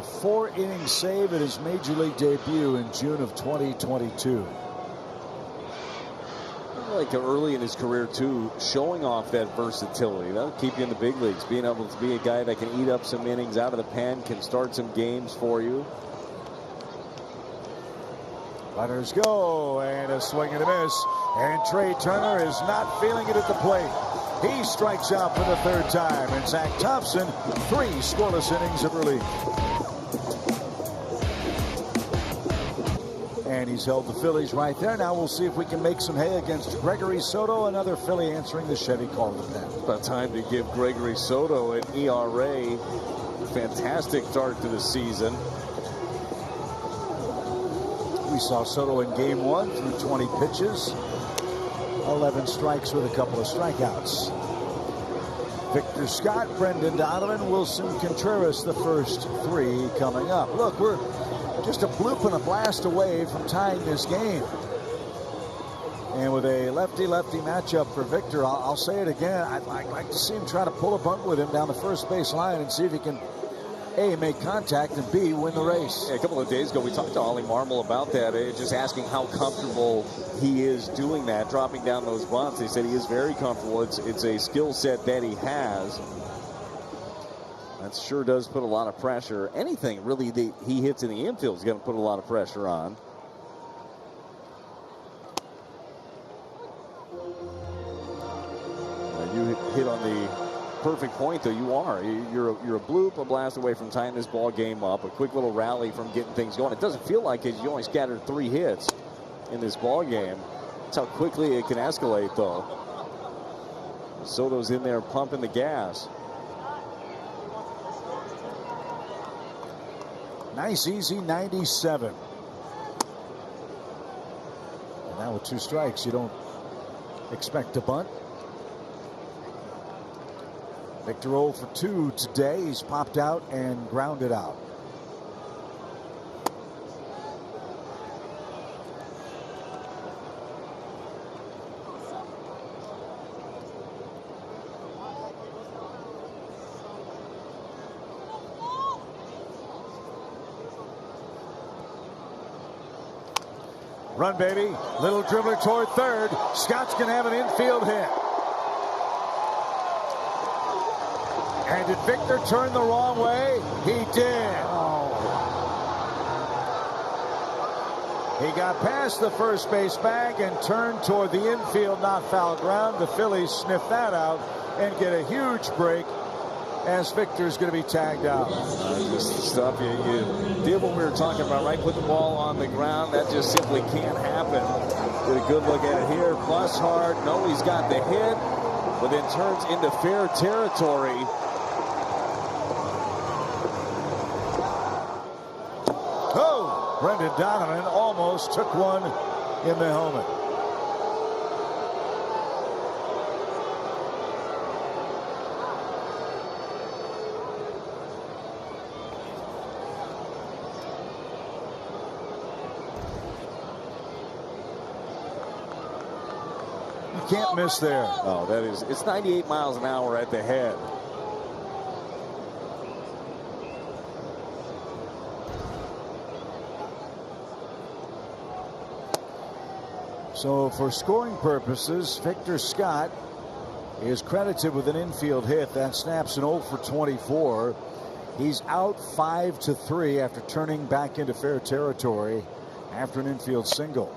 4-inning save at his major league debut in June of 2022. Like early in his career too, showing off that versatility. That'll keep you in the big leagues. Being able to be a guy that can eat up some innings out of the pen, can start some games for you. Runners go, and a swing and a miss. And Trey Turner is not feeling it at the plate. He strikes out for the 3rd time. And Zach Thompson, 3 scoreless innings of relief. And he's held the Phillies right there. Now we'll see if we can make some hay against Gregory Soto, another Philly answering the Chevy call to the pen. About time to give Gregory Soto an ERA. Fantastic start to the season. We saw Soto in game 1 through 20 pitches, 11 strikes with a couple of strikeouts. Victor Scott, Brendan Donovan, Wilson Contreras, the first 3 coming up. Look, we're just a bloop and a blast away from tying this game. And with a lefty-lefty matchup for Victor, I'll say it again. I'd like to see him try to pull a bunt with him down the first base line and see if he can, A, make contact, and B, win the race. Yeah, a couple of days ago, we talked to Ollie Marmol about that, just asking how comfortable he is doing that, dropping down those bunts. He said he is very comfortable. It's a skill set that he has. That sure does put a lot of pressure. Anything, really, that he hits in the infield is going to put a lot of pressure on. You hit on the perfect point, though. You are. You're a bloop, a blast away from tying this ball game up. A quick little rally from getting things going. It doesn't feel like it. You only scattered 3 hits in this ball game. That's how quickly it can escalate, though. Soto's in there pumping the gas. Nice, easy 97. And now with 2 strikes, you don't expect a bunt. Victor 0 for 2 today. He's popped out and grounded out. Run, baby. Little dribbler toward third. Scott's going to have an infield hit. And did Victor turn the wrong way? He did. Oh. He got past the first base bag and turned toward the infield, not foul ground. The Phillies sniff that out and get a huge break as Victor's going to be tagged out. Just the stuff you did what we were talking about, right? Put the ball on the ground. That just simply can't happen. Get a good look at it here. Plus hard. No, he's got the hit, but then turns into fair territory. Oh, Brendan Donovan almost took one in the helmet. Can't miss there. Oh, it's 98 miles an hour at the head. So for scoring purposes, Victor Scott is credited with an infield hit. That snaps an 0 for 24. He's out 5-3 after turning back into fair territory after an infield single.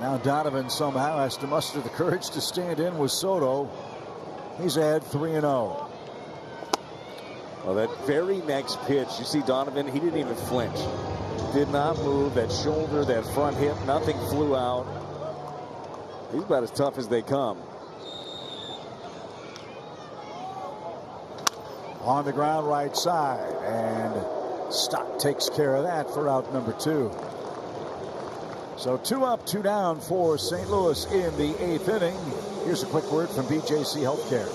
Now Donovan somehow has to muster the courage to stand in with Soto. He's ahead 3-0. Well, that very next pitch, you see Donovan, he didn't even flinch. Did not move. That shoulder, that front hip, nothing flew out. He's about as tough as they come. On the ground right side, and Stock takes care of that for out number 2. So 2 up, 2 down for St. Louis in the 8th inning. Here's a quick word from BJC Healthcare.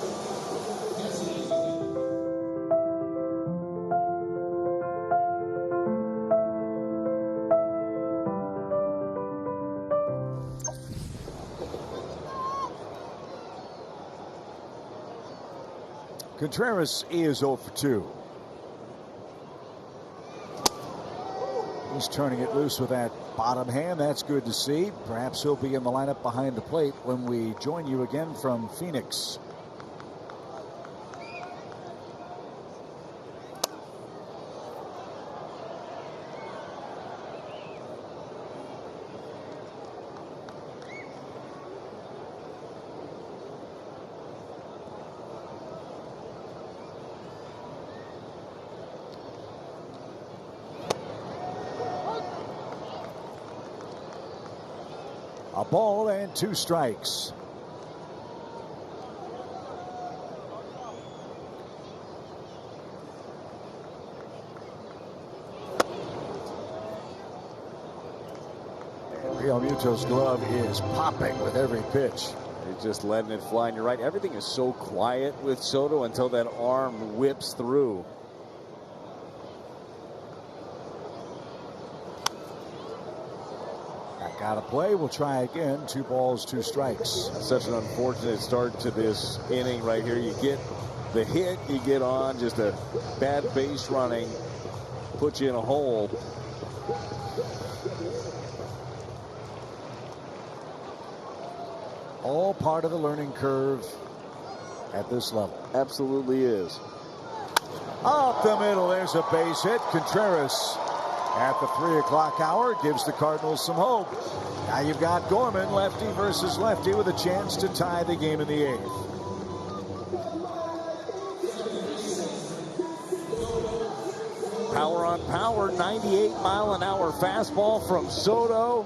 Contreras is 0 for 2. He's turning it loose with that bottom hand. That's good to see. Perhaps he'll be in the lineup behind the plate when we join you again from Phoenix. A ball and 2 strikes. Real Muto's glove is popping with every pitch. He's just letting it fly. And you're right, everything is so quiet with Soto until that arm whips through. Got to play. We'll try again. 2 balls, 2 strikes. Such an unfortunate start to this inning right here. You get the hit, you get on, just a bad base running, put you in a hole. All part of the learning curve at this level. Absolutely is. Up the middle, there's a base hit. Contreras at the 3 o'clock hour gives the Cardinals some hope. Now you've got Gorman, lefty versus lefty, with a chance to tie the game in the 8th. Power on power, 98-mile-an-hour fastball from Soto.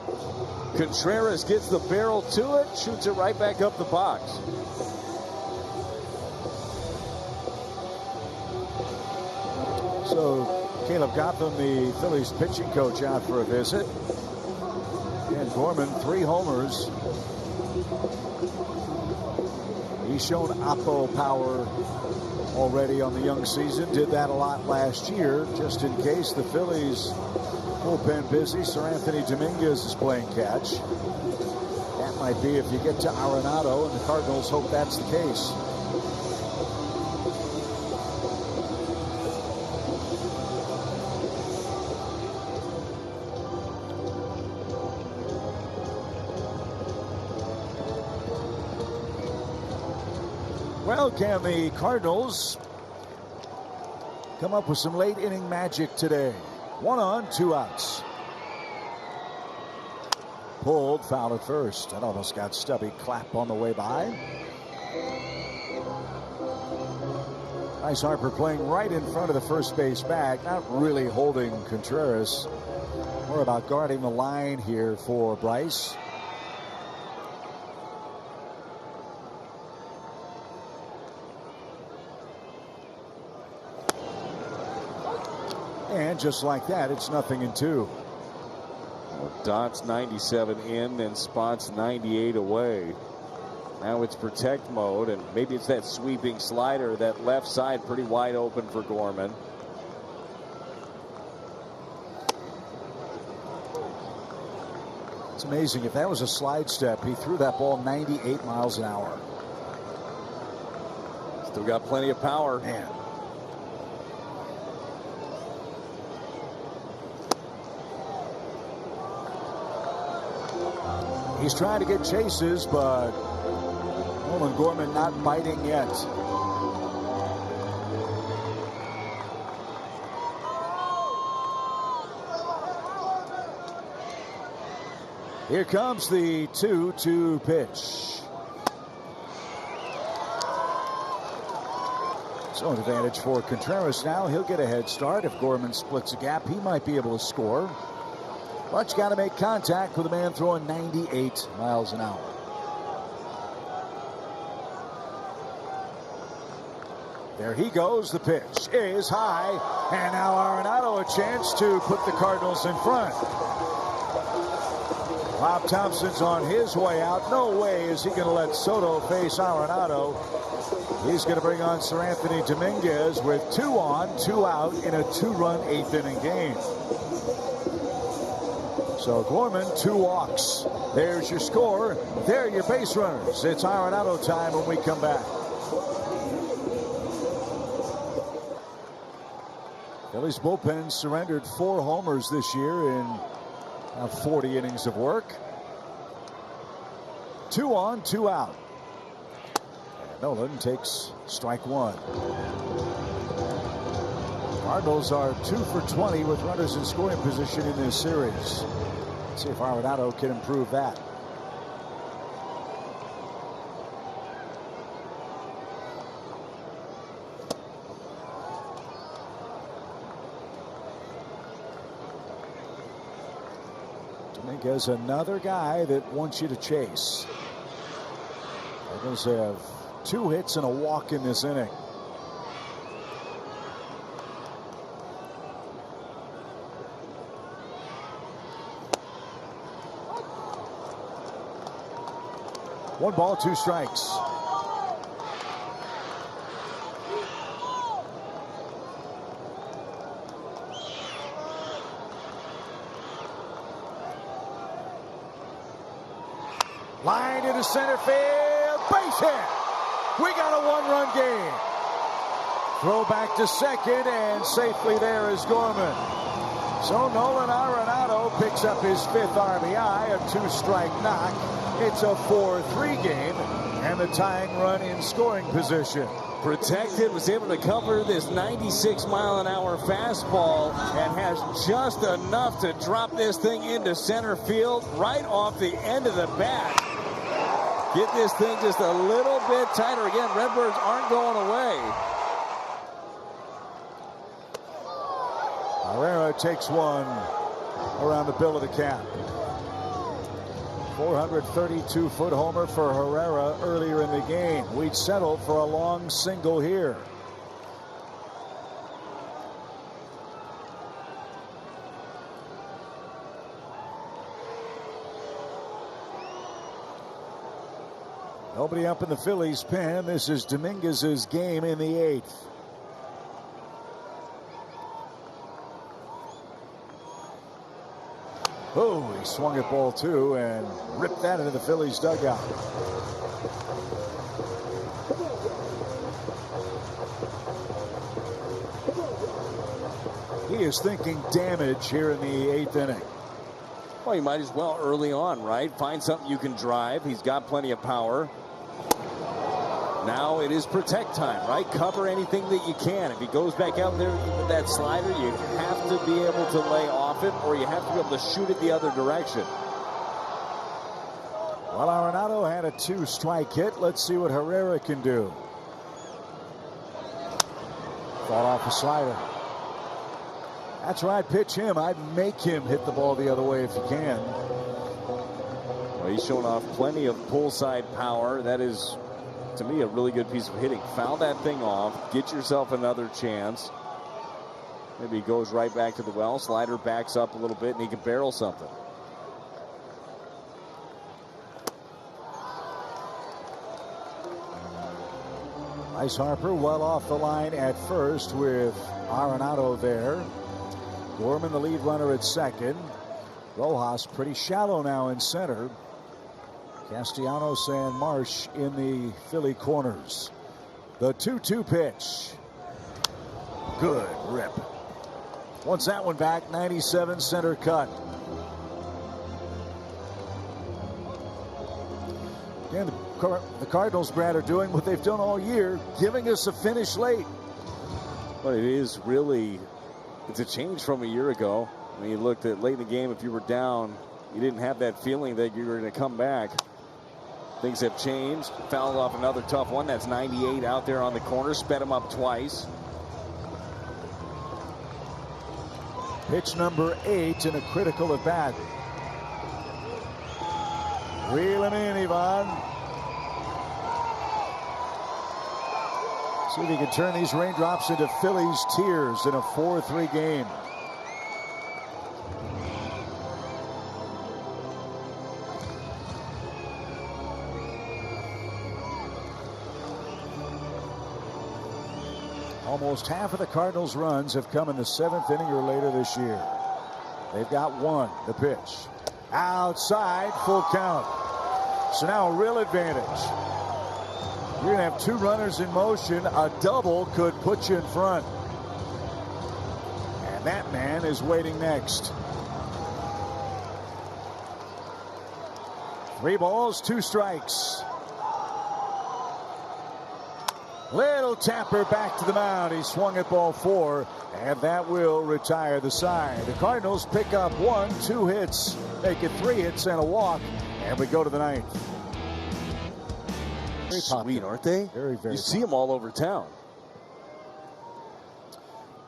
Contreras gets the barrel to it, shoots it right back up the box. So Caleb Gotham, the Phillies pitching coach, out for a visit. And Gorman, 3 homers. He's shown oppo power already on the young season. Did that a lot last year. Just in case the Phillies bullpen busy, Sir Anthony Dominguez is playing catch. That might be if you get to Arenado, and the Cardinals hope that's the case. Well, can the Cardinals come up with some late inning magic today? 1 on, 2 outs. Pulled, foul at first. That almost got Stubby Clapp on the way by. Bryce Harper playing right in front of the first base bag, not really holding Contreras. More about guarding the line here for Bryce. And just like that, it's 0-2. Well, Dots 97 in, then Spots 98 away. Now it's protect mode, and maybe it's that sweeping slider, that left side pretty wide open for Gorman. It's amazing. If that was a slide step, he threw that ball 98 miles an hour. Still got plenty of power. Man. He's trying to get chases, but Nolan Gorman not biting yet. Here comes the 2-2 pitch. So an advantage for Contreras now. He'll get a head start. If Gorman splits a gap, he might be able to score. But you got to make contact with a man throwing 98 miles an hour. There he goes. The pitch is high. And now Arenado a chance to put the Cardinals in front. Bob Thompson's on his way out. No way is he going to let Soto face Arenado. He's going to bring on Sir Anthony Dominguez with 2 on, 2 out in a 2-run 8th inning game. So Gorman, 2 walks. There's your score. There are your base runners. It's Arenado time when we come back. Phillies bullpen surrendered 4 homers this year in 40 innings of work. 2 on, 2 out. And Nolan takes strike 1. Cardinals are 2 for 20 with runners in scoring position in this series. Let's see if Arenado can improve that. Dominguez, another guy that wants you to chase. Cardinals have 2 hits and a walk in this inning. One ball, 2 strikes. Line into center field. Base hit. We got a one-run game. Throw back to second, and safely there is Gorman. So Nolan Arenado picks up his 5th RBI, a 2-strike knock. It's a 4-3 game, and the tying run in scoring position. Protected, was able to cover this 96-mile-an-hour fastball and has just enough to drop this thing into center field right off the end of the bat. Get this thing just a little bit tighter. Again, Redbirds aren't going away. Herrera takes one around the bill of the cap. 432-foot homer for Herrera earlier in the game. We'd settled for a long single here. Nobody up in the Phillies pen. This is Dominguez's game in the 8th. Oh, he swung at ball 2 and ripped that into the Phillies dugout. He is thinking damage here in the 8th inning. Well, you might as well early on, right? Find something you can drive. He's got plenty of power. Now it is protect time, right? Cover anything that you can. If he goes back out there with that slider, you have to be able to lay off it, or you have to be able to shoot it the other direction. Well, Arenado had a 2-strike hit. Let's see what Herrera can do. Fought off a slider. That's right, pitch him. I'd make him hit the ball the other way if you can. Well, he's shown off plenty of pull side power. That is, to me, a really good piece of hitting. Foul that thing off. Get yourself another chance. Maybe he goes right back to the well. Slider backs up a little bit, and he can barrel something. Bryce Harper well off the line at first with Arenado there. Gorman, the lead runner at second. Rojas pretty shallow now in center. Castellanos and Marsh in the Philly corners. The 2-2 pitch. Good rip. Wants that one back. 97 center cut. Again, the Cardinals, Brad, are doing what they've done all year, giving us a finish late. But it is really, it's a change from a year ago. When you looked at late in the game, if you were down, you didn't have that feeling that you were going to come back. Things have changed. Fouled off another tough one. That's 98 out there on the corner. Sped him up twice. Pitch number 8 in a critical at bat. Reel him in, Ivan. See if he can turn these raindrops into Phillies tears in a 4-3 game. Almost half of the Cardinals' runs have come in the 7th inning or later this year. They've got one. The pitch. Outside, full count. So now a real advantage. You're going to have 2 runners in motion. A double could put you in front. And that man is waiting next. 3 balls, 2 strikes. Little tapper back to the mound. He swung at ball 4, and that will retire the side. The Cardinals pick up 1, 2 hits, make it 3 hits and a walk, and we go to the 9th. Very sweet, aren't they? Very, very. You see them all over town.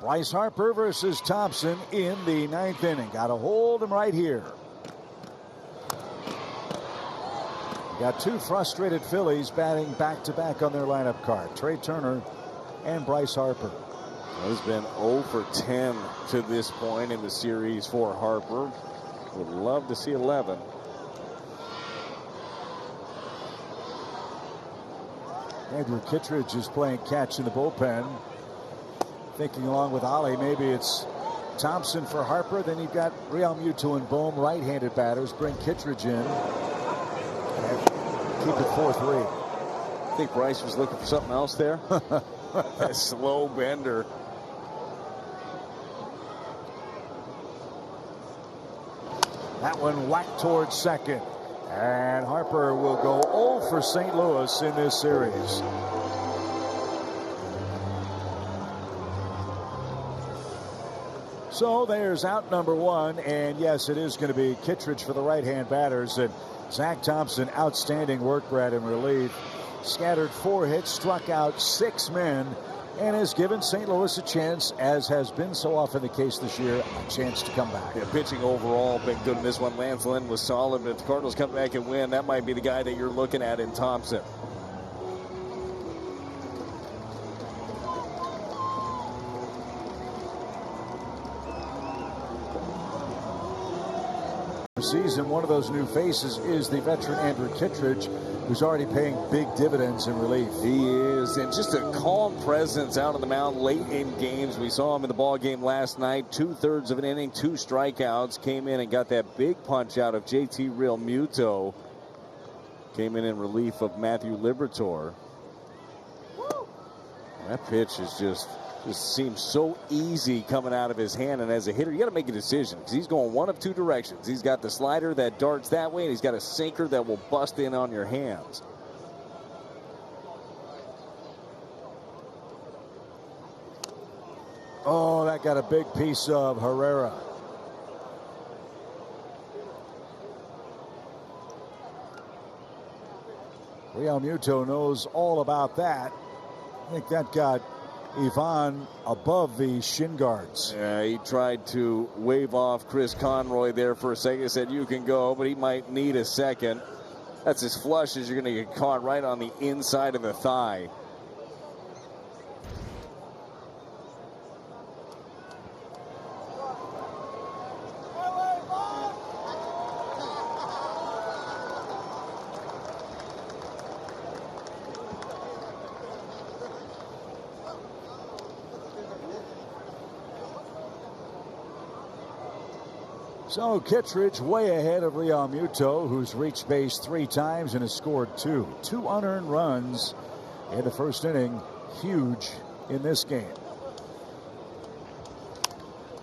Bryce Harper versus Thompson in the 9th inning. Got to hold him right here. Got 2 frustrated Phillies batting back-to-back on their lineup card. Trey Turner and Bryce Harper. It's been 0 for 10 to this point in the series for Harper. Would love to see 11. Andrew Kittredge is playing catch in the bullpen. Thinking along with Ollie, maybe it's Thompson for Harper. Then you've got Real Muto and Bohm, right-handed batters. Bring Kittredge in. And keep it 4-3. I think Bryce was looking for something else there. That slow bender. That one whacked towards second. And Harper will go 0 for St. Louis in this series. So there's out number one. And yes, it is going to be Kittredge for the right-hand batters. And Zach Thompson, outstanding work, Brad, in relief. Scattered 4 hits, struck out 6 men, and has given St. Louis a chance, as has been so often the case this year, a chance to come back. Yeah, pitching overall been good in this one. Lance Lynn was solid, but if the Cardinals come back and win, that might be the guy that you're looking at in Thompson. Season, one of those new faces is the veteran Andrew Kittredge, who's already paying big dividends in relief. He is, and just a calm presence out on the mound late in games. We saw him in the ball game last night, 2/3 of an inning, 2 strikeouts, came in and got that big punch out of JT Realmuto. Came in relief of Matthew Liberatore. That pitch is just seems so easy coming out of his hand, and as a hitter you got to make a decision because he's going one of 2 directions. He's got the slider that darts that way, and he's got a sinker that will bust in on your hands. Oh, that got a big piece of Herrera. Realmuto knows all about that. I think that got Ivan above the shin guards. Yeah, he tried to wave off Chris Conroy there for a second. Said you can go, but he might need a second. That's as flush as you're going to get caught right on the inside of the thigh. So Kittredge way ahead of Realmuto, who's reached base 3 times and has scored 2. 2 unearned runs in the first inning. Huge in this game.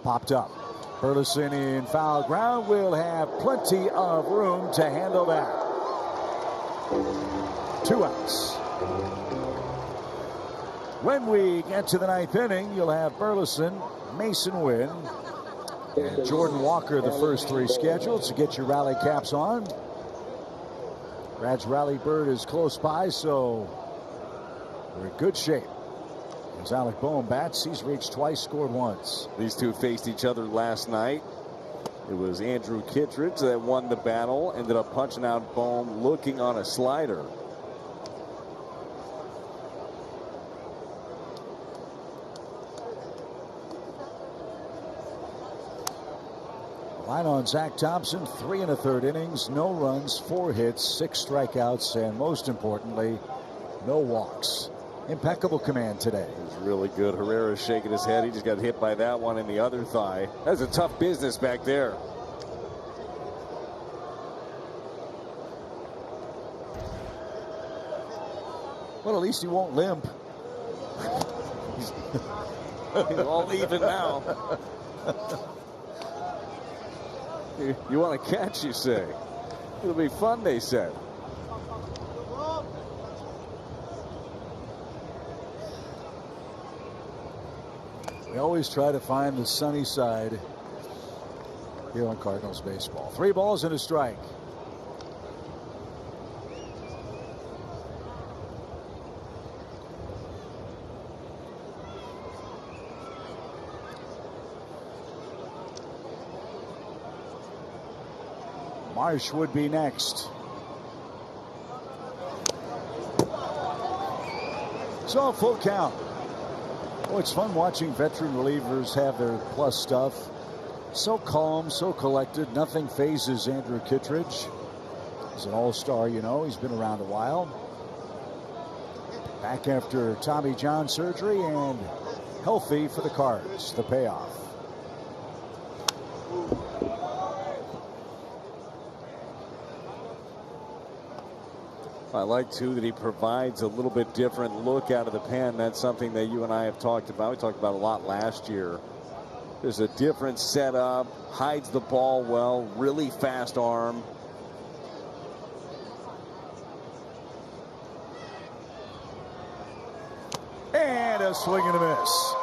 Popped up. Burleson in foul ground will have plenty of room to handle that. 2 outs. When we get to the 9th inning, you'll have Burleson, Mason Wynn, and Jordan Walker, the first 3 scheduled, so get your rally caps on. Brad's rally bird is close by, so we're in good shape. As Alec Boehm bats, he's reached twice, scored once. These two faced each other last night. It was Andrew Kittredge that won the battle, ended up punching out Boehm looking on a slider. Line on Zach Thompson, 3 1/3 innings, no runs, 4 hits, 6 strikeouts, and most importantly, no walks. Impeccable command today. It was really good. Herrera's shaking his head. He just got hit by that one in the other thigh. That's a tough business back there. Well, at least he won't limp. He's all even now. You want to catch, you say? It'll be fun, they said. We always try to find the sunny side here on Cardinals baseball. 3 balls and a strike. Marsh would be next. So full count. Oh, it's fun watching veteran relievers have their plus stuff. So calm, so collected. Nothing phases Andrew Kittredge. He's an all-star, you know. He's been around a while. Back after Tommy John surgery and healthy for the Cards. The payoff. I like, too, that he provides a little bit different look out of the pen. That's something that you and I have talked about. We talked about a lot last year. There's a different setup, hides the ball well, really fast arm. And a swing and a miss.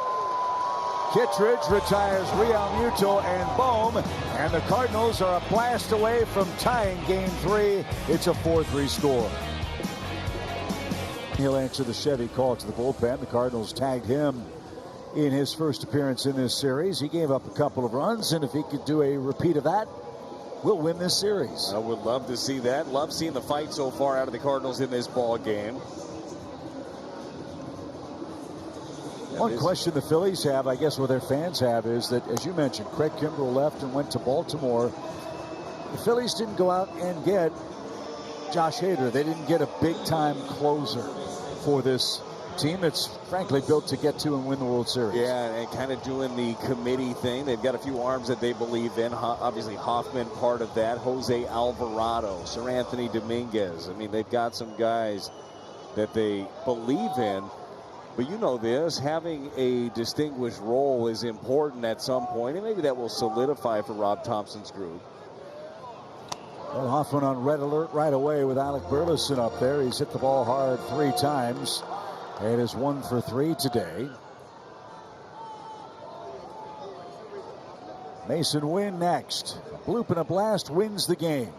Kittredge retires Real Muto and Bohm, and the Cardinals are a blast away from tying Game 3. It's a 4-3 score. He'll answer the Chevy call to the bullpen. The Cardinals tagged him in his first appearance in this series. He gave up a couple of runs, and if he could do a repeat of that, we'll win this series. I would love to see that. Love seeing the fight so far out of the Cardinals in this ball game. One question the Phillies have, I guess what their fans have, is that, as you mentioned, Craig Kimbrell left and went to Baltimore. The Phillies didn't go out and get Josh Hader. They didn't get a big-time closer for this team that's frankly built to get to and win the World Series. Yeah, and kind of doing the committee thing. They've got a few arms that they believe in. Obviously, Hoffman part of that. Jose Alvarado, Sir Anthony Dominguez. I mean, they've got some guys that they believe in. But you know this, having a distinguished role is important at some point, and maybe that will solidify for Rob Thompson's group. Well, Hoffman on red alert right away with Alec Burleson up there. He's hit the ball hard 3 times. It is 1 for 3 today. Mason Wynn next. A bloop and a blast wins the game.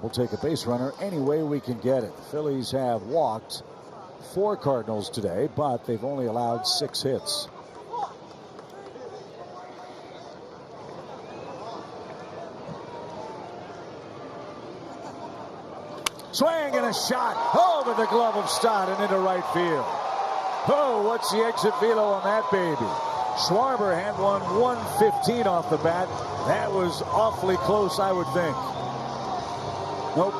We'll take a base runner any way we can get it. The Phillies have walked 4 Cardinals today, but they've only allowed 6 hits. Swing and a shot over the glove of Stott and into right field. Oh, what's the exit velo on that baby? Schwarber had one 115 off the bat. That was awfully close, I would think. Nope,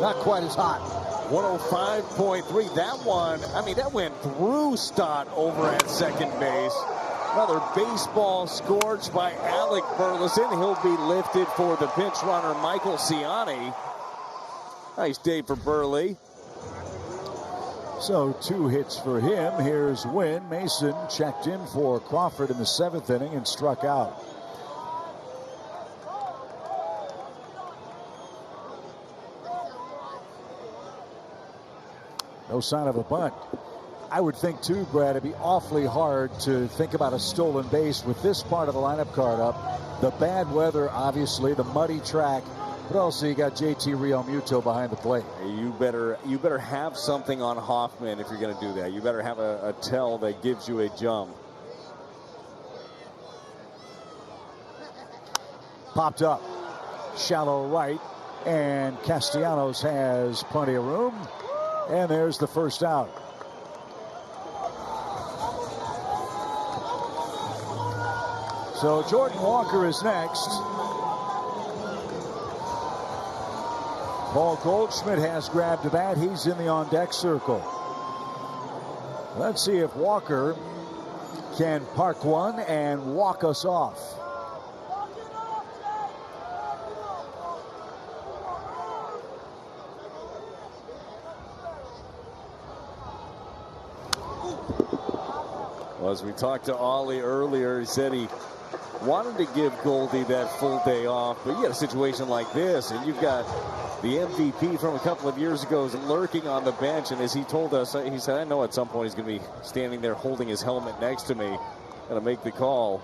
not quite as hot. 105.3. That one, I mean, that went through Stott over at second base. Another baseball scorched by Alec Burleson. He'll be lifted for the pinch runner, Michael Ciani. Nice day for Burley. So 2 hits for him. Here's Wynn. Mason checked in for Crawford in the 7th inning and struck out. No sign of a bunt. I would think, too, Brad, it'd be awfully hard to think about a stolen base with this part of the lineup card up. The bad weather, obviously, the muddy track. But also you got JT Realmuto behind the plate. You better have something on Hoffman if you're going to do that. You better have a tell that gives you a jump. Popped up. Shallow right. And Castellanos has plenty of room. And there's the first out. So Jordan Walker is next. Paul Goldschmidt has grabbed the bat. He's in the on-deck circle. Let's see if Walker can park one and walk us off. Well, as we talked to Ollie earlier, he said he wanted to give Goldie that full day off, but you got a situation like this, and you've got the MVP from a couple of years ago is lurking on the bench, and as he told us, he said, I know at some point he's going to be standing there holding his helmet next to me. Going to make the call.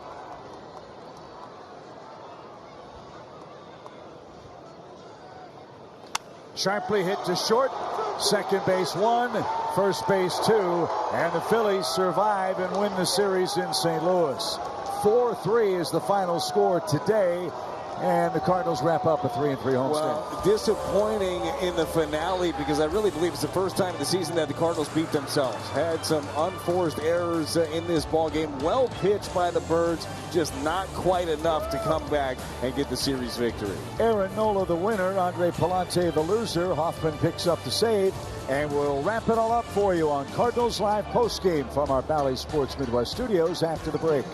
Sharply hit to short. Second base 1, first base 2, and the Phillies survive and win the series in St. Louis. 4-3 is the final score today, and the Cardinals wrap up a 3-3 homestand. Well, disappointing in the finale because I really believe it's the first time in the season that the Cardinals beat themselves. Had some unforced errors in this ball game. Well pitched by the Birds, just not quite enough to come back and get the series victory. Aaron Nola the winner, Andre Palante the loser. Hoffman picks up the save, and we'll wrap it all up for you on Cardinals Live postgame from our Bally Sports Midwest studios after the break.